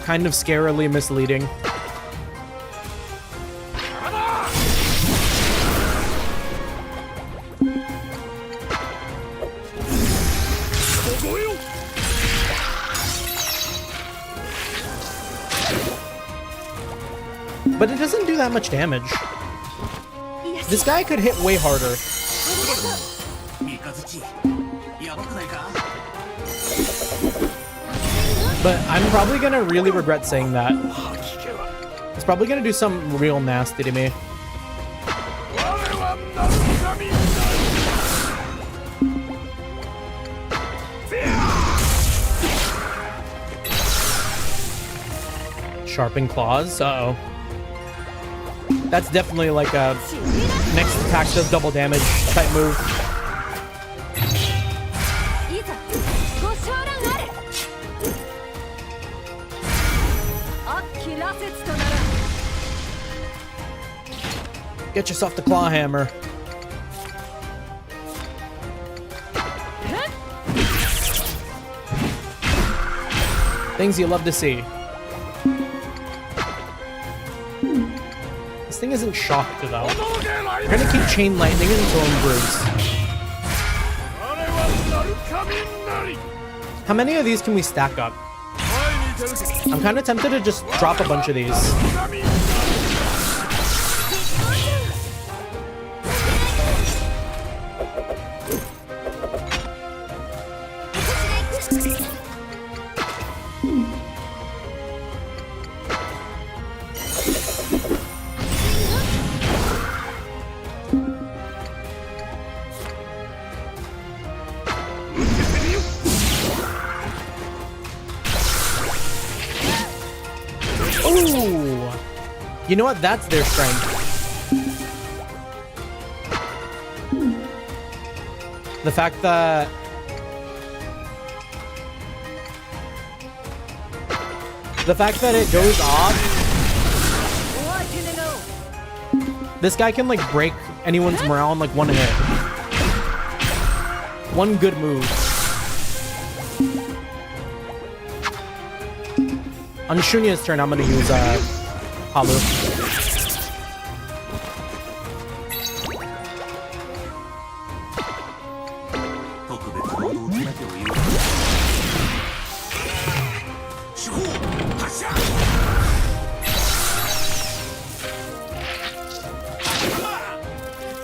kind of scarily misleading. But it doesn't do that much damage. This guy could hit way harder. But I'm probably gonna really regret saying that. It's probably gonna do something real nasty to me. Sharpened claws? Uh-oh. That's definitely like a next attack does double damage type move. Get yourself the claw hammer. Things you love to see. This thing isn't shocked though. We're gonna keep chain lightning until it improves. How many of these can we stack up? I'm kind of tempted to just drop a bunch of these. Ooh. You know what? That's their strength. The fact that it goes off. This guy can like break anyone's morale in like one hit. One good move. On Shunya's turn, I'm gonna use Halu.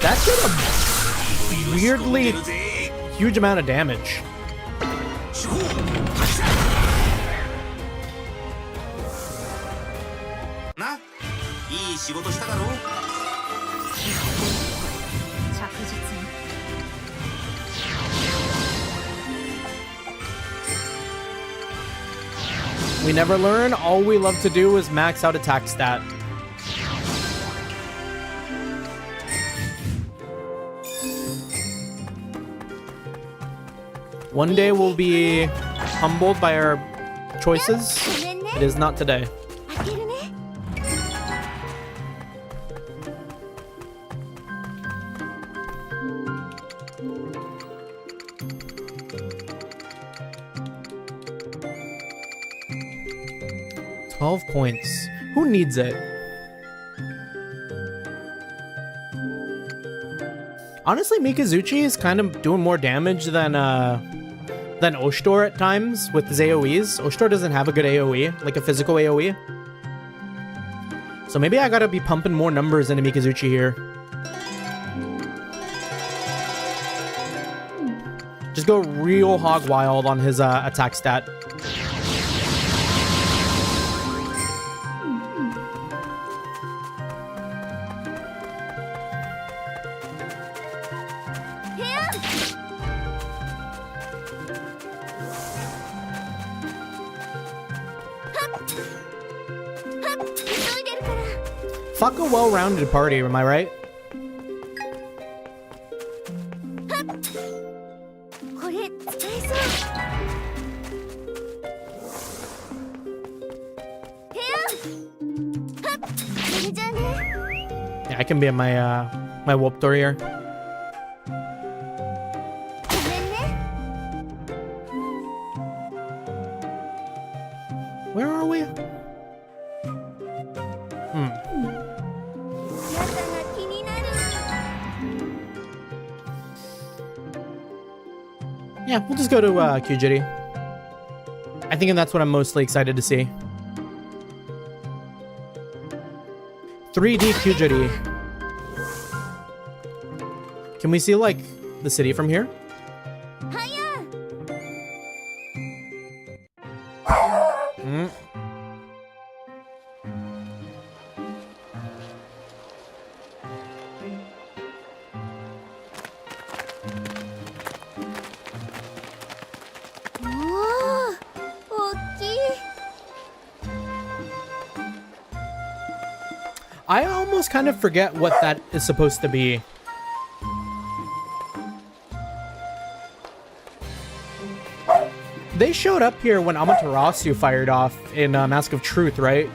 That did a weirdly huge amount of damage. We never learn. All we love to do is max out attack stat. One day we'll be humbled by our choices. It is not today. 12 points. Who needs it? Honestly, Mikazuchi is kind of doing more damage than Oshtor at times with his AoEs. Oshtor doesn't have a good AoE, like a physical AoE. So maybe I gotta be pumping more numbers into Mikazuchi here. Just go real hog wild on his attack stat. Fuck a well-rounded party, am I right? Yeah, I can be in my my Whooptor here. Where are we? Yeah, we'll just go to Kyujiri. I think that's what I'm mostly excited to see. 3D Kyujiri. Can we see, like, the city from here? I almost kind of forget what that is supposed to be. They showed up here when Amaterasu fired off in Mask of Truth, right?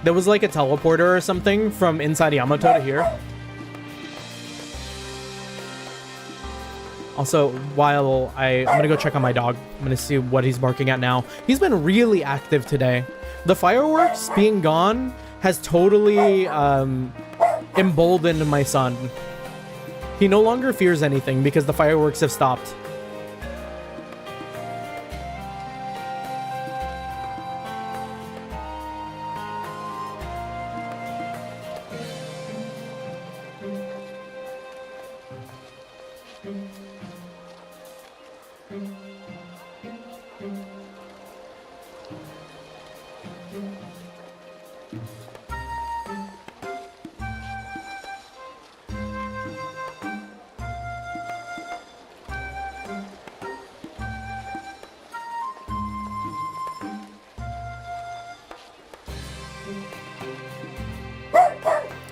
There was like a teleporter or something from inside Yamato to here. Also, while I'm gonna go check on my dog. I'm gonna see what he's barking at now. He's been really active today. The fireworks being gone has totally emboldened my son. He no longer fears anything because the fireworks have stopped.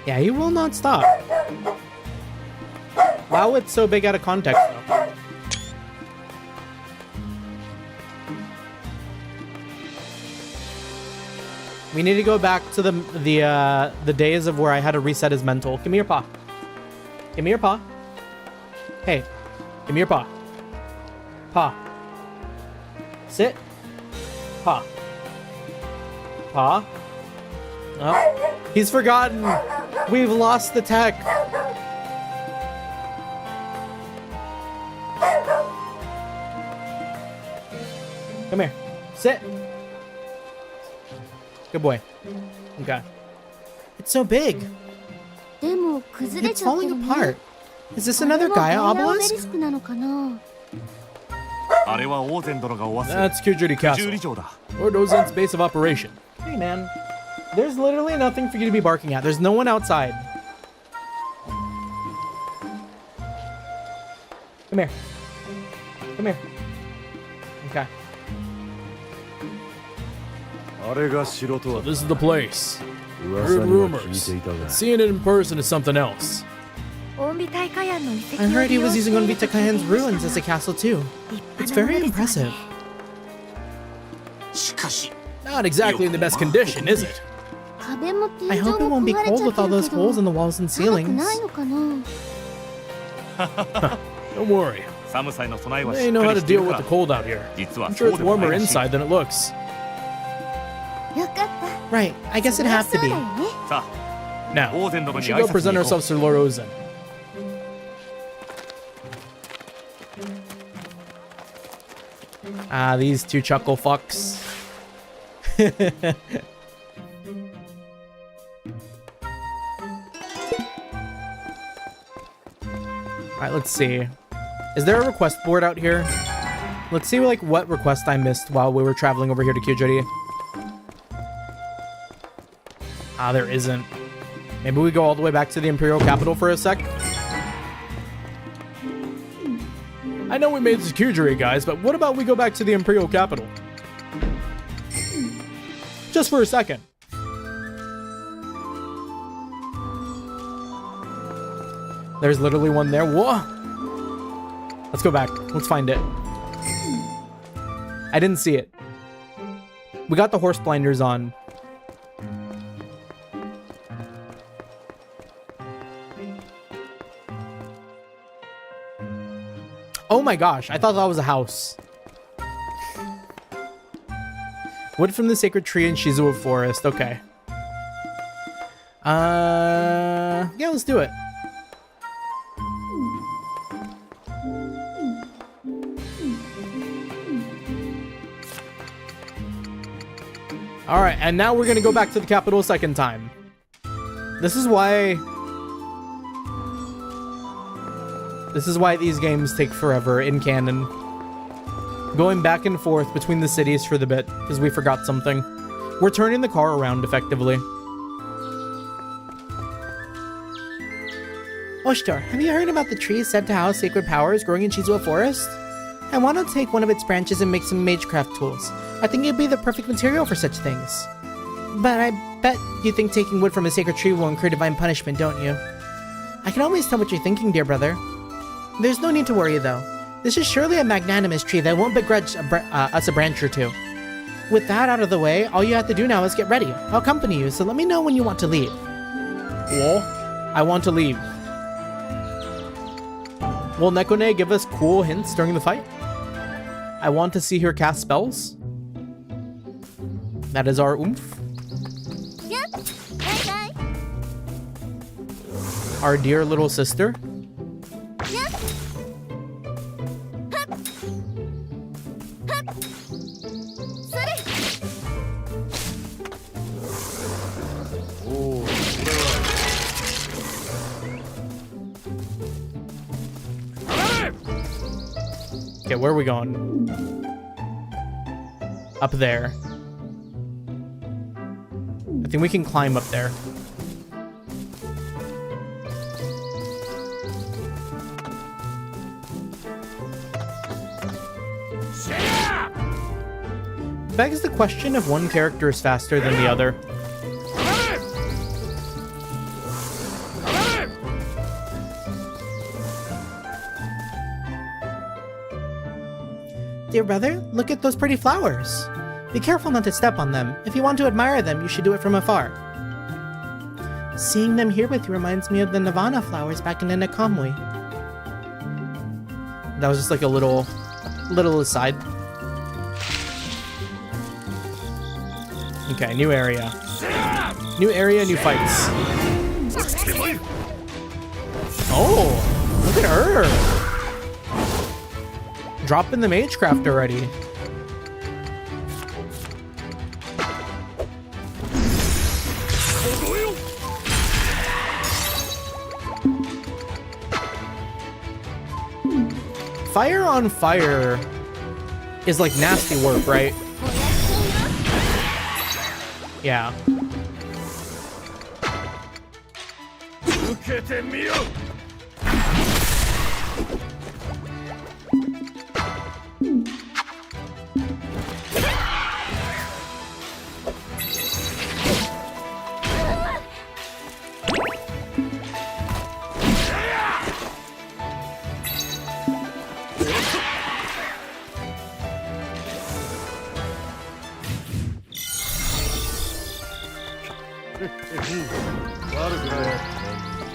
Yeah, he will not stop. Wow, it's so big out of context, though. We need to go back to the days of where I had to reset his mental. Give me your paw. Give me your paw. Hey, give me your paw. Paw. Sit. Paw. Paw. Oh, he's forgotten. We've lost the tech. Come here. Sit. Good boy. Okay. It's so big. It's falling apart. Is this another Gaia obelisk? That's Kyojuri Castle, Lord Ozen's base of operation. Hey, man. There's literally nothing for you to be barking at. There's no one outside. Come here. Come here. Okay. So this is the place. Heard rumors. Seeing it in person is something else. I heard he was using Onvita Kayan's ruins as a castle too. It's very impressive. Not exactly in the best condition, is it? I hope it won't be cold with all those holes in the walls and ceilings. Don't worry. They know how to deal with the cold out here. I'm sure it's warmer inside than it looks. Right, I guess it'd have to be. Now, we should go present ourselves to Lord Ozen. Ah, these two chuckle fucks. Alright, let's see. Is there a request board out here? Let's see like what request I missed while we were traveling over here to Kyojuri. Ah, there isn't. Maybe we go all the way back to the Imperial Capital for a sec? I know we made this Kyojuri, guys, but what about we go back to the Imperial Capital? Just for a second. There's literally one there. Whoa! Let's go back. Let's find it. I didn't see it. We got the horse blinders on. Oh my gosh, I thought that was a house. Wood from the sacred tree in Shizuo Forest. Okay. Yeah, let's do it. All right, and now we're gonna go back to the capital a second time. This is why these games take forever in canon. Going back and forth between the cities for the bit, because we forgot something. We're turning the car around effectively. Oshtor, have you heard about the tree said to house sacred powers growing in Shizuo Forest? I want to take one of its branches and make some magecraft tools. I think it'd be the perfect material for such things. But I bet you think taking wood from a sacred tree will incur divine punishment, don't you? I can always tell what you're thinking, dear brother. There's no need to worry, though. This is surely a magnanimous tree that won't begrudge us a branch or two. With that out of the way, all you have to do now is get ready. I'll accompany you, so let me know when you want to leave. Cool. I want to leave. Will Nekone give us cool hints during the fight? I want to see her cast spells. That is our oomph. Our dear little sister. Okay, where are we going? Up there. I think we can climb up there. Begs the question if one character is faster than the other. Dear brother, look at those pretty flowers. Be careful not to step on them. If you want to admire them, you should do it from afar. Seeing them here with you reminds me of the Nirvana flowers back in Inakamui. That was just like a little aside. Okay, new area. New area, new fights. Oh, look at her. Dropping the Magecraft already. Fire on fire is like nasty work, right? Yeah.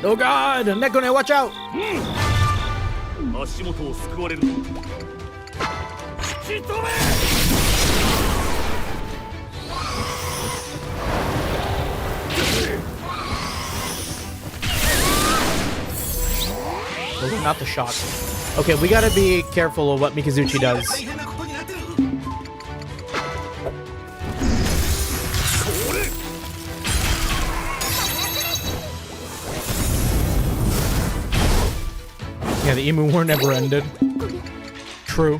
Oh god! Nekone, watch out! 足元を救われる。引き止め。Those are not the shots. Okay, we gotta be careful of what Mikazuchi does. Yeah, the Emu War never ended. True.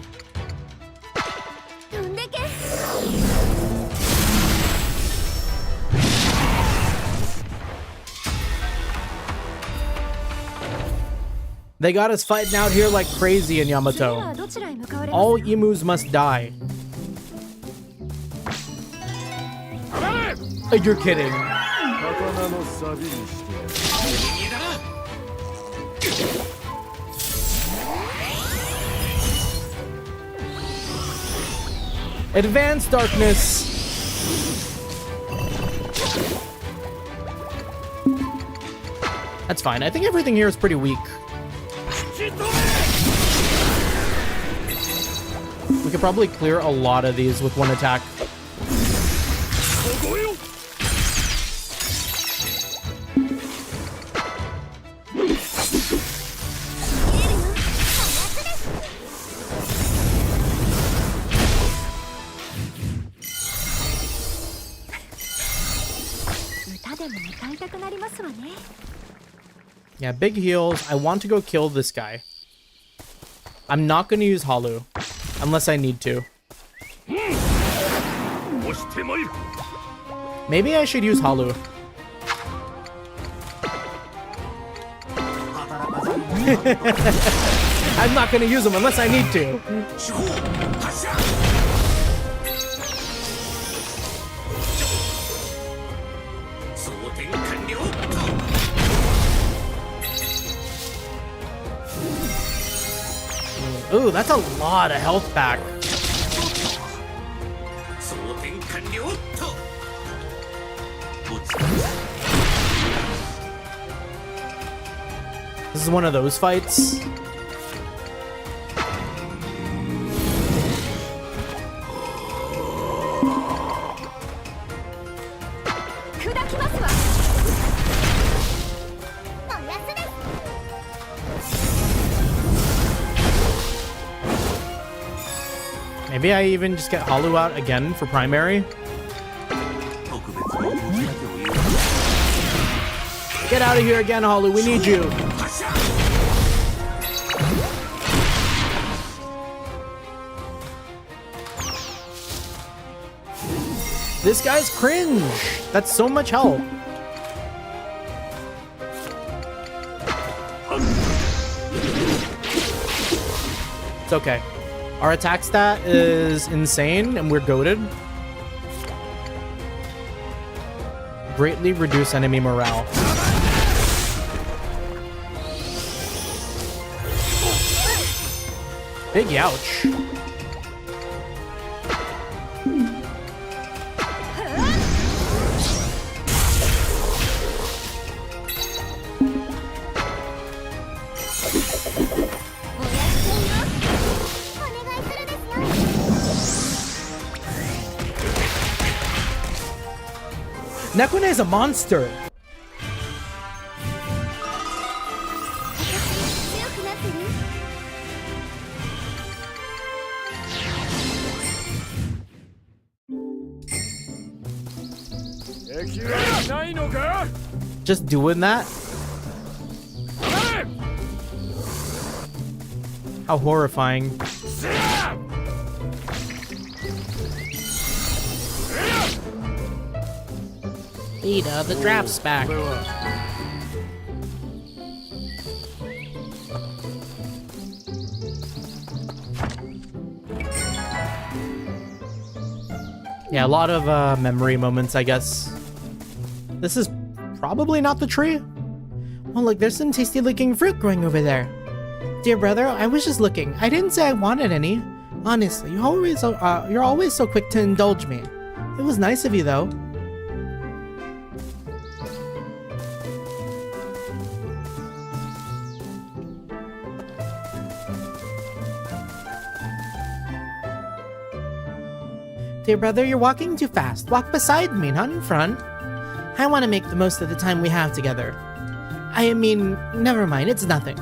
They got us fighting out here like crazy in Yamato. All emus must die. You're kidding. Advanced darkness. That's fine. I think everything here is pretty weak. We could probably clear a lot of these with one attack. Yeah, big heals. I want to go kill this guy. I'm not going to use Halu. Unless I need to. Maybe I should use Halu. I'm not going to use him unless I need to. Ooh, that's a lot of health back. This is one of those fights. Maybe I even just get Halu out again for primary. Get out of here again, Halu. We need you. This guy's cringe. That's so much help. It's okay. Our attack stat is insane, and we're goated. Greatly reduce enemy morale. Big ouch. Nekune is a monster. 強くなってる？ Just doing that? How horrifying. Ada, the draft's back. Yeah, a lot of memory moments, I guess. This is probably not the tree. Oh, look, there's some tasty looking fruit growing over there. Dear brother, I was just looking. I didn't say I wanted any. Honestly, you're always so quick to indulge me. It was nice of you, though. Dear brother, you're walking too fast. Walk beside me, not in front. I want to make the most of the time we have together. I mean, never mind, it's nothing.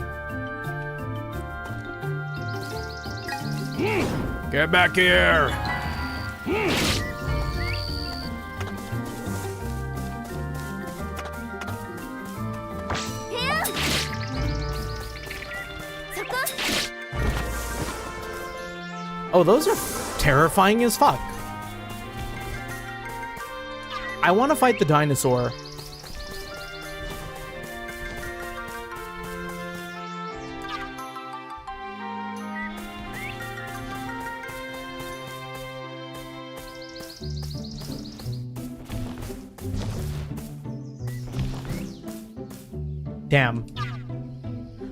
Get back here! Oh, those are terrifying as fuck. I want to fight the dinosaur. Damn.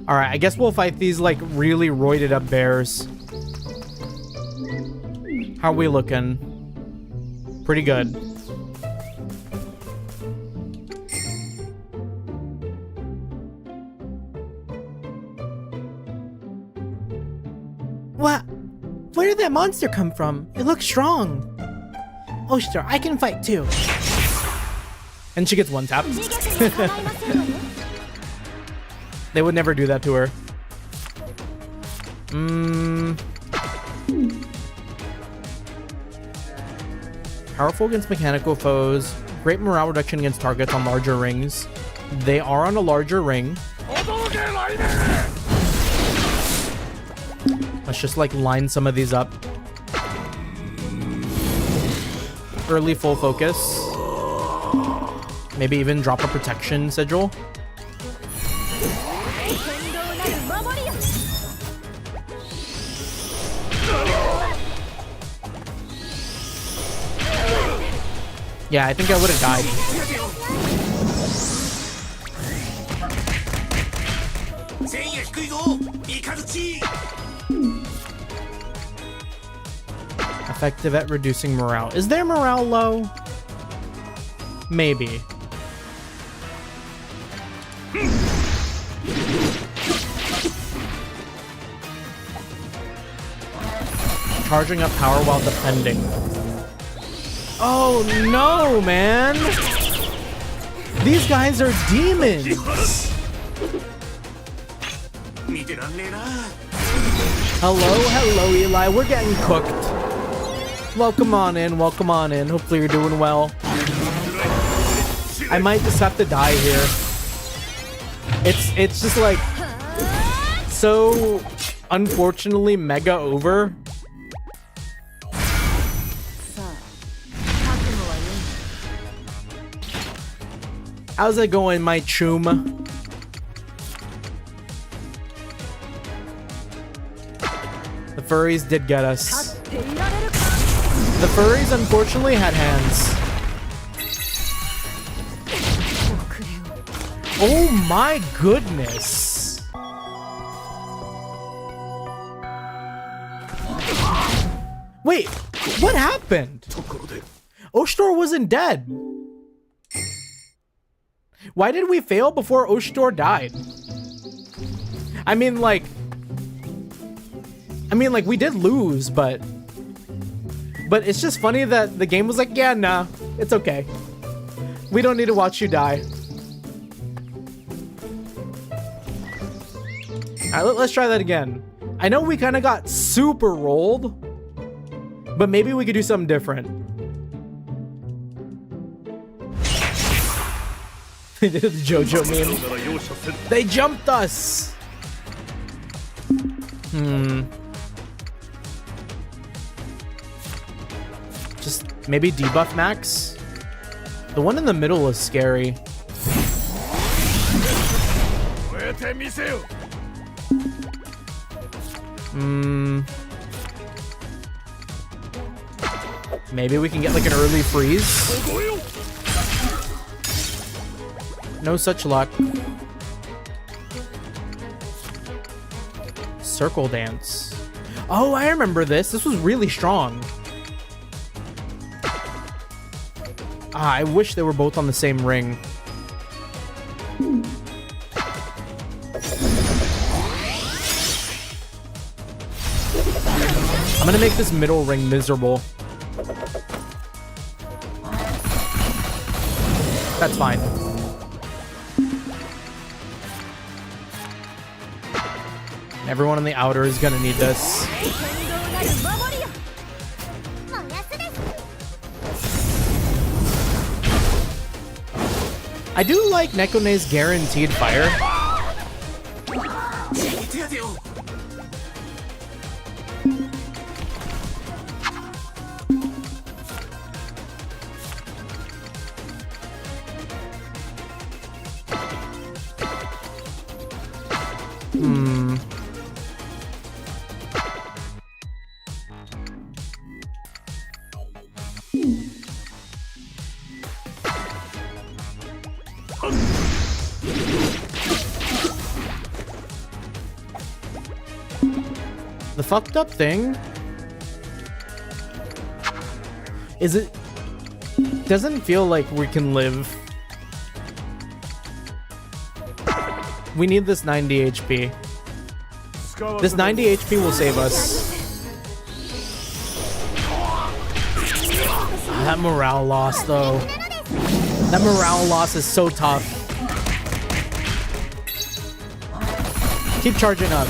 Alright, I guess we'll fight these, like, really roided up bears. How are we looking? Pretty good. What? Where did that monster come from? It looks strong. Oshtor, I can fight too. And she gets one tapped. They would never do that to her. Powerful against mechanical foes. Great morale reduction against targets on larger rings. They are on a larger ring. Let's just like line some of these up. Early full focus. Maybe even drop a protection sigil. Yeah, I think I would have died. Effective at reducing morale. Is their morale low? Maybe. Charging up power while defending. Oh no, man! These guys are demons! Hello, Eli. We're getting cooked. Welcome on in, welcome on in. Hopefully you're doing well. I might just have to die here. It's just like so unfortunately mega over. How's it going, my choom? The furries did get us. The furries unfortunately had hands. Oh my goodness. Wait, what happened? Oshtor wasn't dead. Why did we fail before Oshtor died? I mean, like, we did lose, but it's just funny that the game was like, yeah, nah, it's okay. We don't need to watch you die. Alright, let's try that again. I know we kind of got super rolled, but maybe we could do something different. They did the JoJo meme. They jumped us! Just maybe debuff max? The one in the middle is scary. Maybe we can get like an early freeze? No such luck. Circle dance. Oh, I remember this. This was really strong. I wish they were both on the same ring. I'm gonna make this middle ring miserable. That's fine. Everyone on the outer is gonna need this. I do like Nekone's guaranteed fire. The fucked up thing is it doesn't feel like we can live. We need this 90 HP. This 90 HP will save us. That morale loss though. That morale loss is so tough. Keep charging up.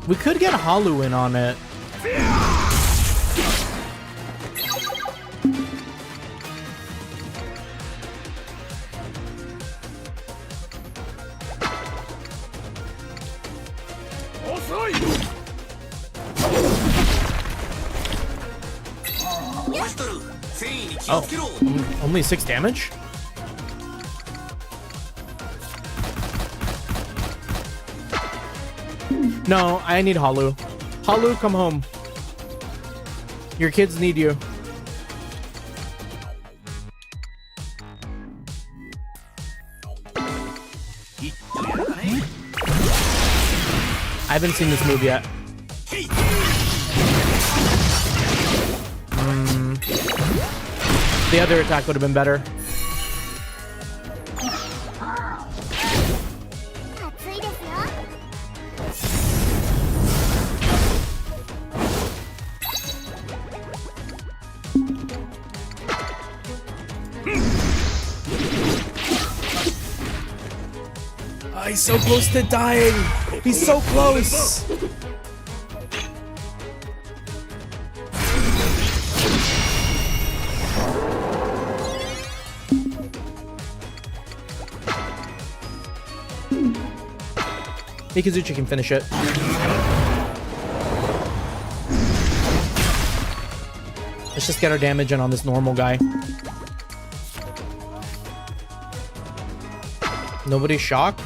We could get Halu in on it. Oh, only 6 damage? No, I need Halu. Halu, come home. Your kids need you. I haven't seen this move yet. The other attack would have been better. Oh, he's so close to dying. He's so close. Mikazuchi can finish it. Let's just get our damage in on this normal guy. Nobody shocked?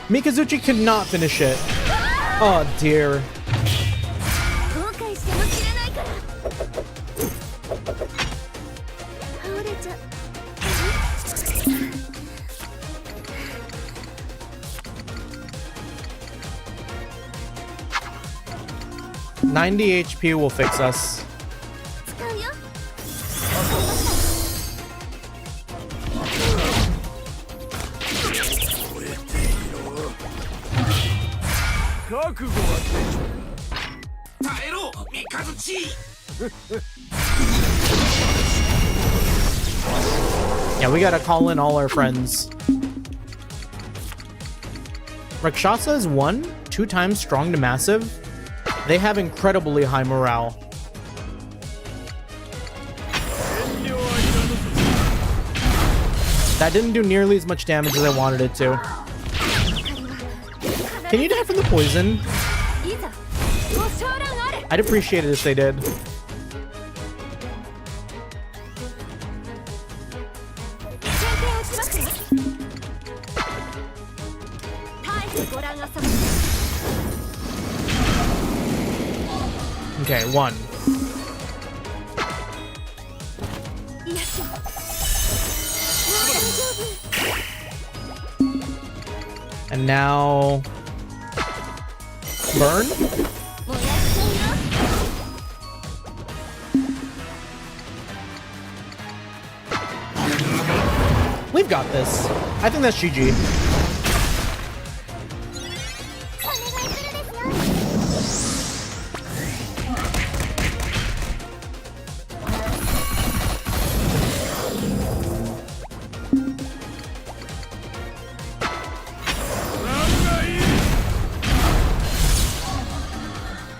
Mikazuchi could not finish it. Oh dear. 90 HP will fix us. 使うよ。 耐えろ三日月 Yeah, we gotta call in all our friends. Rakshasa is 2 times strong to massive. They have incredibly high morale. That didn't do nearly as much damage as I wanted it to. Can you die from the poison? いざご昇乱あれ。 I'd appreciate it if they did. 先手を打ちますよ。絶えずご覧あさま。 Okay, 1. いやしょ。もう大丈夫。 And now... Burn? もうやっちゃうよ。 We've got this. I think that's GG. お願いするですよ。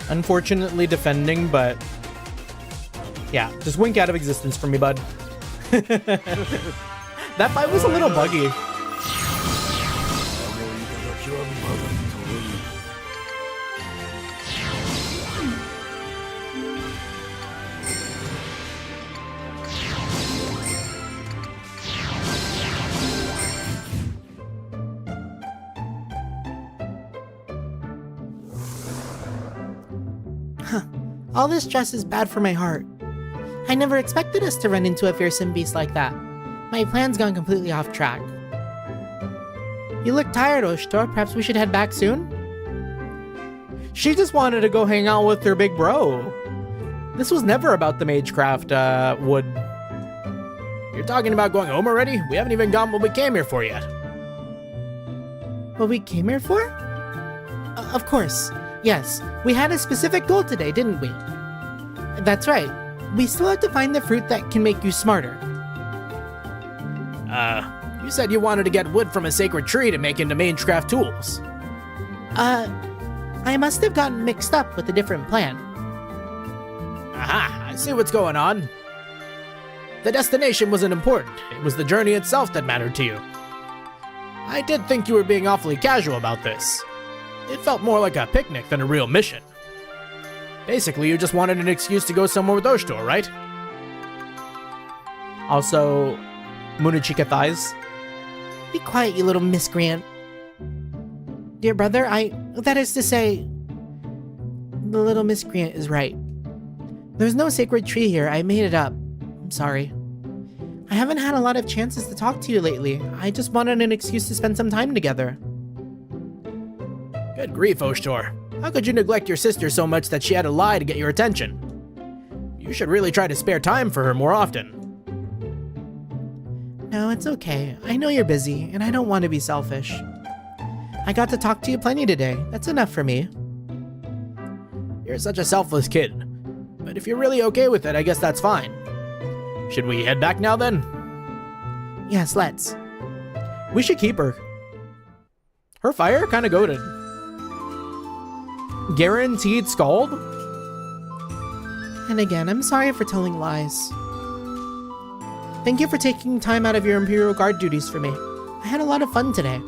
Unfortunately defending, but... Yeah, just wink out of existence for me, bud. That fight was a little buggy. All this stress is bad for my heart. I never expected us to run into a fearsome beast like that. My plan's gone completely off track. You look tired, Oshtor. Perhaps we should head back soon? She just wanted to go hang out with her big bro. This was never about the Magecraft, Wood. You're talking about going home already? We haven't even gotten what we came here for yet. What we came here for? Of course. Yes, we had a specific goal today, didn't we? That's right. We still have to find the fruit that can make you smarter. You said you wanted to get wood from a sacred tree to make into Magecraft tools. I must have gotten mixed up with a different plan. Aha, I see what's going on. The destination wasn't important. It was the journey itself that mattered to you. I did think you were being awfully casual about this. It felt more like a picnic than a real mission. Basically, you just wanted an excuse to go somewhere with Oshtor, right? Also, Munachika thighs. Be quiet, you little miscreant. Dear brother, that is to say, the little miscreant is right. There's no sacred tree here, I made it up. I'm sorry. I haven't had a lot of chances to talk to you lately. I just wanted an excuse to spend some time together. Good grief, Oshtor. How could you neglect your sister so much that she had to lie to get your attention? You should really try to spare time for her more often. No, it's okay. I know you're busy, and I don't want to be selfish. I got to talk to you plenty today. That's enough for me. You're such a selfless kid. But if you're really okay with it, I guess that's fine. Should we head back now then? Yes, let's. We should keep her. Her fire kinda goated. Guaranteed scald? And again, I'm sorry for telling lies. Thank you for taking time out of your Imperial Guard duties for me. I had a lot of fun today.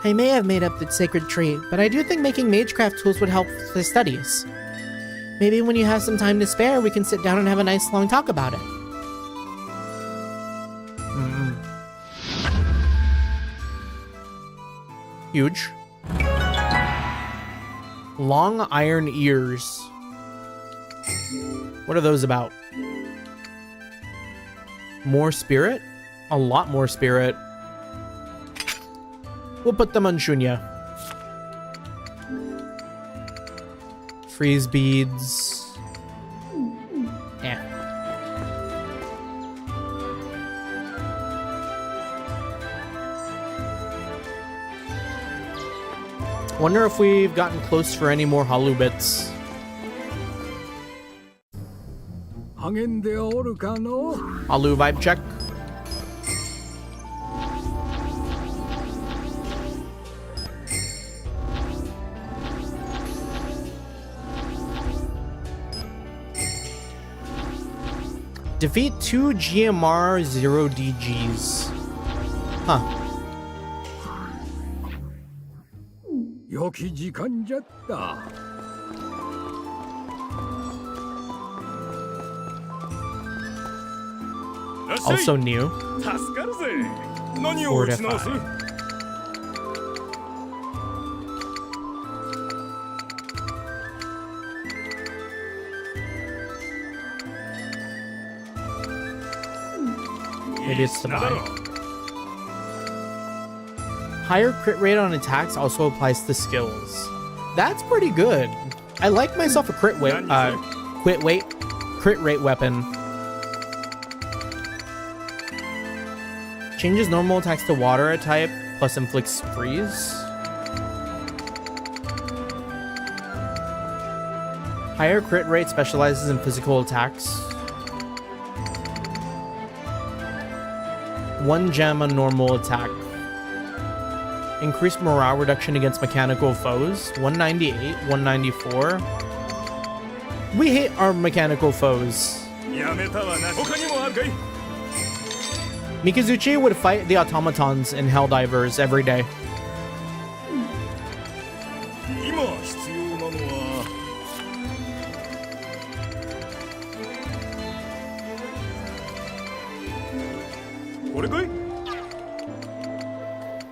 I may have made up the sacred tree, but I do think making Magecraft tools would help with the studies. Maybe when you have some time to spare, we can sit down and have a nice long talk about it. Huge. Long iron ears. What are those about? More spirit? A lot more spirit. We'll put them on Shunya. Freeze beads. Yeah. Wonder if we've gotten close for any more hollow bits. Hollow vibe check. Defeat 2 GMR 0 DGs. Huh. 良き時間じゃった。 Also new. 助かるぜ。何を打ち直す？ Maybe it's the buy. Higher crit rate on attacks also applies to skills. That's pretty good. I like myself a crit rate weapon. Changes normal attacks to water type, plus inflicts freeze. Higher crit rate specializes in physical attacks. 1 gem on normal attack. Increased morale reduction against mechanical foes. 198, 194. We hate our mechanical foes. Mikazuchi would fight the automatons in Helldivers every day.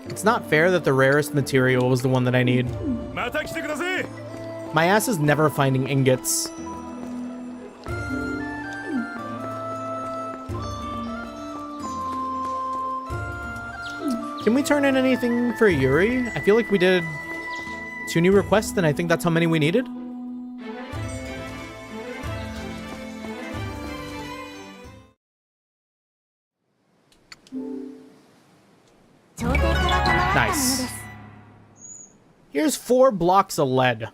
It's not fair that the rarest material was the one that I need. My ass is never finding ingots. Can we turn in anything for Yuri? I feel like we did 2 new requests, and I think that's how many we needed. Nice. Here's 4 blocks of lead.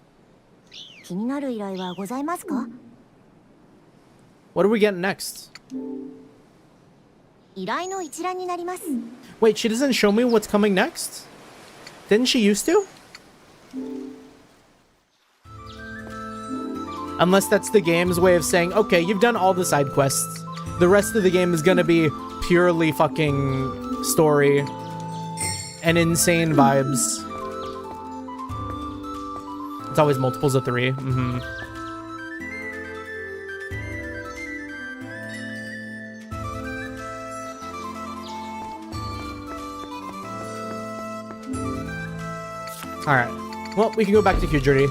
What are we getting next? Wait, she doesn't show me what's coming next? Didn't she used to? Unless that's the game's way of saying, okay, you've done all the side quests. The rest of the game is gonna be purely fucking story and insane vibes. It's always multiples of 3. Alright. Well, we can go back to Kujiri.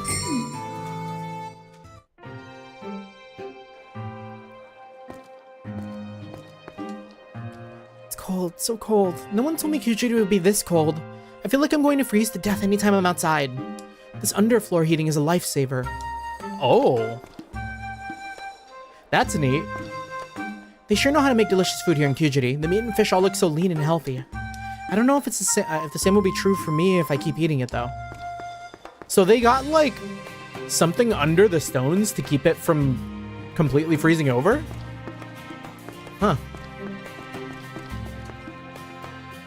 It's cold, so cold. No one told me Kujiri would be this cold. I feel like I'm going to freeze to death anytime I'm outside. This underfloor heating is a lifesaver. Oh. That's neat. They sure know how to make delicious food here in Kujiri. The meat and fish all look so lean and healthy. I don't know if it's if the same will be true for me if I keep eating it, though. So they got, like, something under the stones to keep it from completely freezing over? Huh.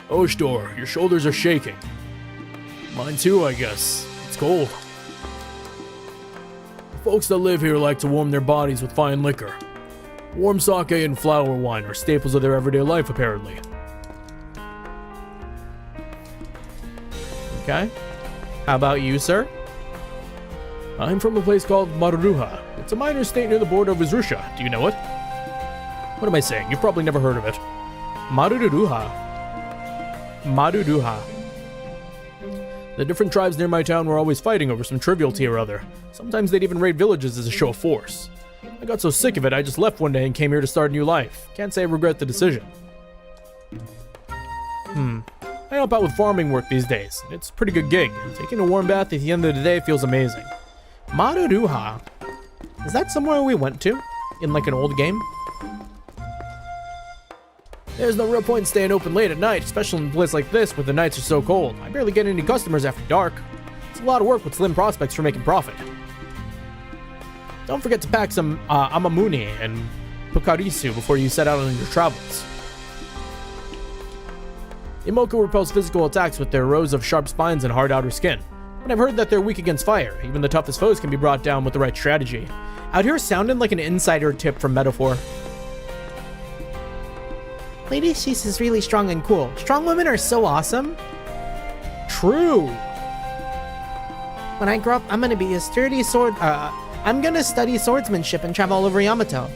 Oshtor, your shoulders are shaking. Mine too, I guess. It's cold. Folks that live here like to warm their bodies with fine liquor. Warm sake and flower wine are staples of their everyday life, apparently. Okay. How about you, sir? I'm from a place called Maruruha. It's a minor state near the border of Izrusha. Do you know it? What am I saying? You've probably never heard of it. Maruruha. Maruruha. The different tribes near my town were always fighting over some triviality or other. Sometimes they'd even raid villages as a show of force. I got so sick of it, I just left one day and came here to start a new life. Can't say I regret the decision. I help out with farming work these days. It's a pretty good gig. Taking a warm bath at the end of the day feels amazing. Maruruha. Is that somewhere we went to? In like an old game? There's no real point in staying open late at night, especially in a place like this where the nights are so cold. I barely get any customers after dark. It's a lot of work with slim prospects for making profit. Don't forget to pack some amamune and pukarisu before you set out on your travels. Imoku repels physical attacks with their rows of sharp spines and hard outer skin, but I've heard that they're weak against fire. Even the toughest foes can be brought down with the right strategy. Out here sounded like an insider tip from Metaphor. Lady She's is really strong and cool. Strong women are so awesome. True. When I grow up, I'm gonna be a sturdy sword. I'm gonna study swordsmanship and travel all over Yamato.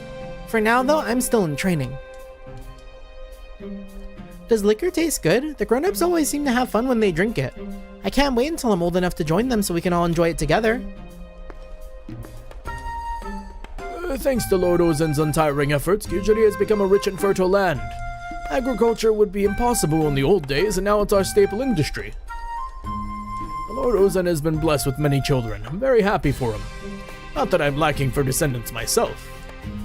For now, though, I'm still in training. Does liquor taste good? The grown-ups always seem to have fun when they drink it. I can't wait until I'm old enough to join them so we can all enjoy it together. Thanks to Lord Ozen's untiring efforts, Kyujiri has become a rich and fertile land. Agriculture would be impossible in the old days, and now it's our staple industry. Lord Ozen has been blessed with many children. I'm very happy for him. Not that I'm lacking for descendants myself.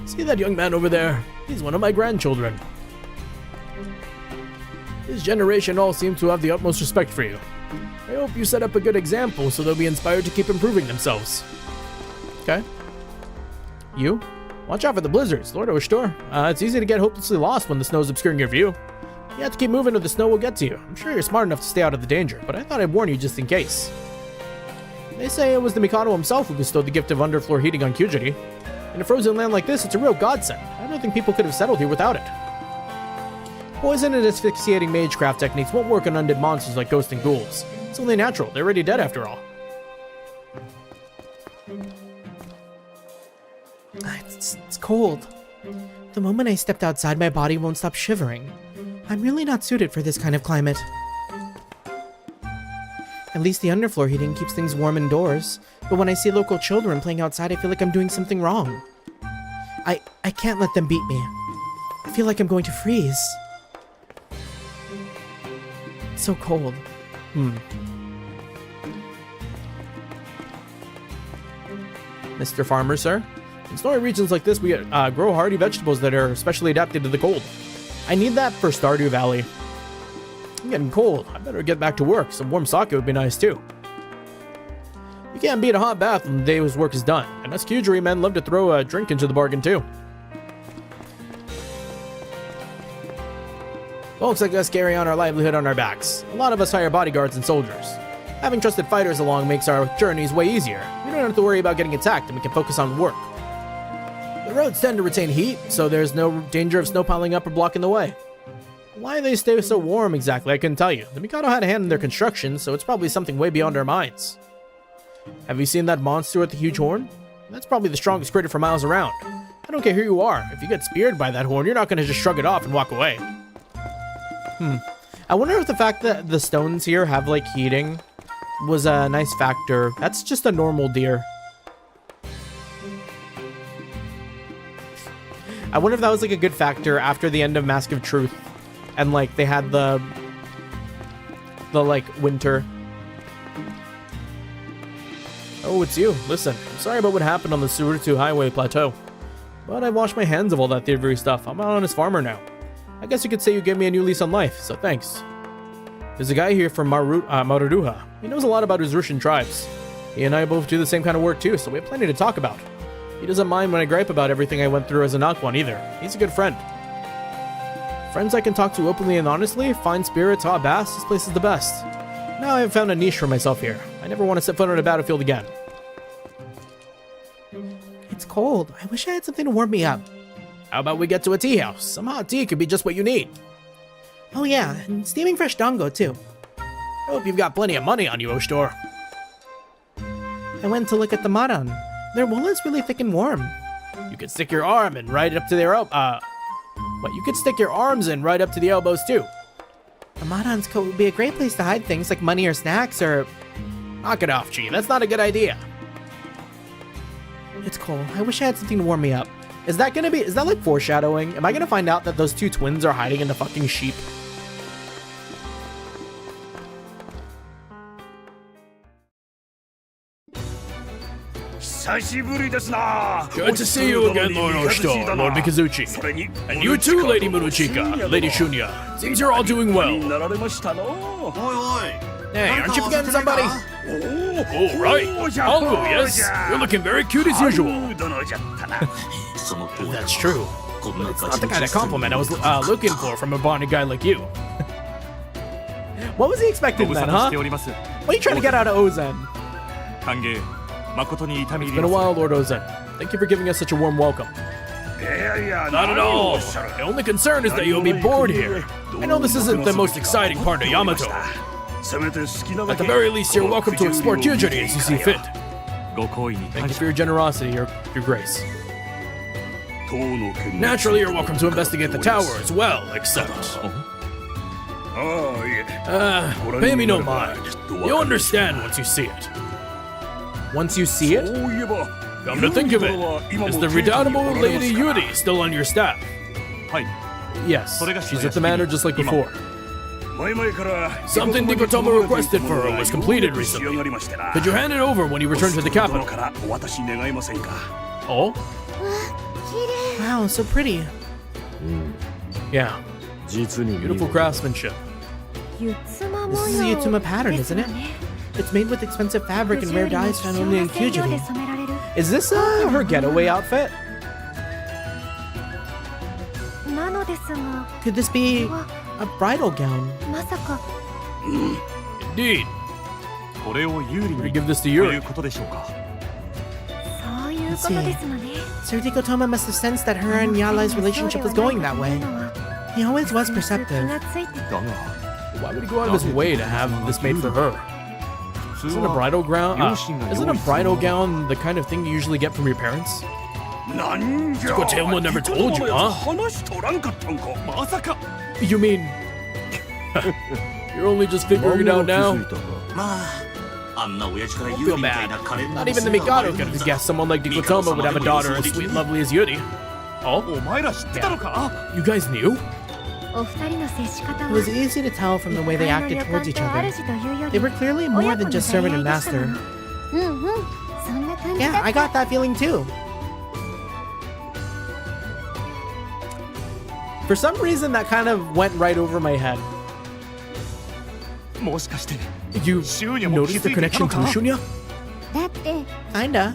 See that young man over there? He's one of my grandchildren. His generation all seem to have the utmost respect for you. I hope you set up a good example so they'll be inspired to keep improving themselves. Okay. You? Watch out for the blizzards, Lord Oshtor. It's easy to get hopelessly lost when the snow's obscuring your view. You have to keep moving or the snow will get to you. I'm sure you're smart enough to stay out of the danger, but I thought I'd warn you just in case. They say it was the Mikado himself who bestowed the gift of underfloor heating on Kyujiri. In a frozen land like this, it's a real godsend. I don't think people could have settled here without it. Poison and asphyxiating magecraft techniques won't work on undead monsters like ghosts and ghouls. It's only natural. They're already dead after all. It's cold. The moment I stepped outside, my body won't stop shivering. I'm really not suited for this kind of climate. At least the underfloor heating keeps things warm indoors, but when I see local children playing outside, I feel like I'm doing something wrong. I can't let them beat me. I feel like I'm going to freeze. It's so cold. Mr. Farmer, sir? In snowy regions like this, we grow hardy vegetables that are specially adapted to the cold. I need that for Stardew Valley. I'm getting cold. I better get back to work. Some warm sake would be nice too. You can't beat a hot bath when the day's work is done, and us Kyujiri men love to throw a drink into the bargain too. Folks like us carry on our livelihood on our backs. A lot of us hire bodyguards and soldiers. Having trusted fighters along makes our journeys way easier. We don't have to worry about getting attacked, and we can focus on work. The roads tend to retain heat, so there's no danger of snow piling up or blocking the way. Why they stay so warm exactly, I couldn't tell you. The Mikado had a hand in their construction, so it's probably something way beyond our minds. Have you seen that monster with the huge horn? That's probably the strongest critter for miles around. I don't care who you are. If you get speared by that horn, you're not going to just shrug it off and walk away. I wonder if the fact that the stones here have, like, heating was a nice factor. That's just a normal deer. I wonder if that was, like, a good factor after the end of Mask of Truth. And, like, they had the like, winter. Oh, it's you. Listen, I'm sorry about what happened on the Surutu Highway Plateau. But I've washed my hands of all that thievery stuff. I'm an honest farmer now. I guess you could say you gave me a new lease on life, so thanks. There's a guy here from Maruruha. He knows a lot about Uzrushan tribes. He and I both do the same kind of work too, so we have plenty to talk about. He doesn't mind when I gripe about everything I went through as a Nakwan either. He's a good friend. Friends I can talk to openly and honestly, fine spirits, hot baths, this place is the best. Now I have found a niche for myself here. I never want to set foot on a battlefield again. It's cold. I wish I had something to warm me up. How about we get to a tea house? Some hot tea could be just what you need. Oh yeah, and steaming fresh dango too. I hope you've got plenty of money on you, Oshtor. I went to look at the maran. Their wool is really thick and warm. You could stick your arm in right up to their you could stick your arms in right up to the elbows too. The maran's coat would be a great place to hide things like money or snacks or... Knock it off, Chi. That's not a good idea. It's cold. I wish I had something to warm me up. Is that like foreshadowing? Am I gonna find out that those two twins are hiding in the fucking sheep? Good to see you again, Lord Oshtor, Lord Mikazuchi. And you too, Lady Muruchika, Lady Shunya. Seems you're all doing well. おいおい Hey, aren't you forgetting somebody? Oh, right. Angu, yes. You're looking very cute as usual. その通りだ That's true. こんな It's not the kind of compliment I was looking for from a bony guy like you. What was he expecting then, huh? What are you trying to get out of Ozen? It's been a while, Lord Ozen. Thank you for giving us such a warm welcome. Not at all. The only concern is that you'll be bored here. I know this isn't the most exciting part of Yamato. At the very least, you're welcome to explore Kyojuri as you see fit. Thank you for your generosity, your grace. Naturally, you're welcome to investigate the tower as well, except... pay me no mind. You'll understand once you see it. Once you see it? Come to think of it, is the redoubtable Lady Yuri still on your staff? Yes. She's at the manor just like before. Something Nikotoma requested for her was completed recently. Could you hand it over when you return to the capital? Oh? Wow, so pretty. Yeah. Beautiful craftsmanship. This is a Yutsuma pattern, isn't it? It's made with expensive fabric and rare dyes found only in Kyojuri. Is this her getaway outfit? Could this be a bridal gown? Indeed. We give this to Yuri. Let's see. Sir Dikotoma must have sensed that her and Yalai's relationship was going that way. He always was perceptive. Why would he go out of his way to have this made for her? Isn't a bridal gown the kind of thing you usually get from your parents? Dikotoma never told you, huh? You mean... You're only just figuring it out now? まああんな親父から Don't 有 feel 利みたい bad. な可憐な Not even the 娘が Mikado could have guessed someone like Dikotoma would have a daughter as sweet and lovely as Yuri. Oh? You guys knew? It was easy to tell from the way they acted towards each other. They were clearly more than just servant and master. Yeah, I got that feeling too. For some reason, that kind of went right over my head. You noticed the connection to Shunya? Kinda.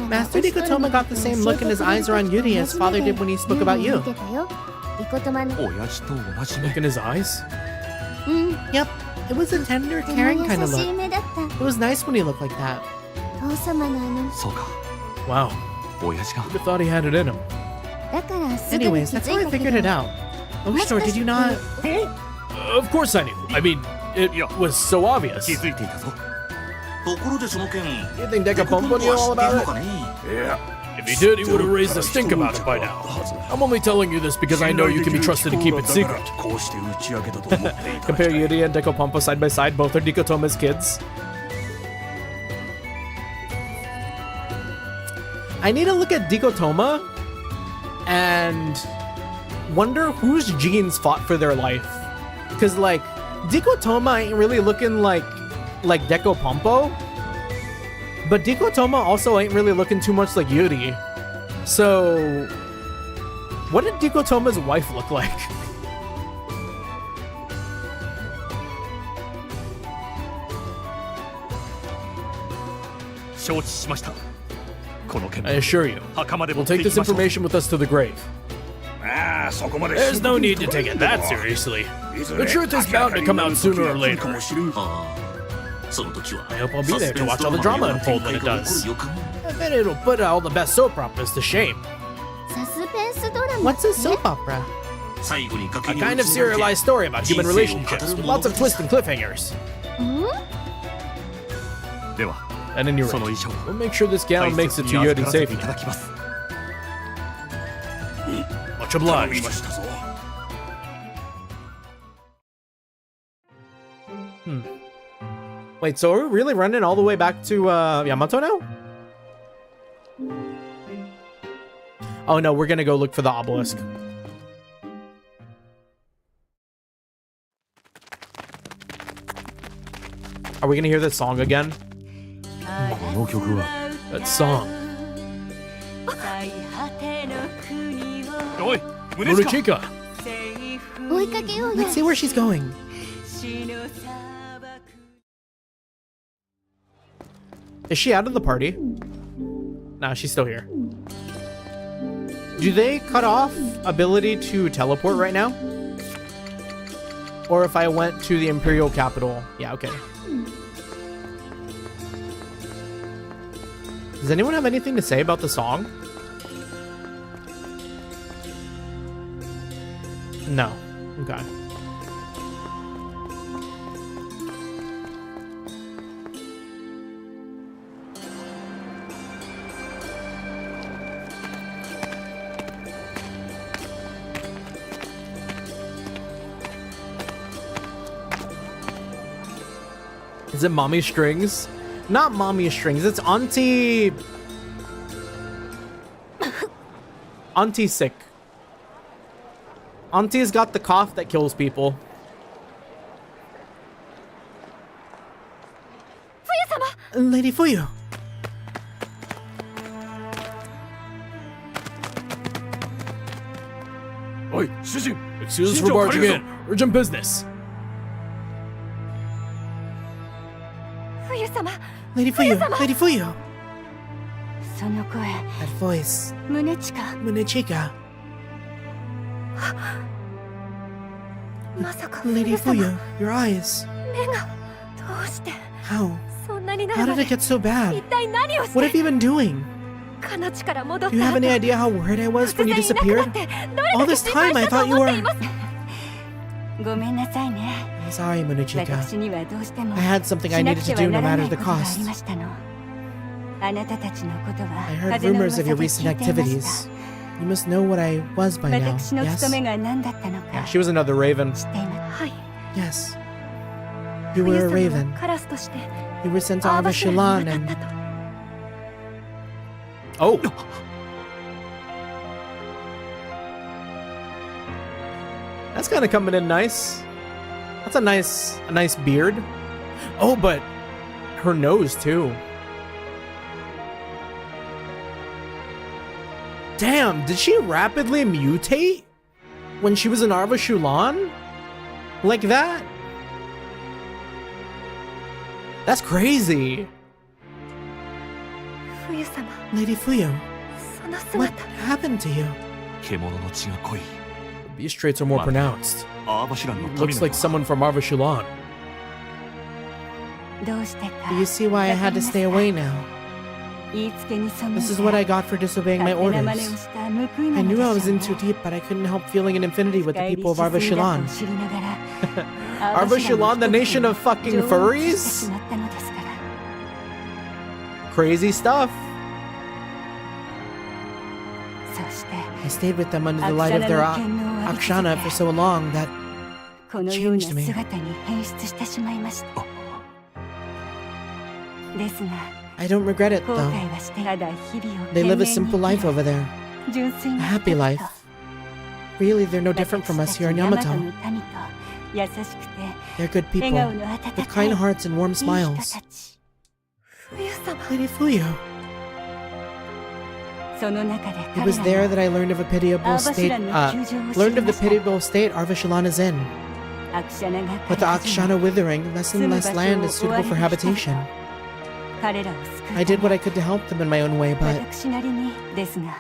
Master Dikotoma got the same look in his eyes around Yuri as father did when he spoke about you. Look in his eyes? Yep, it was a tender, caring kind of look. It was nice when he looked like that. Wow. Who'd have thought he had it in him? Anyways, that's how I figured it out. Oshtor, did you not... Of course I knew. I mean, it was so obvious. 気づいていたぞところでその件 You think Dekapombo knew all about it? かね If he did, he would have raised a stink about it by now. I'm only telling you this because I know you can be trusted to keep it secret. こうして打ち明けたと思っていた Compare Yuri and Dekopompo side by side, both are Dikotoma's kids. I need to look at Dikotoma and wonder whose genes fought for their life. Because, like, Dikotoma ain't really looking like Dekopompo, but Dikotoma also ain't really looking too much like Yuri. So, what did Dikotoma's wife look like? I assure you, we'll take this information with us to the grave. ああそこまで There's no need to take it that seriously. The truth is bound to come out sooner or later. ああその時は I hope I'll be there to watch all the drama unfold when it does. 予感 I bet it'll put all the best soap operas to shame. What's a soap opera? 最後に A kind of serialized story about human relationships with lots of twists and cliffhangers. And in your rate, we'll make sure this gown makes it to Yuri safely. Much obliged. Wait, so are we really running all the way back to Yamato now? Oh no, we're gonna go look for the obelisk. Are we gonna hear this song again? That song. 最果ての国を おい胸近 Monochika. 追いかけようよ Let's see where she's going. 死の砂漠 Is she out of the party? Nah, she's still here. Do they cut off ability to teleport right now? Or if I went to the Imperial capital? Yeah, okay. Does anyone have anything to say about the song? No. Okay. Is it Mommy Strings? Not Mommy Strings, it's Auntie... Auntie Sick. Auntie's got the cough that kills people. Lady Fuyu. Oi, 主人 Excuse us for barging in. Urgent business. 冬様 Lady Fuyu. Lady Fuyu. その声 That voice. 胸近 Munechika. まさか Lady 冬様 Fuyu. Your eyes. 目がどうして How? そんなにな How るま did で it get so bad? 一体何をし What て have you been doing? かの地から戻っ Do you た have any idea how worried I was 突 when you 然いなくな disappeared? ってどれ All だけ this 心配 time I したと thought you 思ってい were... ますごめんなさいね I'm sorry, Munechika. 私にはどうしても I had something I しな needed くて to は do な no らな matter い the ことがあり cost. ましたのあなたたちのことは I heard 風の rumors 噂 of で your 聞 recent いていまし activities. You must know what I was た by now, 私の yes? 務めが何だったのか Yeah, she was another Raven. 知っていますはい Yes. You 冬 were a 様 raven. のカラスとして You were sent to アーバシュラ Avashilan に and... 渡ったと Oh! That's kind of coming in nice. That's a nice beard. Oh, but her nose too. Damn, did she rapidly mutate when she was in Avashulan? Like that? That's crazy. 冬様 Lady Fuyu, その what 姿 happened to you? 獣の血が濃い These traits are more pronounced. アーバシランの民 Looks like someone from Avashulan. どうしてか Do you see why I had to stay away now? 言いつけに背い This is what I got for disobeying my 勝手な真似を orders. した報いな I ので knew しょ I う was in ね too deep, but I couldn't help feeling an infinity with the 深入り people of しすぎだ Avashilan. と知りながら Avashilan, the nation of fucking 情を furries? してしまったのですから Crazy stuff. そして I stayed with them under the light of their Akshana for so long that このような changed me. 姿に変質してしまいましたですが I don't regret it 後 though. 悔はしてただ日々を They 懸 live 命 a に simple 生 life きる over there, 純粋 a な happy 人々 life. Really, they're no different from us here in 私たち Yamato. 大和の民と優しくて They're good 笑 people 顔の温 with かい kind hearts and warm いい人 smiles. たち冬様 Lady Fuyu, その中で it was 彼 there ら that I learned of a pitiable state. アーバシラの窮状を知 Learned り of ま the した pitiable state Avashilan is in. アクシャナが With the 枯れ始め Akshana withering, less and less land is suitable for habitation. 彼らを救う I did what I could to help them in my own way, but 私なりにですが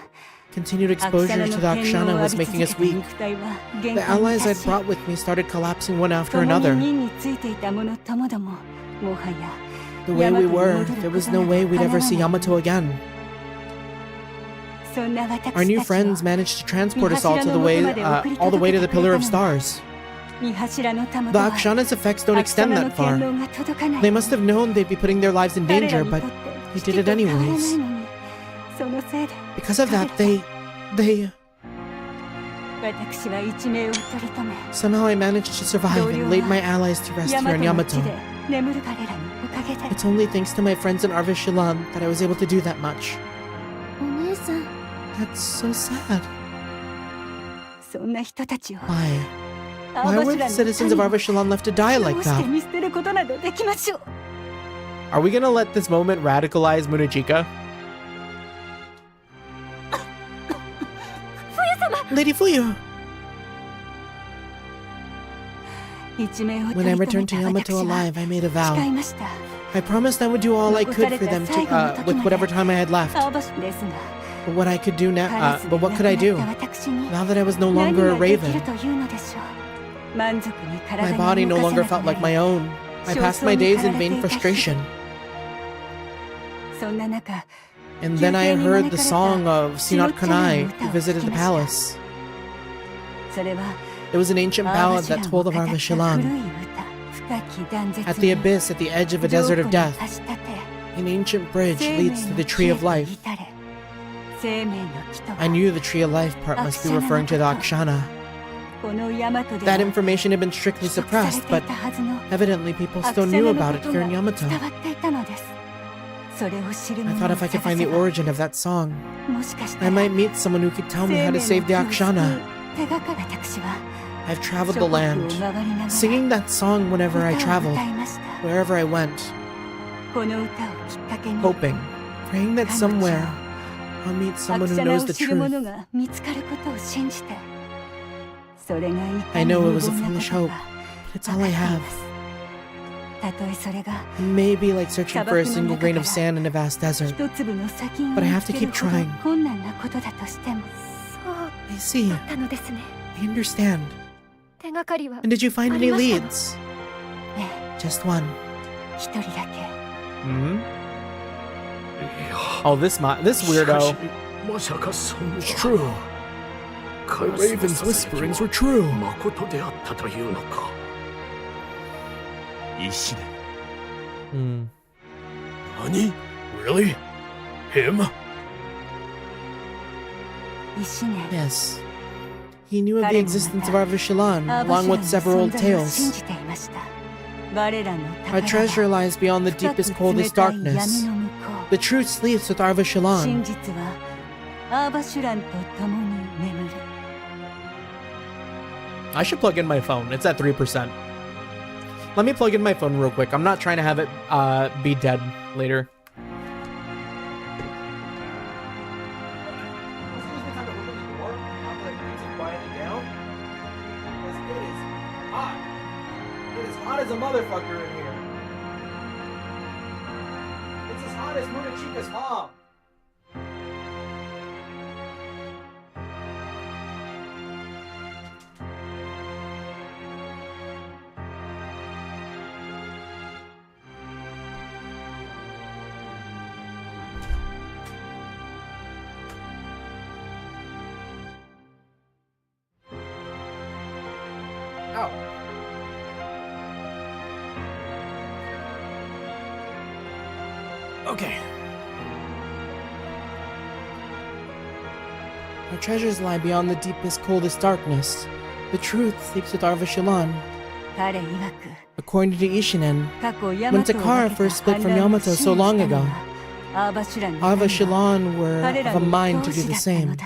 continued アクシャナ exposure の to the 剣 Akshana 能を was 浴び making 続 us けた weak. 肉体は限 The 界に allies 達 I'd し brought with me started collapsing one after 共に another. 任についていた者ともどももはや The way we were, there was no way we'd ever see Yamato again. そんな私たち Our new を friends managed to transport us all to the way, all the way to the Pillar of Stars. 見柱のたも The とは Akshana's effects don't アクシャ extend ナの that 剣 far. 能が届かない They must have known they'd be putting their lives in 彼ら danger, にと but って they 人 did と it 変わらない anyways. のにそのせいで Because of that, they... 私は一命を取り留め Somehow I managed to survive and laid my allies to rest ヤ here マ in トの地 Yamato. で眠る彼らのおかげで It's only thanks to my friends in Avashilan that I was able to do that much. お姉さん That's so sad. そんな人たちを Why? ア Why ーバ were シ the ラの citizens of 民を Avashilan left to die ど like うして that? 見捨てることなどできましょう Are we gonna let this moment radicalize Munechika? Lady Fuyu! When I returned to Yamato alive, I made a vow. I promised I would do all I could for them to, with whatever time I had left. But what I could do now, but what could I do? Now that I was no longer a raven, my body no longer felt like my own. I passed my days in vain frustration. And then I heard the song of Sinat Kanai, who visited the palace. It was an ancient ballad that told of Arvashilan. At the abyss, at the edge of a desert of death, an ancient bridge leads to the Tree of Life. I knew the Tree of Life part must be referring to the Akshana. That information had been strictly suppressed, but evidently people still knew about it here in Yamato. I thought if I could find the origin of that song, I might meet someone who could tell me how to save the Akshana. I've traveled the land, singing that song whenever I traveled, wherever I went, hoping, praying that somewhere I'll meet someone who knows the truth. I know it was a foolish hope, but it's all I have. It may be like searching for a single grain of sand in a vast desert, but I have to keep trying. I see. I understand. And did you find any leads? Just one. Hmm? Oh, this weirdo. It's true. The raven's whisperings were true. Hmm. Nani? Really? Him? Yes. He knew of the existence of Arvashilan, along with several old tales. Our treasure lies beyond the deepest, coldest darkness. The truth sleeps with Arvashilan. I should plug in my phone. It's at 3%. Let me plug in my phone real quick. I'm not trying to have it be dead later. As a motherfucker in here. It's as hot as Munachika's mom. Ow. Okay. Our treasures lie beyond the deepest, coldest darkness. The truth sleeps with Arvashilan. According to Ishinen, when Takara first split from Yamato so long ago, Arvashilan were of a mind to do the same.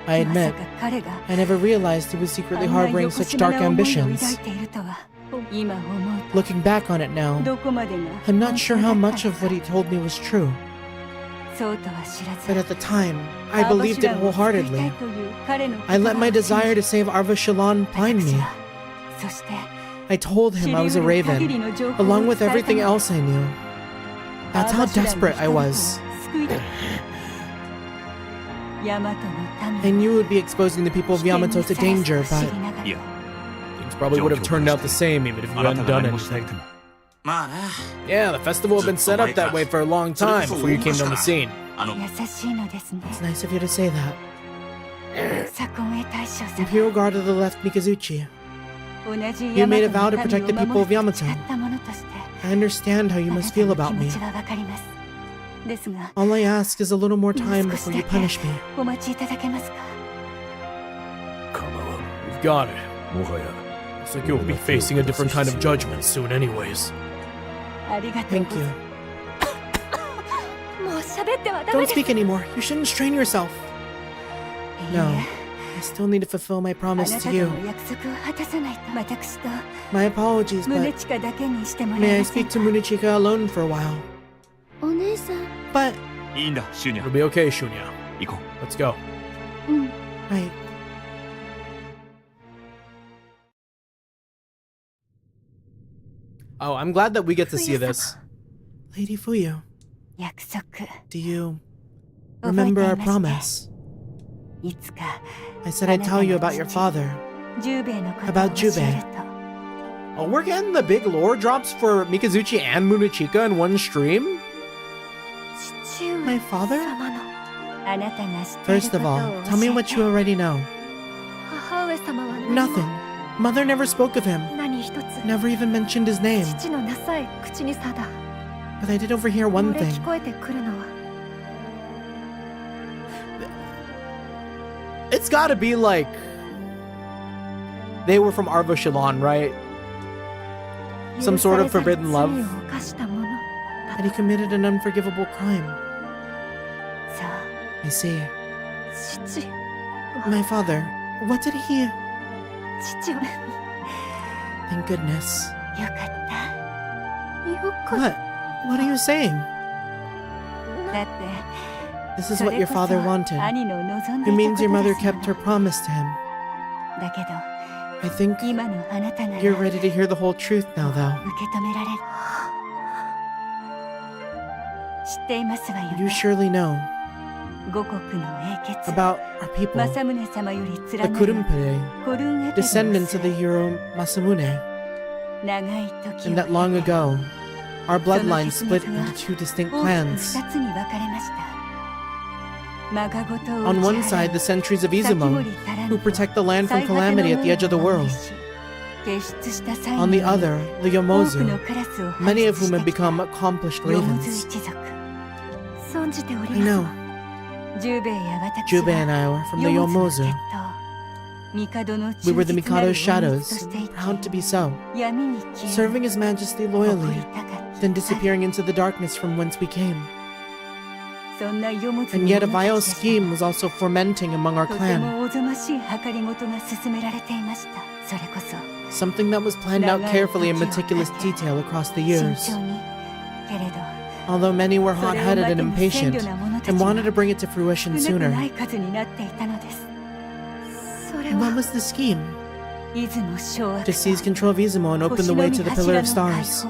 I admit, I never realized he was secretly harboring such dark ambitions. Looking back on it now, I'm not sure how much of what he told me was true. But at the time, I believed it wholeheartedly. I let my desire to save Arvashilan blind me. I told him I was a raven, along with everything else I knew. That's how desperate I was. I knew it would be exposing the people of Yamato to danger, but Things probably would have turned out the same even if you hadn't done anything. Yeah, the festival had been set up that way for a long time before you came on the scene. it's nice of you to say that. Imperial Guard of the Left Mikazuchi. You made a vow to protect the people of Yamato. I understand how you must feel about me. All I ask is a little more time before you punish me. You've got it. Looks like you'll be facing a different kind of judgment soon anyways. Thank you. Don't speak anymore. You shouldn't strain yourself. No, I still need to fulfill my promise to you. My apologies, but may I speak to Munachika alone for a while? But It'll be okay, Shunya. Let's go. Right. Oh, I'm glad that we get to see this. Lady Fuyu, 約束 do you remember our promise? いつか I said I'd tell you about your father. 十兵衛のことを About 教え Jubei. ると Oh, we're getting the big lore drops for Mikazuchi and Munechika in one stream? 父上 My father? 様のあなたが知っている First こ of とを all, tell me 教え what て you already know. 母上様は Nothing. Mother never spoke of him. 何一つ Never even mentioned his name. 父のなさえ口にさだ But I did overhear one 漏れ thing. 聞こえてくるのは It's gotta be like... They were from Arvoshalon, right? Some sort of 許されざる forbidden love. 罪を犯したもの That he committed an unforgivable crime. さあ I see. 父 My father, what did he... 父上 Thank goodness. よかったよかっ What? What are you saying? ただって This is what your father wanted. 兄の望んで It い means た your こと mother ですも kept の her promise to him. だけど I think 今のあなたなら you're ready to hear the whole truth now, though. 受け止められる知っていますわよ You ね surely know 五国の英傑 about our people, 政宗様より the 連なる Kurumpure, コルンエペルの descendants of the 末 Hero Masamune, 長い時 and を that long ago, our その bloodline 血 split 脈は into two distinct 大きく clans. 二つに分かれましたマガゴと On one side, the sentries of Izumo, who protect the land from calamity at the edge of the world. On the other, the Yomozu, many of whom have become accomplished ravens. I I know. Jubei and I were from the Yomozu. We were the Mikado's shadows, and proud to be so, serving His Majesty loyally, then disappearing into the darkness from whence we came. And yet a vile scheme was also fermenting among our clan, something that was planned out carefully in meticulous detail across the years. Although many were hot-headed and impatient, and wanted to bring it to fruition sooner. And what was the scheme? To seize control of Izumo and open the way to the Pillar of Stars.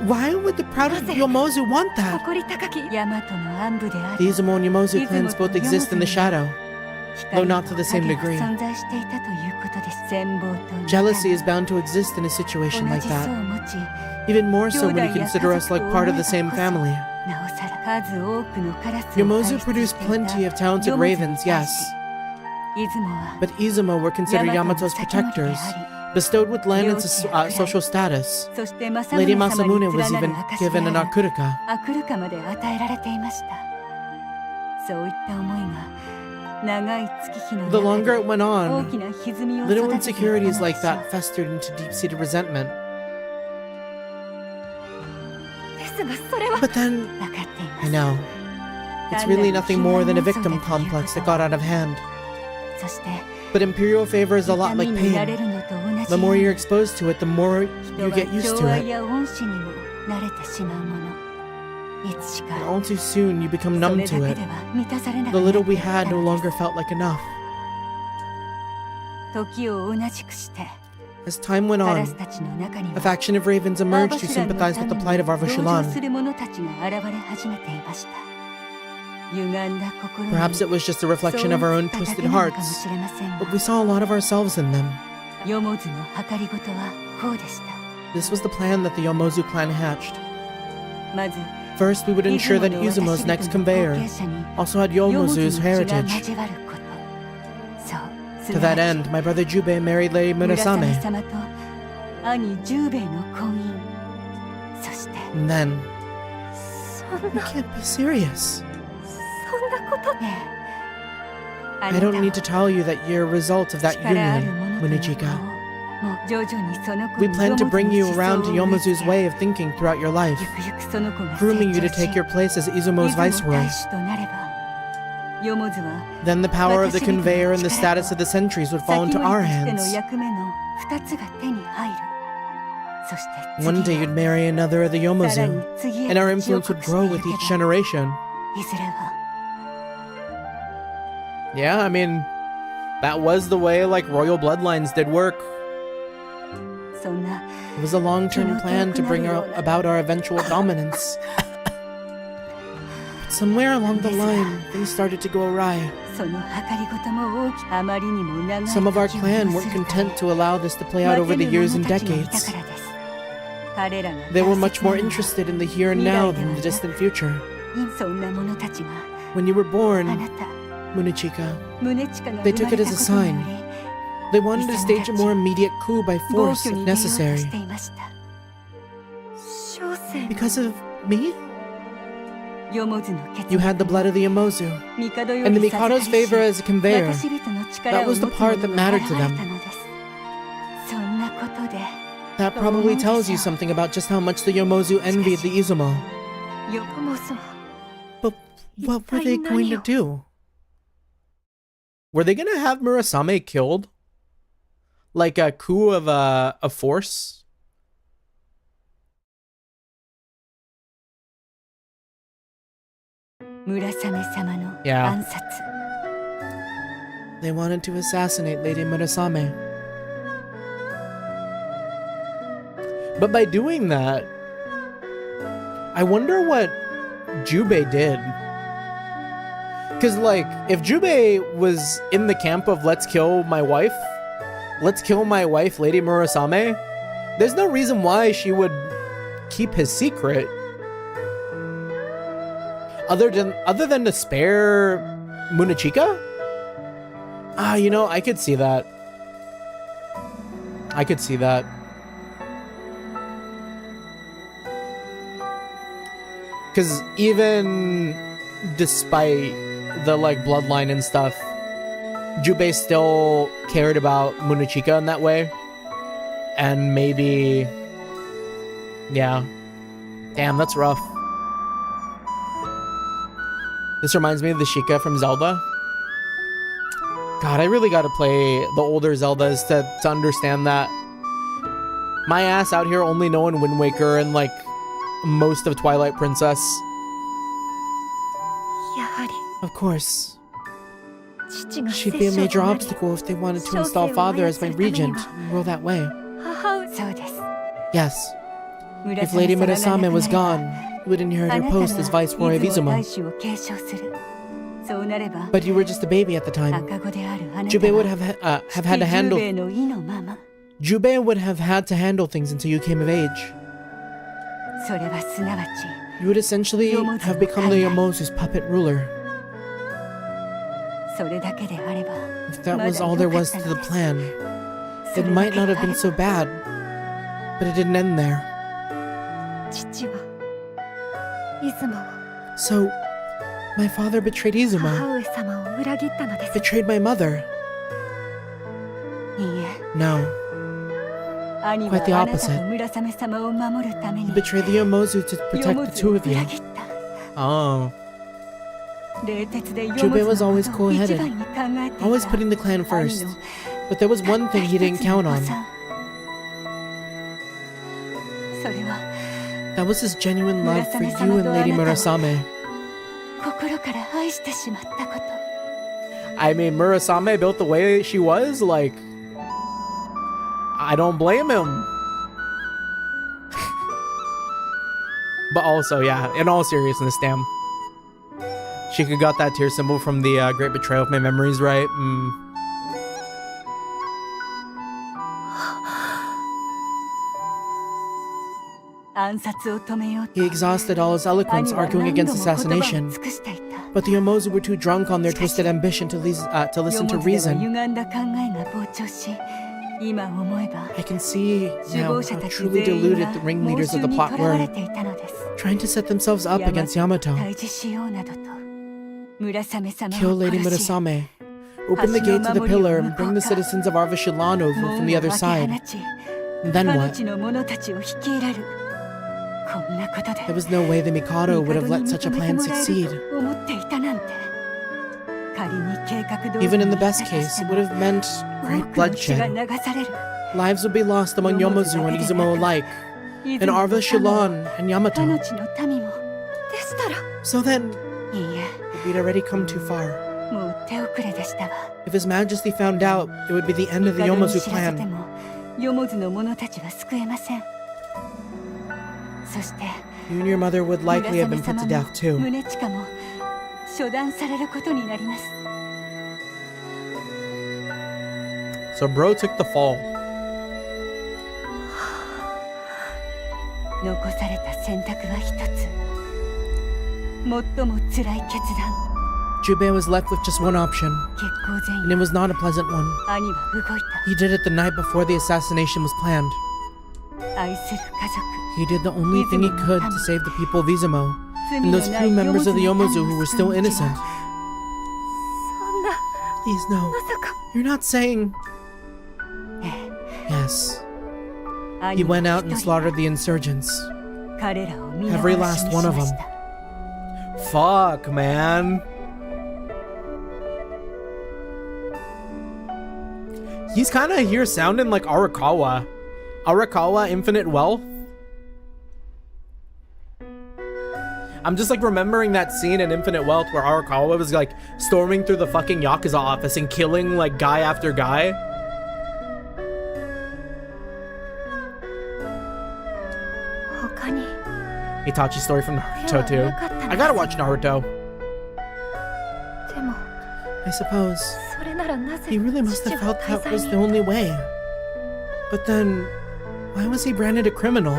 Why would the proud Yomozu want that? The Izumo and Yomozu clans both exist in the shadow, though not to the same degree. Jealousy is bound to exist in a situation like that, even more so when you consider us like part of the same family. Yomozu produced plenty of talented ravens, yes, but Izumo were considered Yamato's protectors, bestowed with land and social status. Lady Masamune was even given an Akuruka. The longer it went on, little insecurities like that festered into deep-seated resentment. But then, I know, it's really nothing more than a victim complex that got out of hand. But imperial favor is a lot like pain. The more you're exposed to it, the more you get used to it. And all too soon, you become numb to it. The little we had no longer felt like enough. As time went on, a faction of ravens emerged who sympathized with the plight of Arvoshalon. Perhaps it was just a reflection of our own twisted hearts, but we saw a lot of ourselves in them. This was the plan that the Yomozu clan hatched. First, we would ensure that Izumo's next conveyor also had Yomozu's heritage. To that end, my brother Jubei married Lady Murasame. And then... You can't be serious. I don't need to tell you that you're a result of that union, Munechika. We plan to bring you around to Yomozu's way of thinking throughout your life, grooming you to take your place as Izumo's viceroy. Then the power of the conveyor and the status of the sentries would fall into our hands. One day you'd marry another of the Yomozu, and our influence would grow with each generation. Yeah, I mean, that was the way, like, royal bloodlines did work. そんな It was a long-term plan to bring about our eventual dominance. But somewhere along the line, things started to go awry. その計りごとも大きあまりにも長い Some of our 時を clan 要す weren't るため content to allow this to play out over the 待てぬ years 者 and たちがいた decades. からです彼らが They were 大 much 切 more なのは interested in the here and now than the distant future. そんな者たちが When you were あ born, なた Munechika, 宗近が They 生 took まれ it た as こ a とによ sign. り They wanted to stage a more immediate coup by 暴 force 挙 if に出ようとし necessary. ていました小生 Because of me? ヨモズの血 You had the blood of the Yomozu. 帝よ And the り授か Mikado's りし favor as a conveyor. 私人の力 That を was the 持つ part 者 that が mattered 現 to れ them. たのですそんなことで That probably tells you something about just how much the Yomozu envied the Izumo. ヨモズは But what were they going to do? Were they gonna have Murasame killed? Like a coup of a force? Murasame 様の Yeah. 暗殺 They wanted to assassinate Lady Murasame. But by doing that, I wonder what Jubei did. Because, like, if Jubei was in the camp of let's kill my wife, Lady Murasame, there's no reason why she would keep his secret. Other than to spare Munechika? Ah, you know, I could see that. I could see that. Because even despite the, like, bloodline and stuff, Jubei still cared about Munechika in that way. And maybe... yeah. Damn, that's rough. This reminds me of the Sheikah from Zelda. God, I really gotta play the older Zeldas to understand that. My ass out here only knowing Wind Waker and, like, most of Twilight Princess. やはり Of course, 父が she'd be a 摂政 major となり obstacle if they wanted to install father as my regent and rule that way. 母上そうです Yes, if Lady Murasame was gone, you would inherit あ her なたが post as Viceroy of 出雲 Izumo. 大衆を継承するそうなれば But you were just a baby at the time. 赤子であるあなた Jubei would は have had to 父 handle 十兵衛の意のまま Jubei would have had to handle things until you came of age. それはすなわち You would essentially have become the Yomozu's puppet ruler. それだけであれば If that was all there was to the plan, it might not have been so bad, but it didn't end there. 父は出雲を So, my father betrayed Izumo, 母上様を裏切ったのです betrayed my mother. いいえ No, 兄は Quite the あなた opposite. と村雨様を守るため he に betrayed the Yomozu to ヨ protect モ the ズを two of you. 裏切った Oh. 冷徹でヨモ Jubei ズ was の always ことを一 cool-headed, 番に考えていた always putting the clan first. But there was one thing he didn't count on. それは That was his genuine love for you and Lady Murasame. 心から愛してしまったこと I mean, Murasame built the way she was, like... I don't blame him. But also, yeah, in all seriousness, damn. Sheikah got that tear symbol from the Great Betrayal, if my memory's right. He exhausted all his eloquence arguing against assassination. But the Yomozu were too drunk on their twisted ambition to listen to reason. I can see now how truly deluded the ringleaders of the plot were, trying to set themselves up against Yamato. Kill Lady Murasame, open the gates of the pillar, and bring the citizens of Arvashilan over from the other side. And then what? There was no way the Mikado would have let such a plan succeed. Even in the best case, it would have meant great bloodshed. Lives would be lost among Yomozu and Izumo alike, in Arvashilan and Yamato. So then, we'd already come too far. 手遅れでしたわ。 If His Majesty found out, it would be the end of the 帝に Yomozu 知らせて clan. もヨモズの者たちは救えません。そして You and your mother would 村 likely have 雨 been put 様 to も death too. 宗近も処断されることになります。 So bro took the fall. 残された選択は一つ。最も辛い決断。 Jubei was left with just one option, 結婚前 and it 夜、 was not a pleasant one. 兄は動いた。 He did it the night before the assassination was planned. 愛する家族、 He did the only thing he could to save the people of Izumo, 罪 and の those ない few members of the ヨモ Yomozu ズの who 民 were の still 命 innocent. は。そんな Please, no. まさか You're not saying... え Yes. え、 He 兄 went は out and 一人 slaughtered the insurgents. 彼らを皆 Every 殺し last に one し of ま them. した。 Fuck, man. He's kind of here sounding like Arakawa. Arakawa Infinite Wealth. I'm just like remembering that scene in Infinite Wealth where Arakawa was like storming through the fucking Yakuza office and killing like guy after guy. Itachi's story from Naruto too. I gotta watch Naruto. でも I suppose. それならなぜ He really must 父 have は felt 大 that 罪 was the に only way. But then, why was he branded a criminal?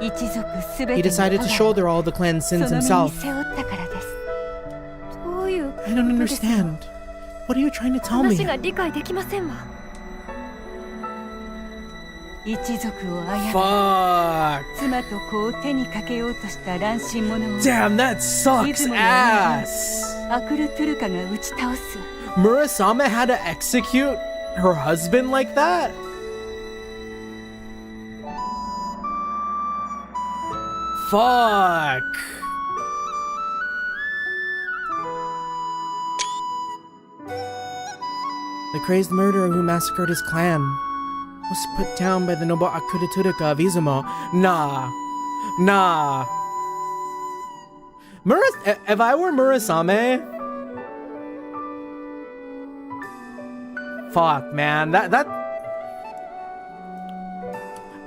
一族すべ He ての decided to 咎 shoulder all the clan's そ sins の身に himself. 背負ったからです。どういうこ I と don't ですか understand. What are you trying to tell me? 話が理解できませんわ。一族を操り Fuck. 妻と子を手にかけようとした乱心者を Damn, that sucks Izumi no ass. アクルトゥルカが打ち倒す。 Murasame had to execute her husband like that? Fuck. The crazed murderer who massacred his clan was put down by the noble Akudaturuka of Izumo. Nah. Nah. If I were Murasame... Fuck, man. That...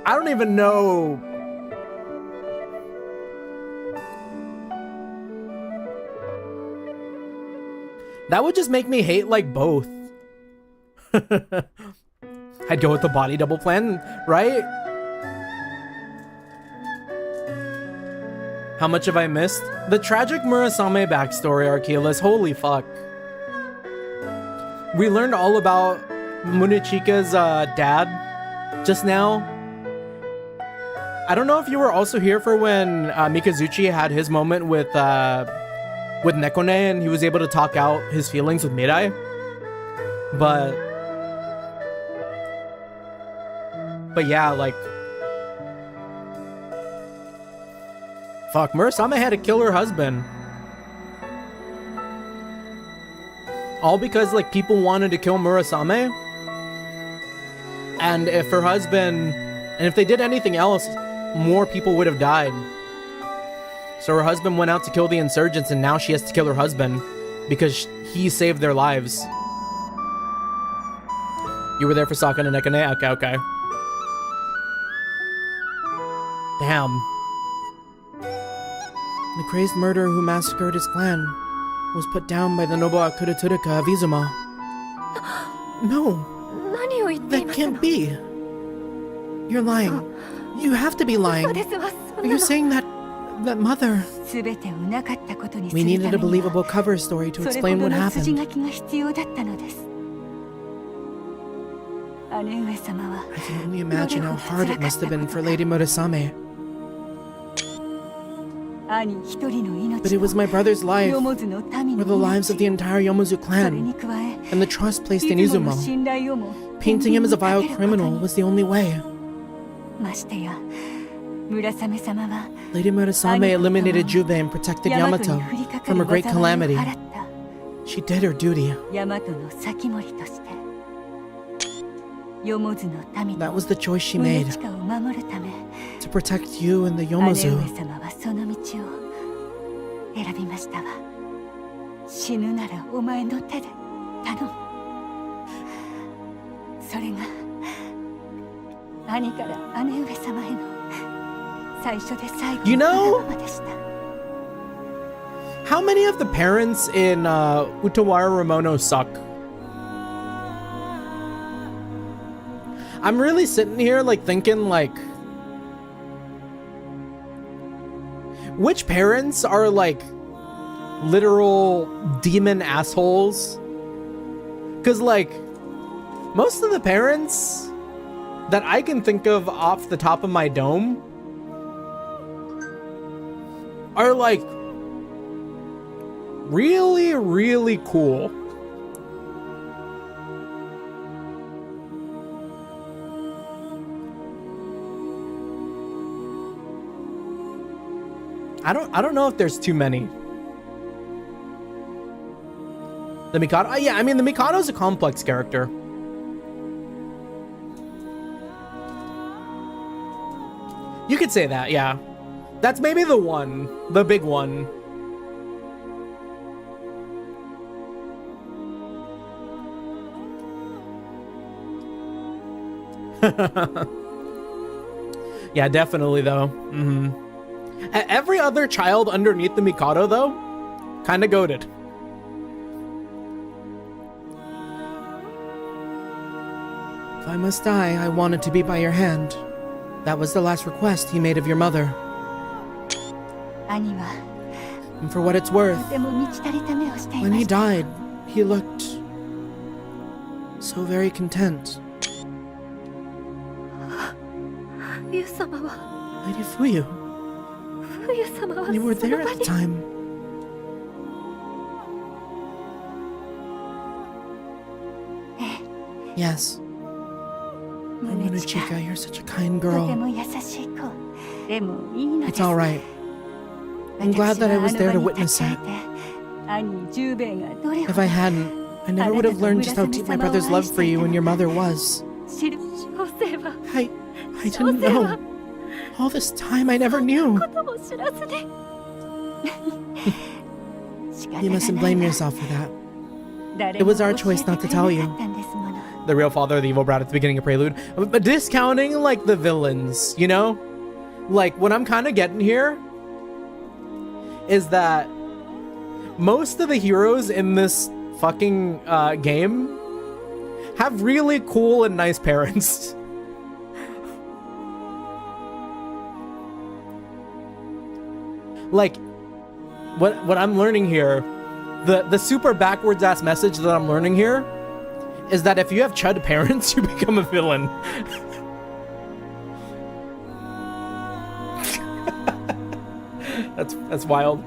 I don't even know... That would just make me hate, like, both. I'd go with the body double plan, right? How much have I missed? The tragic Murasame backstory, Archeolus. Holy fuck. We learned all about Munichika's dad just now. I don't know if you were also here for when Mikazuchi had his moment with Nekone and he was able to talk out his feelings with Mirai. But yeah, like... Fuck, Murasame had to kill her husband. All because, like, people wanted to kill Murasame. And if her husband... And if they did anything else, more people would have died. So her husband went out to kill the insurgents, and now she has to kill her husband. Because he saved their lives. You were there for Sokka and Nekone? Okay, okay. Damn. The crazed murderer who massacred his clan was put down by the noble Akudaturuka of Izumo. No, 何を言ってい that ますの can't be. You're lying. You have to be 嘘 lying. ですわ。そ Are ん you なの saying that mother? すべてをなかったことにす We るた needed め a には believable cover story to それほ explain ど what の筋 happened. 書きが必要だったのです。姉上様は I can only imagine how hard it must have been for Lady Murasame. 兄一人の But 命 it was my brother's life, ヨモズの民 or の the lives of the 命 entire Yomozu それに clan, 加え and the trust placed 出 in 雲の Izumo. 信頼をも Painting him as a vile 天秤にかけることに criminal was the only way. ましてや村雨様は Lady Murasame eliminated Jubei and protected ヤマト Yamato に降りかか from る a great 災いを calamity. 払った She did her duty. ヤマトの先森としてヨモズの民 That と was the choice she 宗 made, 近を守るため to protect you and the 姉上 Yomozu. 様はその道を選びましたわ死ぬならお前の手で頼む。それが兄から姉上様への最初で最後 You の know? わがままでした。 How many of the parents in Utawarerumono suck? I'm really sitting here like thinking like, which parents are like literal demon assholes? Because like most of the parents that I can think of off the top of my dome are like really, really cool. I don't know if there's too many. The Mikado, yeah, I mean the Mikado's a complex character. You could say that, yeah. That's maybe the one, the big one. Yeah, definitely though. Every other child underneath the Mikado though, kinda goated. If I must die, I want it to be by your hand. That was the last request he made of your mother. 兄は And for what it's worth, とても満ち足りた目をしてい when ま he した。 died, he looked so very content. 冬様は Lady Fuyu, 冬様は you were そ there の場 at に the time. Yes. Oh, 胸近 Munechika, you're such a kind とて girl. も優しい子。でもいいので It's す。 all right. I'm glad that I was there to witness it. 兄十兵衛がどれほ If ど I hadn't, I never would have learned just how deep my brother's love for you and your mother was. 知る小生は I didn't know. All this time, I never knew. ことも知らずに You mustn't blame yourself for that. 誰 It も was our 教え choice て not く to れ tell な you. かったんですもの。 The real father of the evil brat at the beginning of Prelude. But discounting like the villains, you know? Like what I'm kind of getting here is that most of the heroes in this fucking game have really cool and nice parents. Like what I'm learning here, the super backwards ass message that I'm learning here is that if you have chud parents, you become a villain. That's wild.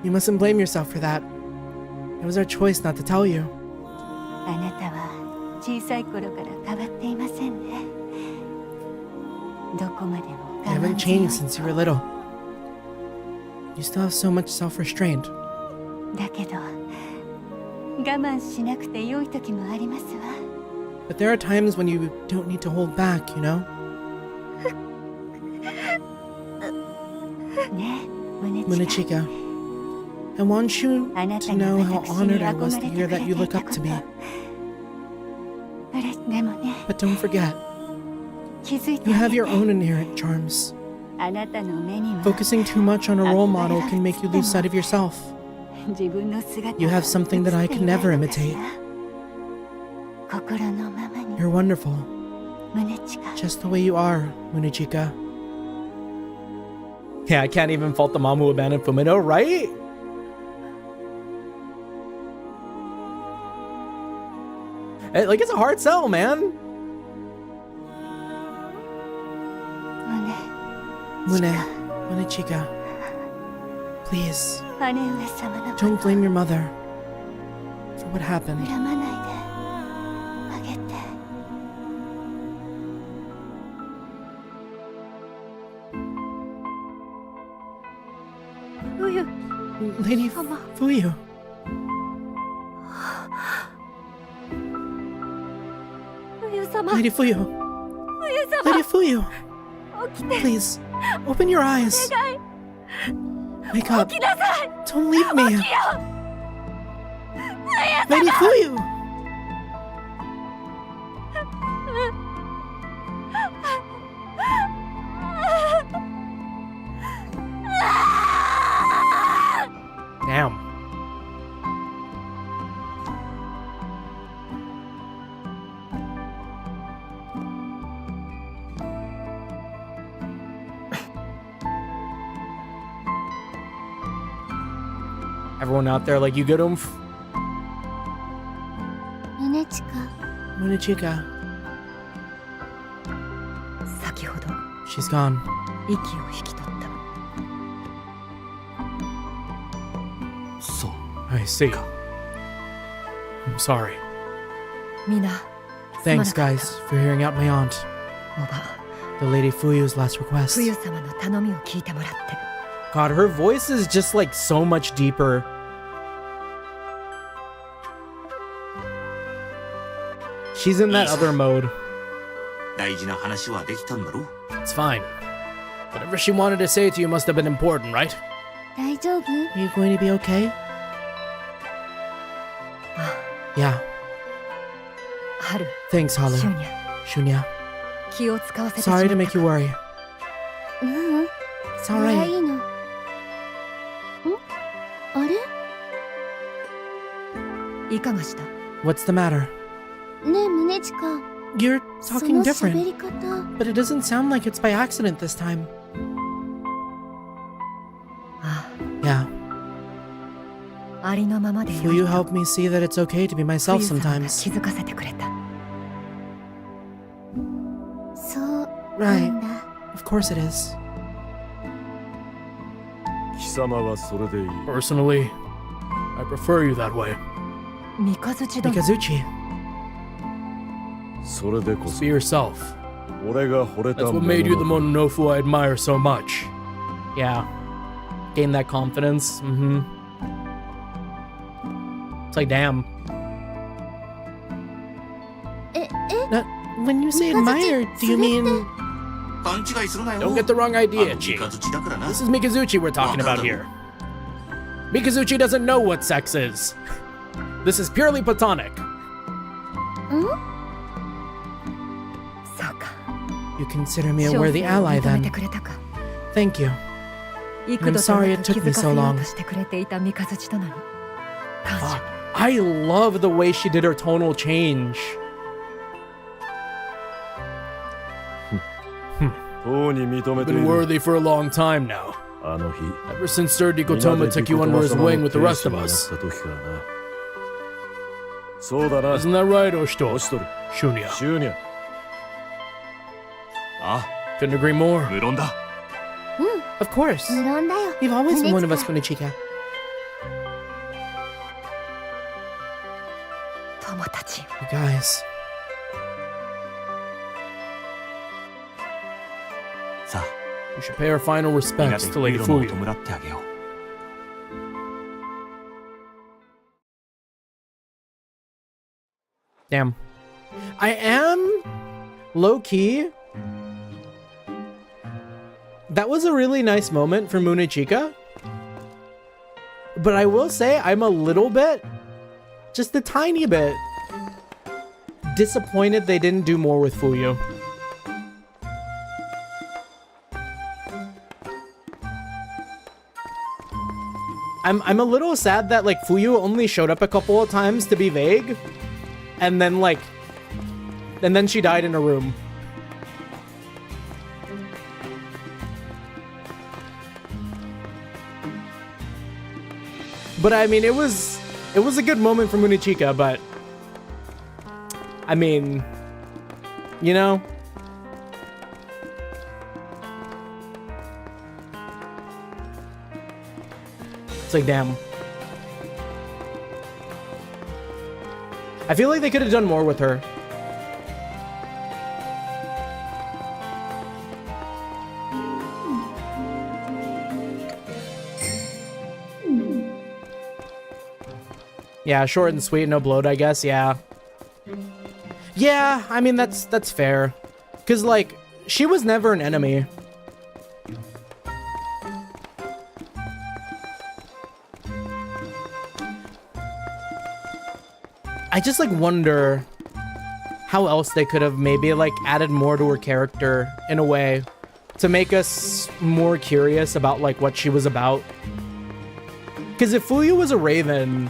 You mustn't blame yourself for that. It was our choice not to tell you. あなたは小さい頃から変わっていませんね。どこまでも You 我 haven't 慢強い changed since you were little. You still have so much self-restraint. だけど我慢しなくて良い時もありますわ。 But there are times when you don't need to hold back, you know? ねえ、胸近。 Munechika, I want you あなた to が know how 私 honored に I was 憧 to れて hear くれ that て you い look た up こ to と。 me. でもね、 But don't forget, 気づいて you あ have げて your own inherent charms. あなたの目には Focusing too much on a role model can make you lose sight of yourself. 自分の姿 You have something that I can never imitate. 心のままに You're wonderful, 胸近。 just the way you are, Munechika. Yeah, I can't even fault the mom who abandoned Fumito, right? Like, it's a hard sell, man. Mune, Munechika. Please, 姉上様のこと don't blame your mother for what happened. 恨まないであげて。冬 Lady Mama. Fuyu. 冬様 Lady Fuyu. 冬様 Lady Fuyu. 起きて Please, open your eyes. Wake up. 起きなさい Don't leave me. 起きよ綾 Lady 様 Fuyu. Damn. Everyone out there, like, you good, oomph? 宗近 Munechika. 先ほど She's gone. 息を引き取ったわ そう I see. I'm sorry. 皆 Thanks, guys, for hearing out my aunt. おば The Lady Fuyu's last request. 冬様の頼みを聞いてもらって God, her voice is just like so much deeper. She's in that other mode. 大事な話はできたんだろ It's fine. Whatever she wanted to say to you must have been important, right? 大丈夫 Are you going to be okay? Yeah. 春 Thanks, シュ Halu. ニャ Shunya. 気を使わせてしまっ Sorry た to make you worry. ううん It's それは alright. いいのんあれいかがした What's the matter? ねえ宗近 You're そ talking の different. 喋り方 But it doesn't sound like it's by accident this time. あ Yeah. ありのままでよ Will い you と help me see that it's okay to be myself 冬様が sometimes? 気づかせてくれたそうな Right. んだ Of course it is. 貴様はそれでいい。 Personally, I prefer you that way. 三日月殿 Mikazuchi. それでこそ Be yourself. 俺が惚れた That's も what made you the の Mononofu I admire so much. Yeah. Gain that confidence. Mm-hmm. It's like, damn. え When you say admire, do you mean... 勘違いするなよ Don't get the wrong あ idea, の Chi. 三日月だからな This is Mikazuchi we're talking about here. Mikazuchi doesn't know what sex is. This is purely platonic. そうか You consider me a 少 worthy 数を ally 認め then. てくれたか Thank you. 幾度と sorry なく it took 気 me づか so せよ long. うとしてくれていた三日月殿に感謝 Fuck. I love the way she did her tonal change. とうに認めてい Been る。 worthy for a long time now. あの日、 Ever since Sir 皆 Dikotoma で took you under his wing with the rest of になっ us. た時からな。そうだな。 Isn't that right, Oshtor? 押しとる。 Shunya. シューニャ。あ Couldn't agree more. 無論だ Of course. 無論だよ You've always been one of us, Munechika. Munechika. 友達 You guys. さあ We should pay our final みんな respects で to Lady ユーロのを Fuyu. 弔ってあげよう Damn. I am low-key. That was a really nice moment for Munechika. But I will say I'm a little bit, just a tiny bit, disappointed they didn't do more with Fuyu. I'm a little sad that like Fuyu only showed up a couple of times to be vague, and then she died in a room. But I mean, it was a good moment for Munechika, but I mean, you know. It's like, damn. I feel like they could have done more with her. Yeah, short and sweet, no bloat, I guess, yeah. Yeah, I mean, that's fair. Because, like, she was never an enemy. I just like wonder how else they could have maybe like added more to her character in a way to make us more curious about like what she was about. Because if Fuyu was a raven,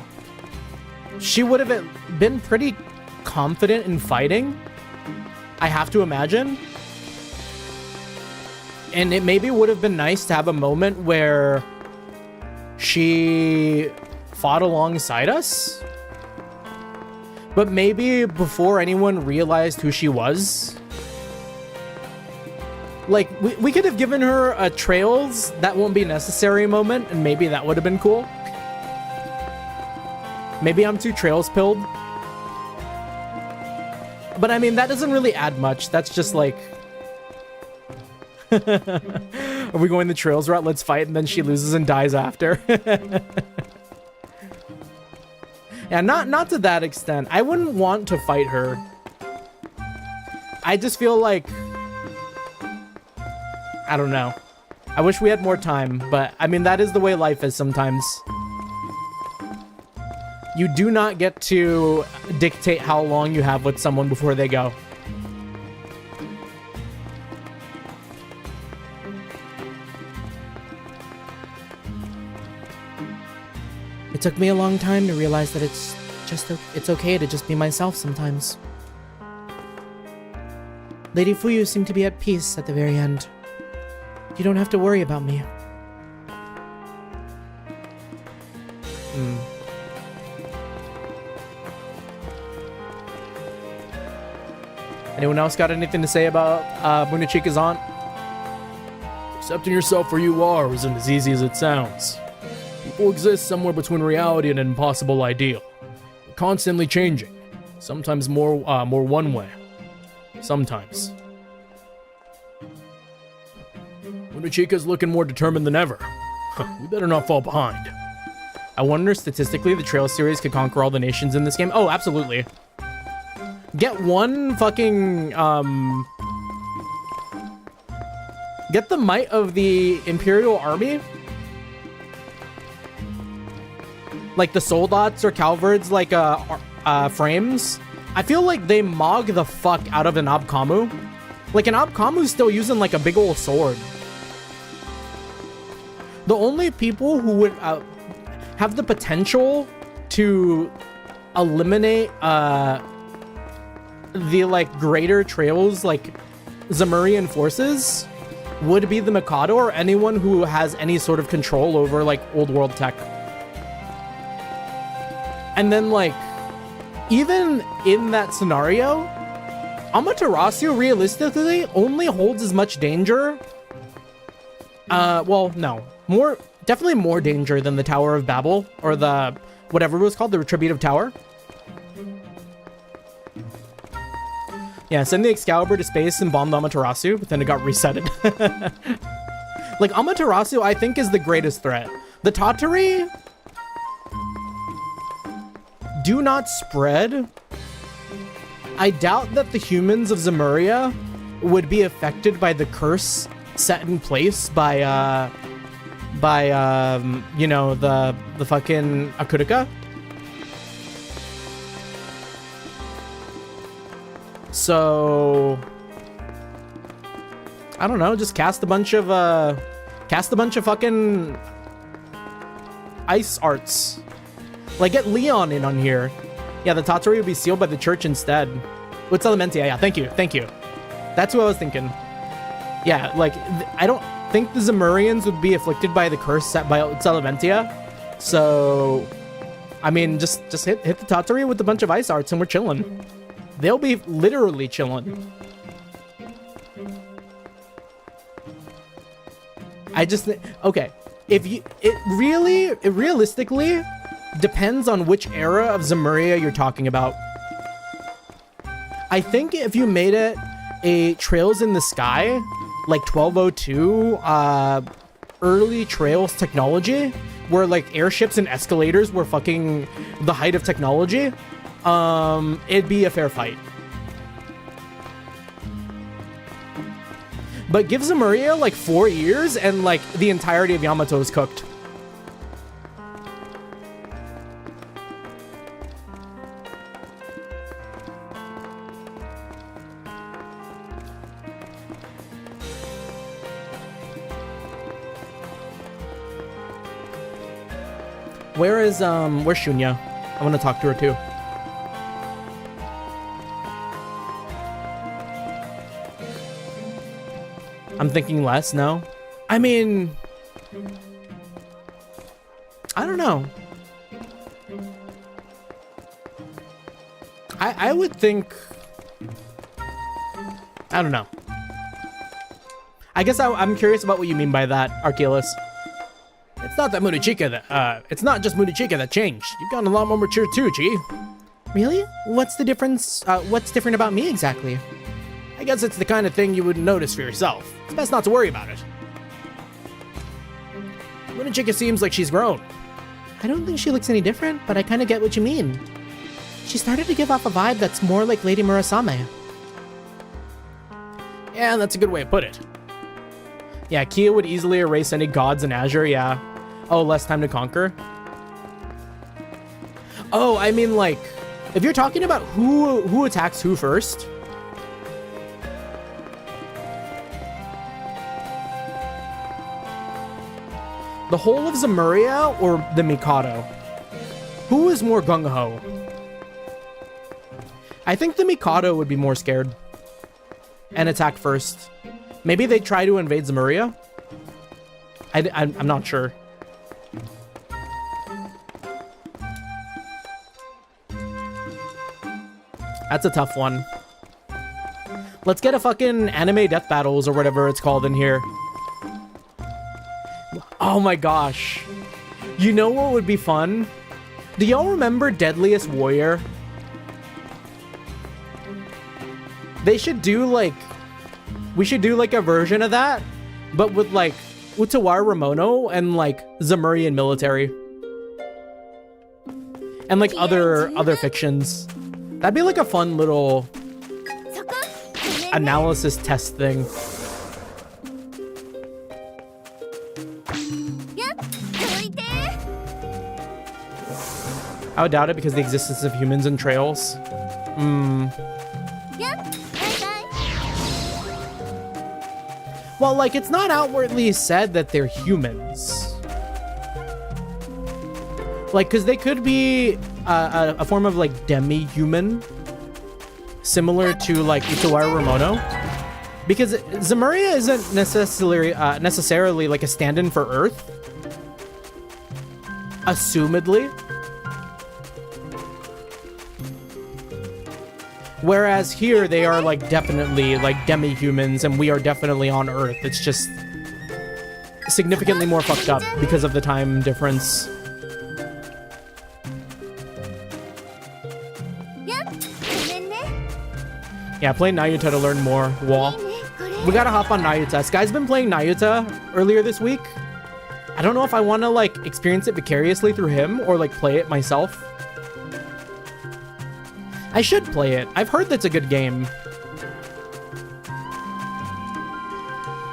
she would have been pretty confident in fighting, I have to imagine. And it maybe would have been nice to have a moment where she fought alongside us. But maybe before anyone realized who she was. Like, we could have given her a Trails That Won't Be Necessary moment, and maybe that would have been cool. Maybe I'm too Trails pilled. But I mean, that doesn't really add much. That's just like... Are we going the Trails route? Let's fight, and then she loses and dies after. Yeah, not to that extent. I wouldn't want to fight her. I just feel like... I don't know. I wish we had more time, but I mean, that is the way life is sometimes. You do not get to dictate how long you have with someone before they go. It took me a long time to realize that it's okay to just be myself sometimes. Lady Fuyu seemed to be at peace at the very end. You don't have to worry about me. Anyone else got anything to say about Munechika's aunt? Accepting yourself for you are isn't as easy as it sounds. People exist somewhere between reality and an impossible ideal. They're constantly changing. Sometimes more one way. Sometimes. Munechika's looking more determined than ever. We better not fall behind. I wonder statistically the Trail series could conquer all the nations in this game. Oh, absolutely. Get one fucking, get the might of the Imperial Army. Like the Soldats or Calvards, like, frames. I feel like they mog the fuck out of an Abkamu. Like, an Abkamu's still using, like, a big old sword. The only people who would, have the potential to eliminate, the like greater Trails like Zamurian forces would be the Mikado or anyone who has any sort of control over like old world tech. And then like even in that scenario, Amaterasu realistically only holds as much danger. Well, no, definitely more danger than the Tower of Babel or the whatever it was called, the Retributive Tower. Yeah, send the Excalibur to space and bomb the Amaterasu, but then it got resetted. Like, Amaterasu, I think, is the greatest threat. The Tatari do not spread. I doubt that the humans of Zemuria would be affected by the curse set in place by you know, the fucking Akurika. So I don't know, just cast a bunch of fucking ice arts. Like, get Leon in on here. Yeah, the Tatari would be sealed by the church instead. What's Elementia? Yeah, thank you. That's what I was thinking. Yeah, like, I don't think the Zemurians would be afflicted by the curse set by Elementia. So, I mean, just hit the Tatari with a bunch of ice arts and we're chilling. They'll be literally chilling. I just think, okay, it realistically depends on which era of Zemuria you're talking about. I think if you made it a Trails in the Sky, like 1202, early Trails technology, where like airships and escalators were fucking the height of technology, it'd be a fair fight. But give Zemuria like 4 years and like the entirety of Yamato is cooked. Where's Shunya? I want to talk to her too. I'm thinking less, no? I mean, I don't know. I would think, I don't know. I guess I'm curious about what you mean by that, Archelaus. It's not that Munichika that, it's not just Munichika that changed. You've gotten a lot more mature too, Chi. Really? What's the difference? What's different about me exactly? I guess it's the kind of thing you wouldn't notice for yourself. It's best not to worry about it. Munichika seems like she's grown. I don't think she looks any different, but I kind of get what you mean. She started to give off a vibe that's more like Lady Murasame. Yeah, that's a good way to put it. Yeah, Kia would easily erase any gods in Azure, yeah. Oh, less time to conquer? Oh, I mean, like, if you're talking about who attacks who first, the whole of Zemuria or the Mikado? Who is more gung-ho? I think the Mikado would be more scared and attack first. Maybe they try to invade Zemuria? I'm not sure. That's a tough one. Let's get a fucking anime death battles or whatever it's called in here. Oh my gosh. You know what would be fun? Do y'all remember Deadliest Warrior? They should do like... We should do like a version of that, but with like Utawarerumono and like Zemurian military. And like other fictions. That'd be like a fun little analysis test thing. I would doubt it because of the existence of humans and trails. Well, like, it's not outwardly said that they're humans. Like, because they could be a form of, like, demi-human. Similar to, like, Utawarerumono. Because Zemuria isn't necessarily, like, a stand-in for Earth. Assumedly. Whereas here, they are, like, definitely, like, demi-humans, and we are definitely on Earth. It's just significantly more fucked up because of the time difference. Yeah, play Nayuta to learn more. Wall. We gotta hop on Nayuta. Sky's been playing Nayuta earlier this week. I don't know if I want to, like, experience it vicariously through him or, like, play it myself. I should play it. I've heard that's a good game.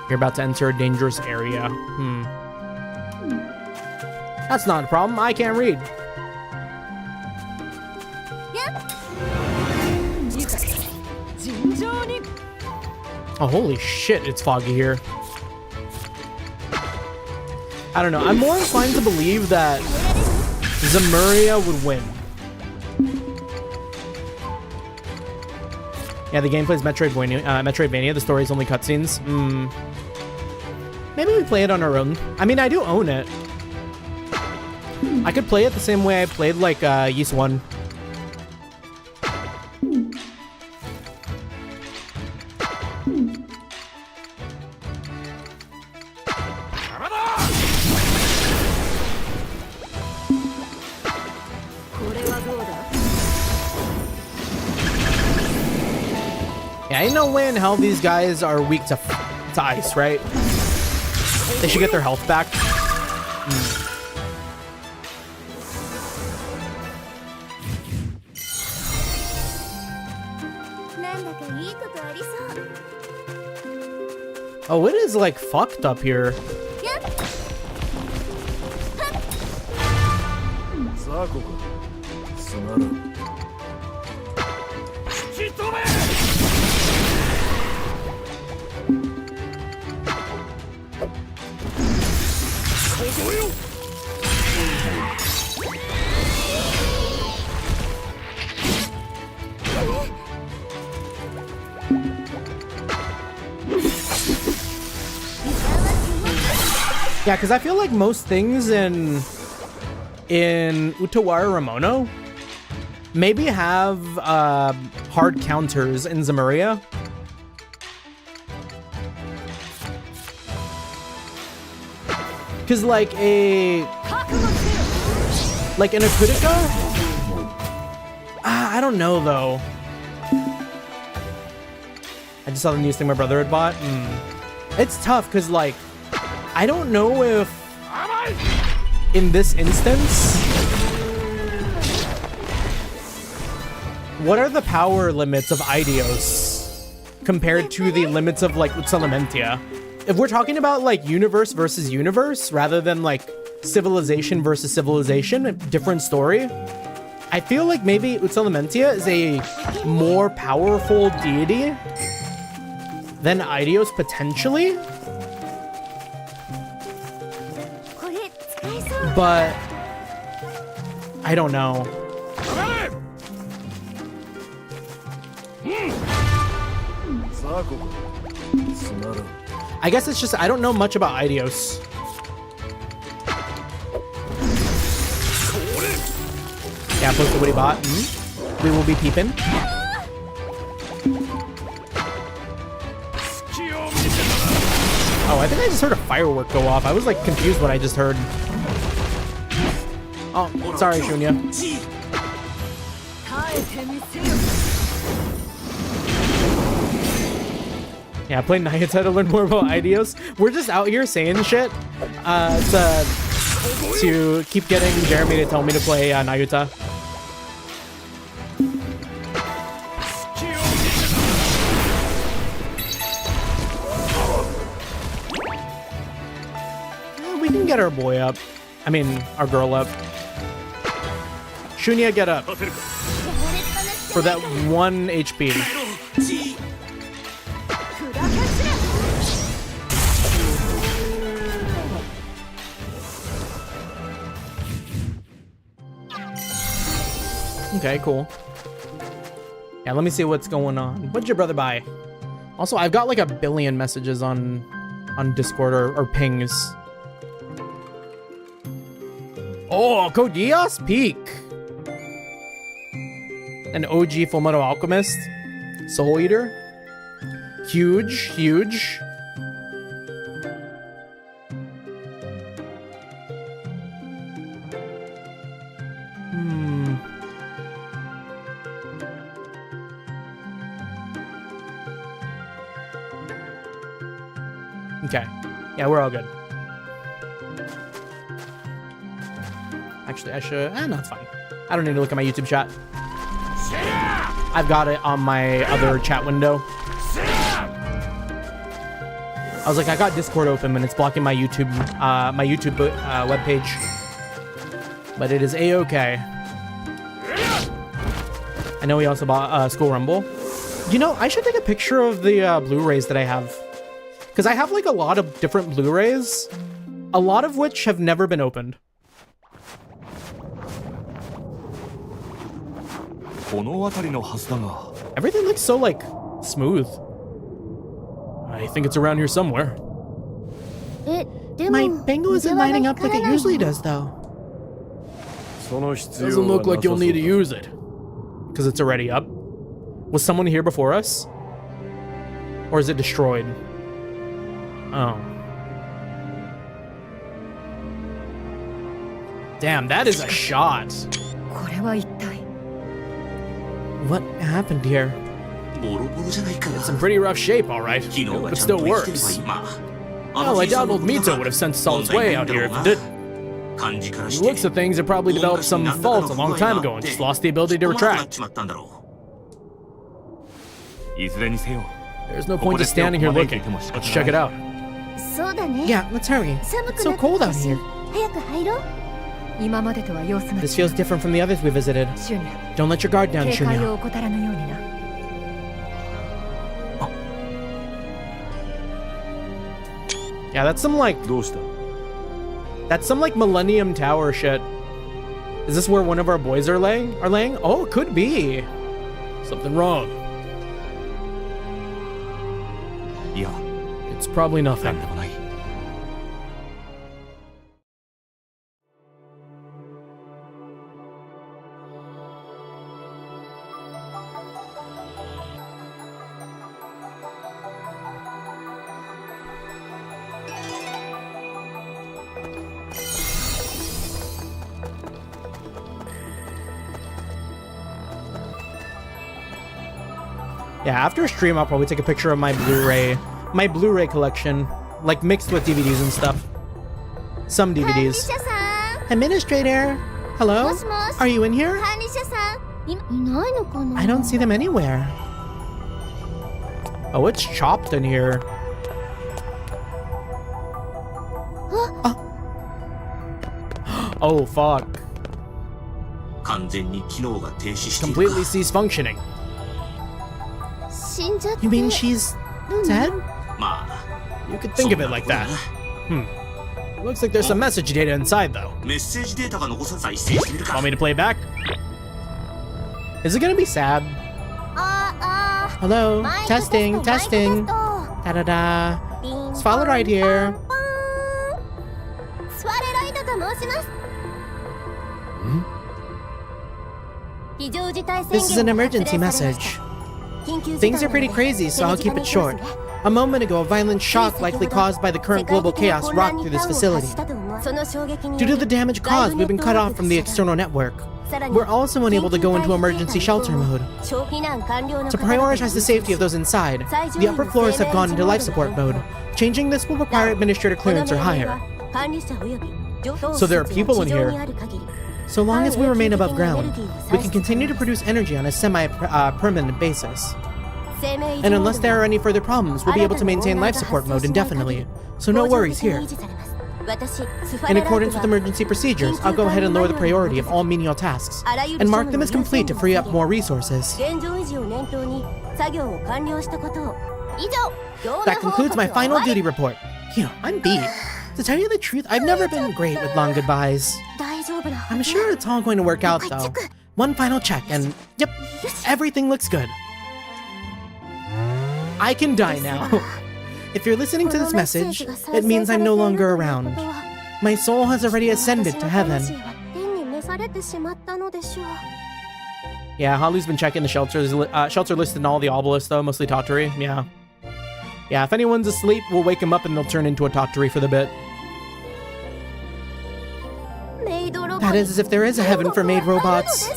You're about to enter a dangerous area. That's not a problem. I can't read. Oh, holy shit, it's foggy here. I don't know. I'm more inclined to believe that Zemuria would win. Yeah, the gameplay's Metroidvania. The story's only cutscenes. Maybe we play it on our own. I mean, I do own it. I could play it the same way I played, like, Ys 1. Yeah, ain't no way in hell these guys are weak to ice, right? They should get their health back. Oh, it is like fucked up here. Yeah, because I feel like most things in Utawarerumono maybe have hard counters in Zemuria. Because like in Akutika, I don't know though. I just saw the newest thing my brother had bought. It's tough because like I don't know if in this instance, what are the power limits of Eidos compared to the limits of like Utsalamentia? If we're talking about like universe versus universe rather than like civilization versus civilization, a different story, I feel like maybe Utsalamentia is a more powerful deity than Eidos potentially. But I don't know. I guess it's just I don't know much about Eidos. Yeah, posted what he bought. We will be peeping. Oh, I think I just heard a firework go off. I was like confused what I just heard. Oh, sorry, Shunya. Yeah, play Nayuta to learn more about Eidos. We're just out here saying shit to keep getting Jeremy to tell me to play Nayuta. We can get our boy up. I mean, our girl up. Shunya, get up. For that 1 HP. Okay, cool. Yeah, let me see what's going on. What'd your brother buy? Also, I've got like 1 billion messages on Discord or pings. Oh, Codios Peak. An OG Fullmetal Alchemist. Soul Eater. Huge, huge. Okay. Yeah, we're all good. Actually, I should... no, it's fine. I don't need to look at my YouTube chat. I've got it on my other chat window. I was like, I got Discord open and it's blocking my YouTube webpage. But it is A-okay. I know we also bought School Rumble. You know, I should take a picture of the Blu-rays that I have. Because I have like a lot of different Blu-rays, a lot of which have never been opened. Everything looks so like smooth. I think it's around here somewhere. My bingo isn't lining up like it usually does, though. Doesn't look like you'll need to use it. Because it's already up. Was someone here before us? Or is it destroyed? Oh. Damn, that is a shot. What happened here? It's in pretty rough shape, all right. But still works. Well, I doubt old Mito would have sent us all his way out here if it did. From the looks of things, it probably developed some faults a long time ago and just lost the ability to retract. There's no point just standing here looking. Let's check it out. Yeah, let's hurry. It's so cold out here. This feels different from the others we visited. Don't let your guard down, Shunya. Yeah, that's some like Millennium Tower shit. Is this where one of our boys are laying? Oh, it could be. Something wrong. いや、 It's probably な nothing. んでもない。 Yeah, after a stream, I'll probably take a picture of my Blu-ray collection, like mixed with DVDs and stuff. Some DVDs. Administrator, hello? Are you in here? I don't see them anywhere. Oh, it's chopped in here. Oh, fuck. 完全に機能が停止している Completely か。 cease functioning. You mean she's dead? まあな。 You could think of it like that. Looks like there's some message data inside, though. メッセージデータが残された一斉してみるか。 Want me to play it back? Is it gonna be sad? Hello? Testing, testing. Da-da-da. Swallow right here. This is an emergency message. Things are pretty crazy, so I'll keep it short. A moment ago, a violent shock likely caused by the current global chaos rocked through this facility. Due to the damage caused, we've been cut off from the external network. We're also unable to go into emergency shelter mode. To prioritize the safety of those inside, the upper floors have gone into life support mode. Changing this will require administrator clearance or higher. So there are people in here. So long as we remain above ground, we can continue to produce energy on a semi-permanent basis. And unless there are any further problems, we'll be able to maintain life support mode indefinitely. So no worries here. In accordance with emergency procedures, I'll go ahead and lower the priority of all menial tasks, and mark them as complete to free up more resources. That concludes my final duty report. You know, I'm beat. To tell you the truth, I've never been great with long goodbyes. I'm sure it's all going to work out, though. One final check, and yep, everything looks good. I can die now. If you're listening to this message, it means I'm no longer around. My soul has already ascended to heaven. Yeah, Halu's been checking the shelters. Shelter listed in all the obelisks, though, mostly Tottery. Yeah. Yeah, if anyone's asleep, we'll wake them up and they'll turn into a Tottery for the bit. That is as if there is a heaven for maid robots.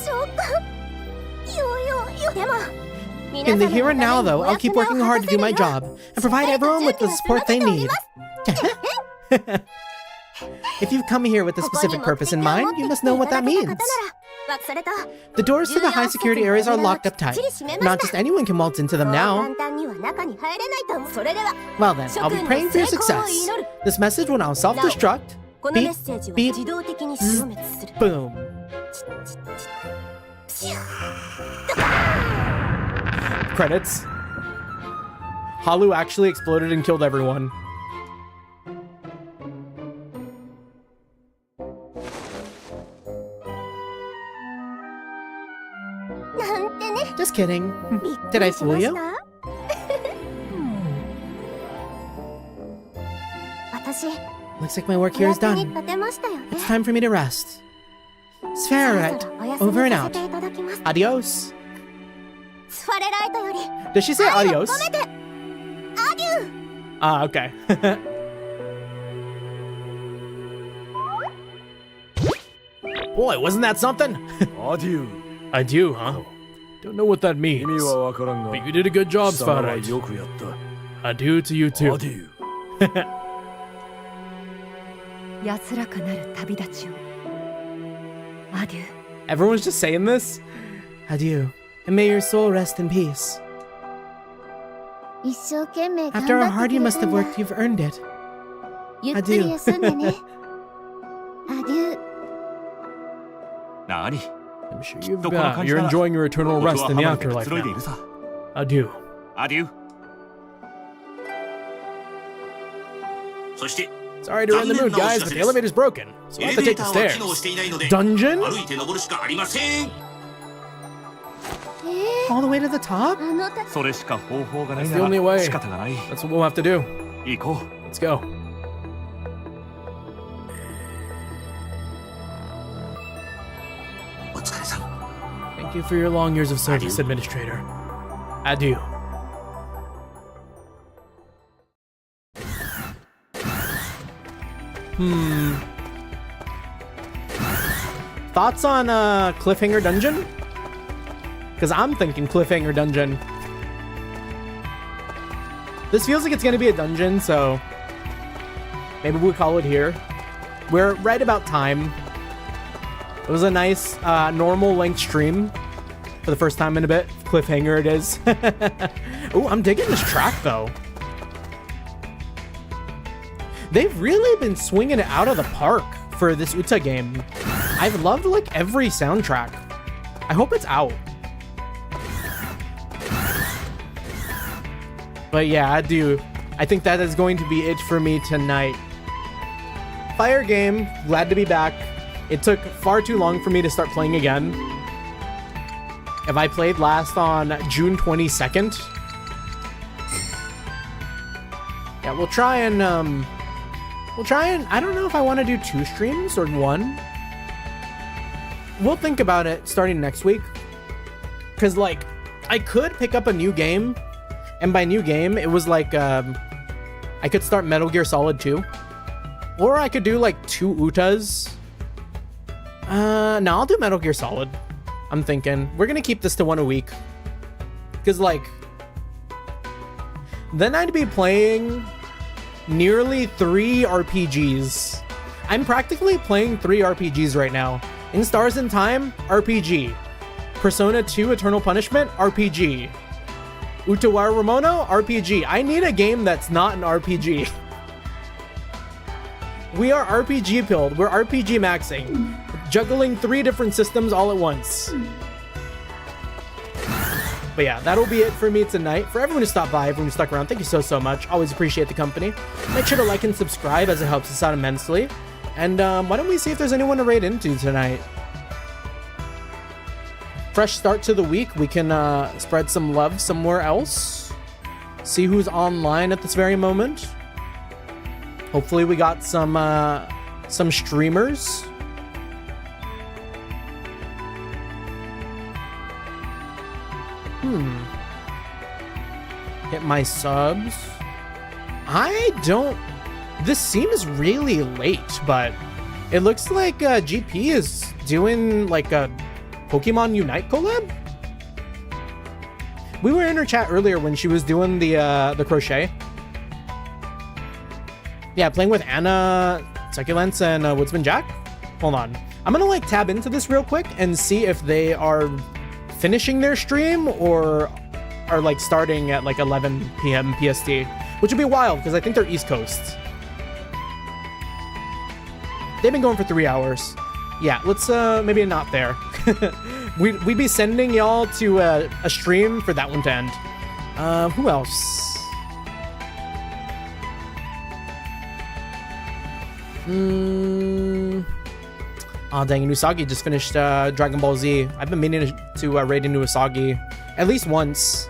In the here and now, though, I'll keep working hard to do my job and provide everyone with the support they need. If you've come here with a specific purpose in mind, you must know what that means. The doors to the high security areas are locked up tight. Not just anyone can waltz into them now. Well then, I'll be praying for your success. This message will now self-destruct. Beep, beep, zzz, boom. Credits. Halu actually exploded and killed everyone. Just kidding. Did I fool you? Looks like my work here is done. It's time for me to rest. Spherite, over and out. Adios. Did she say adios? Ah, okay. Boy, wasn't that something? Adieu. Adieu, huh? Don't know what that means. But you did a good job, Spherite. Adieu to you too. Adieu. Everyone's just saying this? Adieu. And may your soul rest in peace. After how hard you must have worked, you've earned it. Adieu. Nani? I'm sure you're enjoying your eternal rest in the afterlife now. Adieu. Adieu. Sorry to ruin the mood, guys, but the elevator's broken, so we'll have to take the stairs. Dungeon? 歩いて登るしかありません。All the way to the top? それしか方法がない That's な the only ら way. 仕方がない。 That's what we'll have to do. 行こ Let's go. Thank you for your long years of service, Administrator. Adieu. Thoughts on Cliffhanger Dungeon? Because I'm thinking Cliffhanger Dungeon. This feels like it's going to be a dungeon, so maybe we'll call it here. We're right about time. It was a nice normal length stream for the first time in a bit. Cliffhanger it is. Oh, I'm digging this track though. They've really been swinging it out of the park for this Uta game. I've loved like every soundtrack. I hope it's out. But yeah, I do. I think that is going to be it for me tonight. Fire game, glad to be back. It took far too long for me to start playing again. If I played last on June 22nd. Yeah, we'll try and, I don't know if I want to do 2 streams or 1. We'll think about it starting next week. Because, like, I could pick up a new game. And by new game, it was like, I could start Metal Gear Solid 2. Or I could do, like, 2 Utas. No, I'll do Metal Gear Solid. I'm thinking. We're gonna keep this to 1 a week. Because, like, then I'd be playing nearly 3 RPGs. I'm practically playing 3 RPGs right now. In Stars in Time, RPG. Persona 2 Eternal Punishment, RPG. Utawarerumono, RPG. I need a game that's not an RPG. We are RPG pilled. We're RPG maxing. Juggling 3 different systems all at once. But yeah, that'll be it for me tonight. For everyone who stopped by, everyone who stuck around, thank you so much. Always appreciate the company. Make sure to like and subscribe as it helps us out immensely. And why don't we see if there's anyone to raid into tonight? Fresh start to the week. We can spread some love somewhere else. See who's online at this very moment. Hopefully we got some streamers. Hit my subs. This seems really late, but it looks like GP is doing like a Pokemon Unite collab. We were in her chat earlier when she was doing the crochet. Yeah, playing with Anna, Succulents, and Woodsman Jack. Hold on. I'm gonna like tab into this real quick and see if they are finishing their stream or are like starting at like 11 p.m. PST, which would be wild because I think they're East Coast. They've been going for 3 hours. Yeah, let's maybe not there. We'd be sending y'all to a stream for that one to end. Who else? Oh dang, Usagi just finished Dragon Ball Z. I've been meaning to raid into Usagi at least once.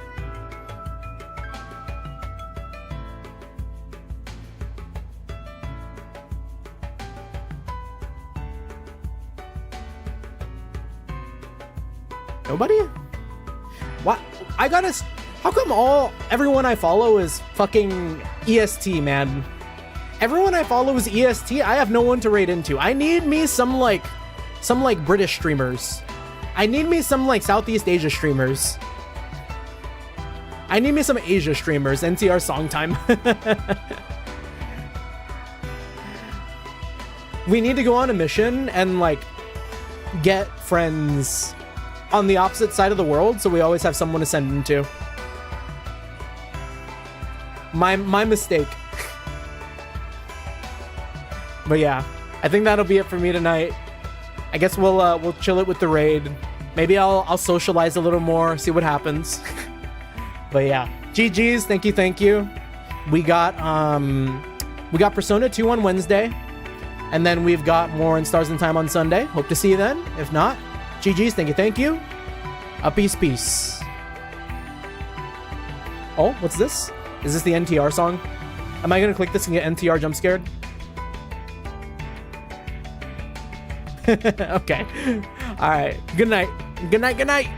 Nobody? What? How come everyone I follow is fucking EST, man? Everyone I follow is EST. I have no one to raid into. I need me some British streamers. I need me some like Southeast Asia streamers. I need me some Asia streamers. NTR song time. We need to go on a mission and like get friends on the opposite side of the world, so we always have someone to send them to. My mistake. But yeah, I think that'll be it for me tonight. I guess we'll chill it with the raid. Maybe I'll socialize a little more, see what happens. But yeah, GG's, thank you. We got Persona 2 on Wednesday, and then we've got more in Stars in Time on Sunday. Hope to see you then. If not, GG's, thank you. Peace. Oh, what's this? Is this the NTR song? Am I gonna click this and get NTR jump scared? Okay. All right. Good night. Good night. Good night.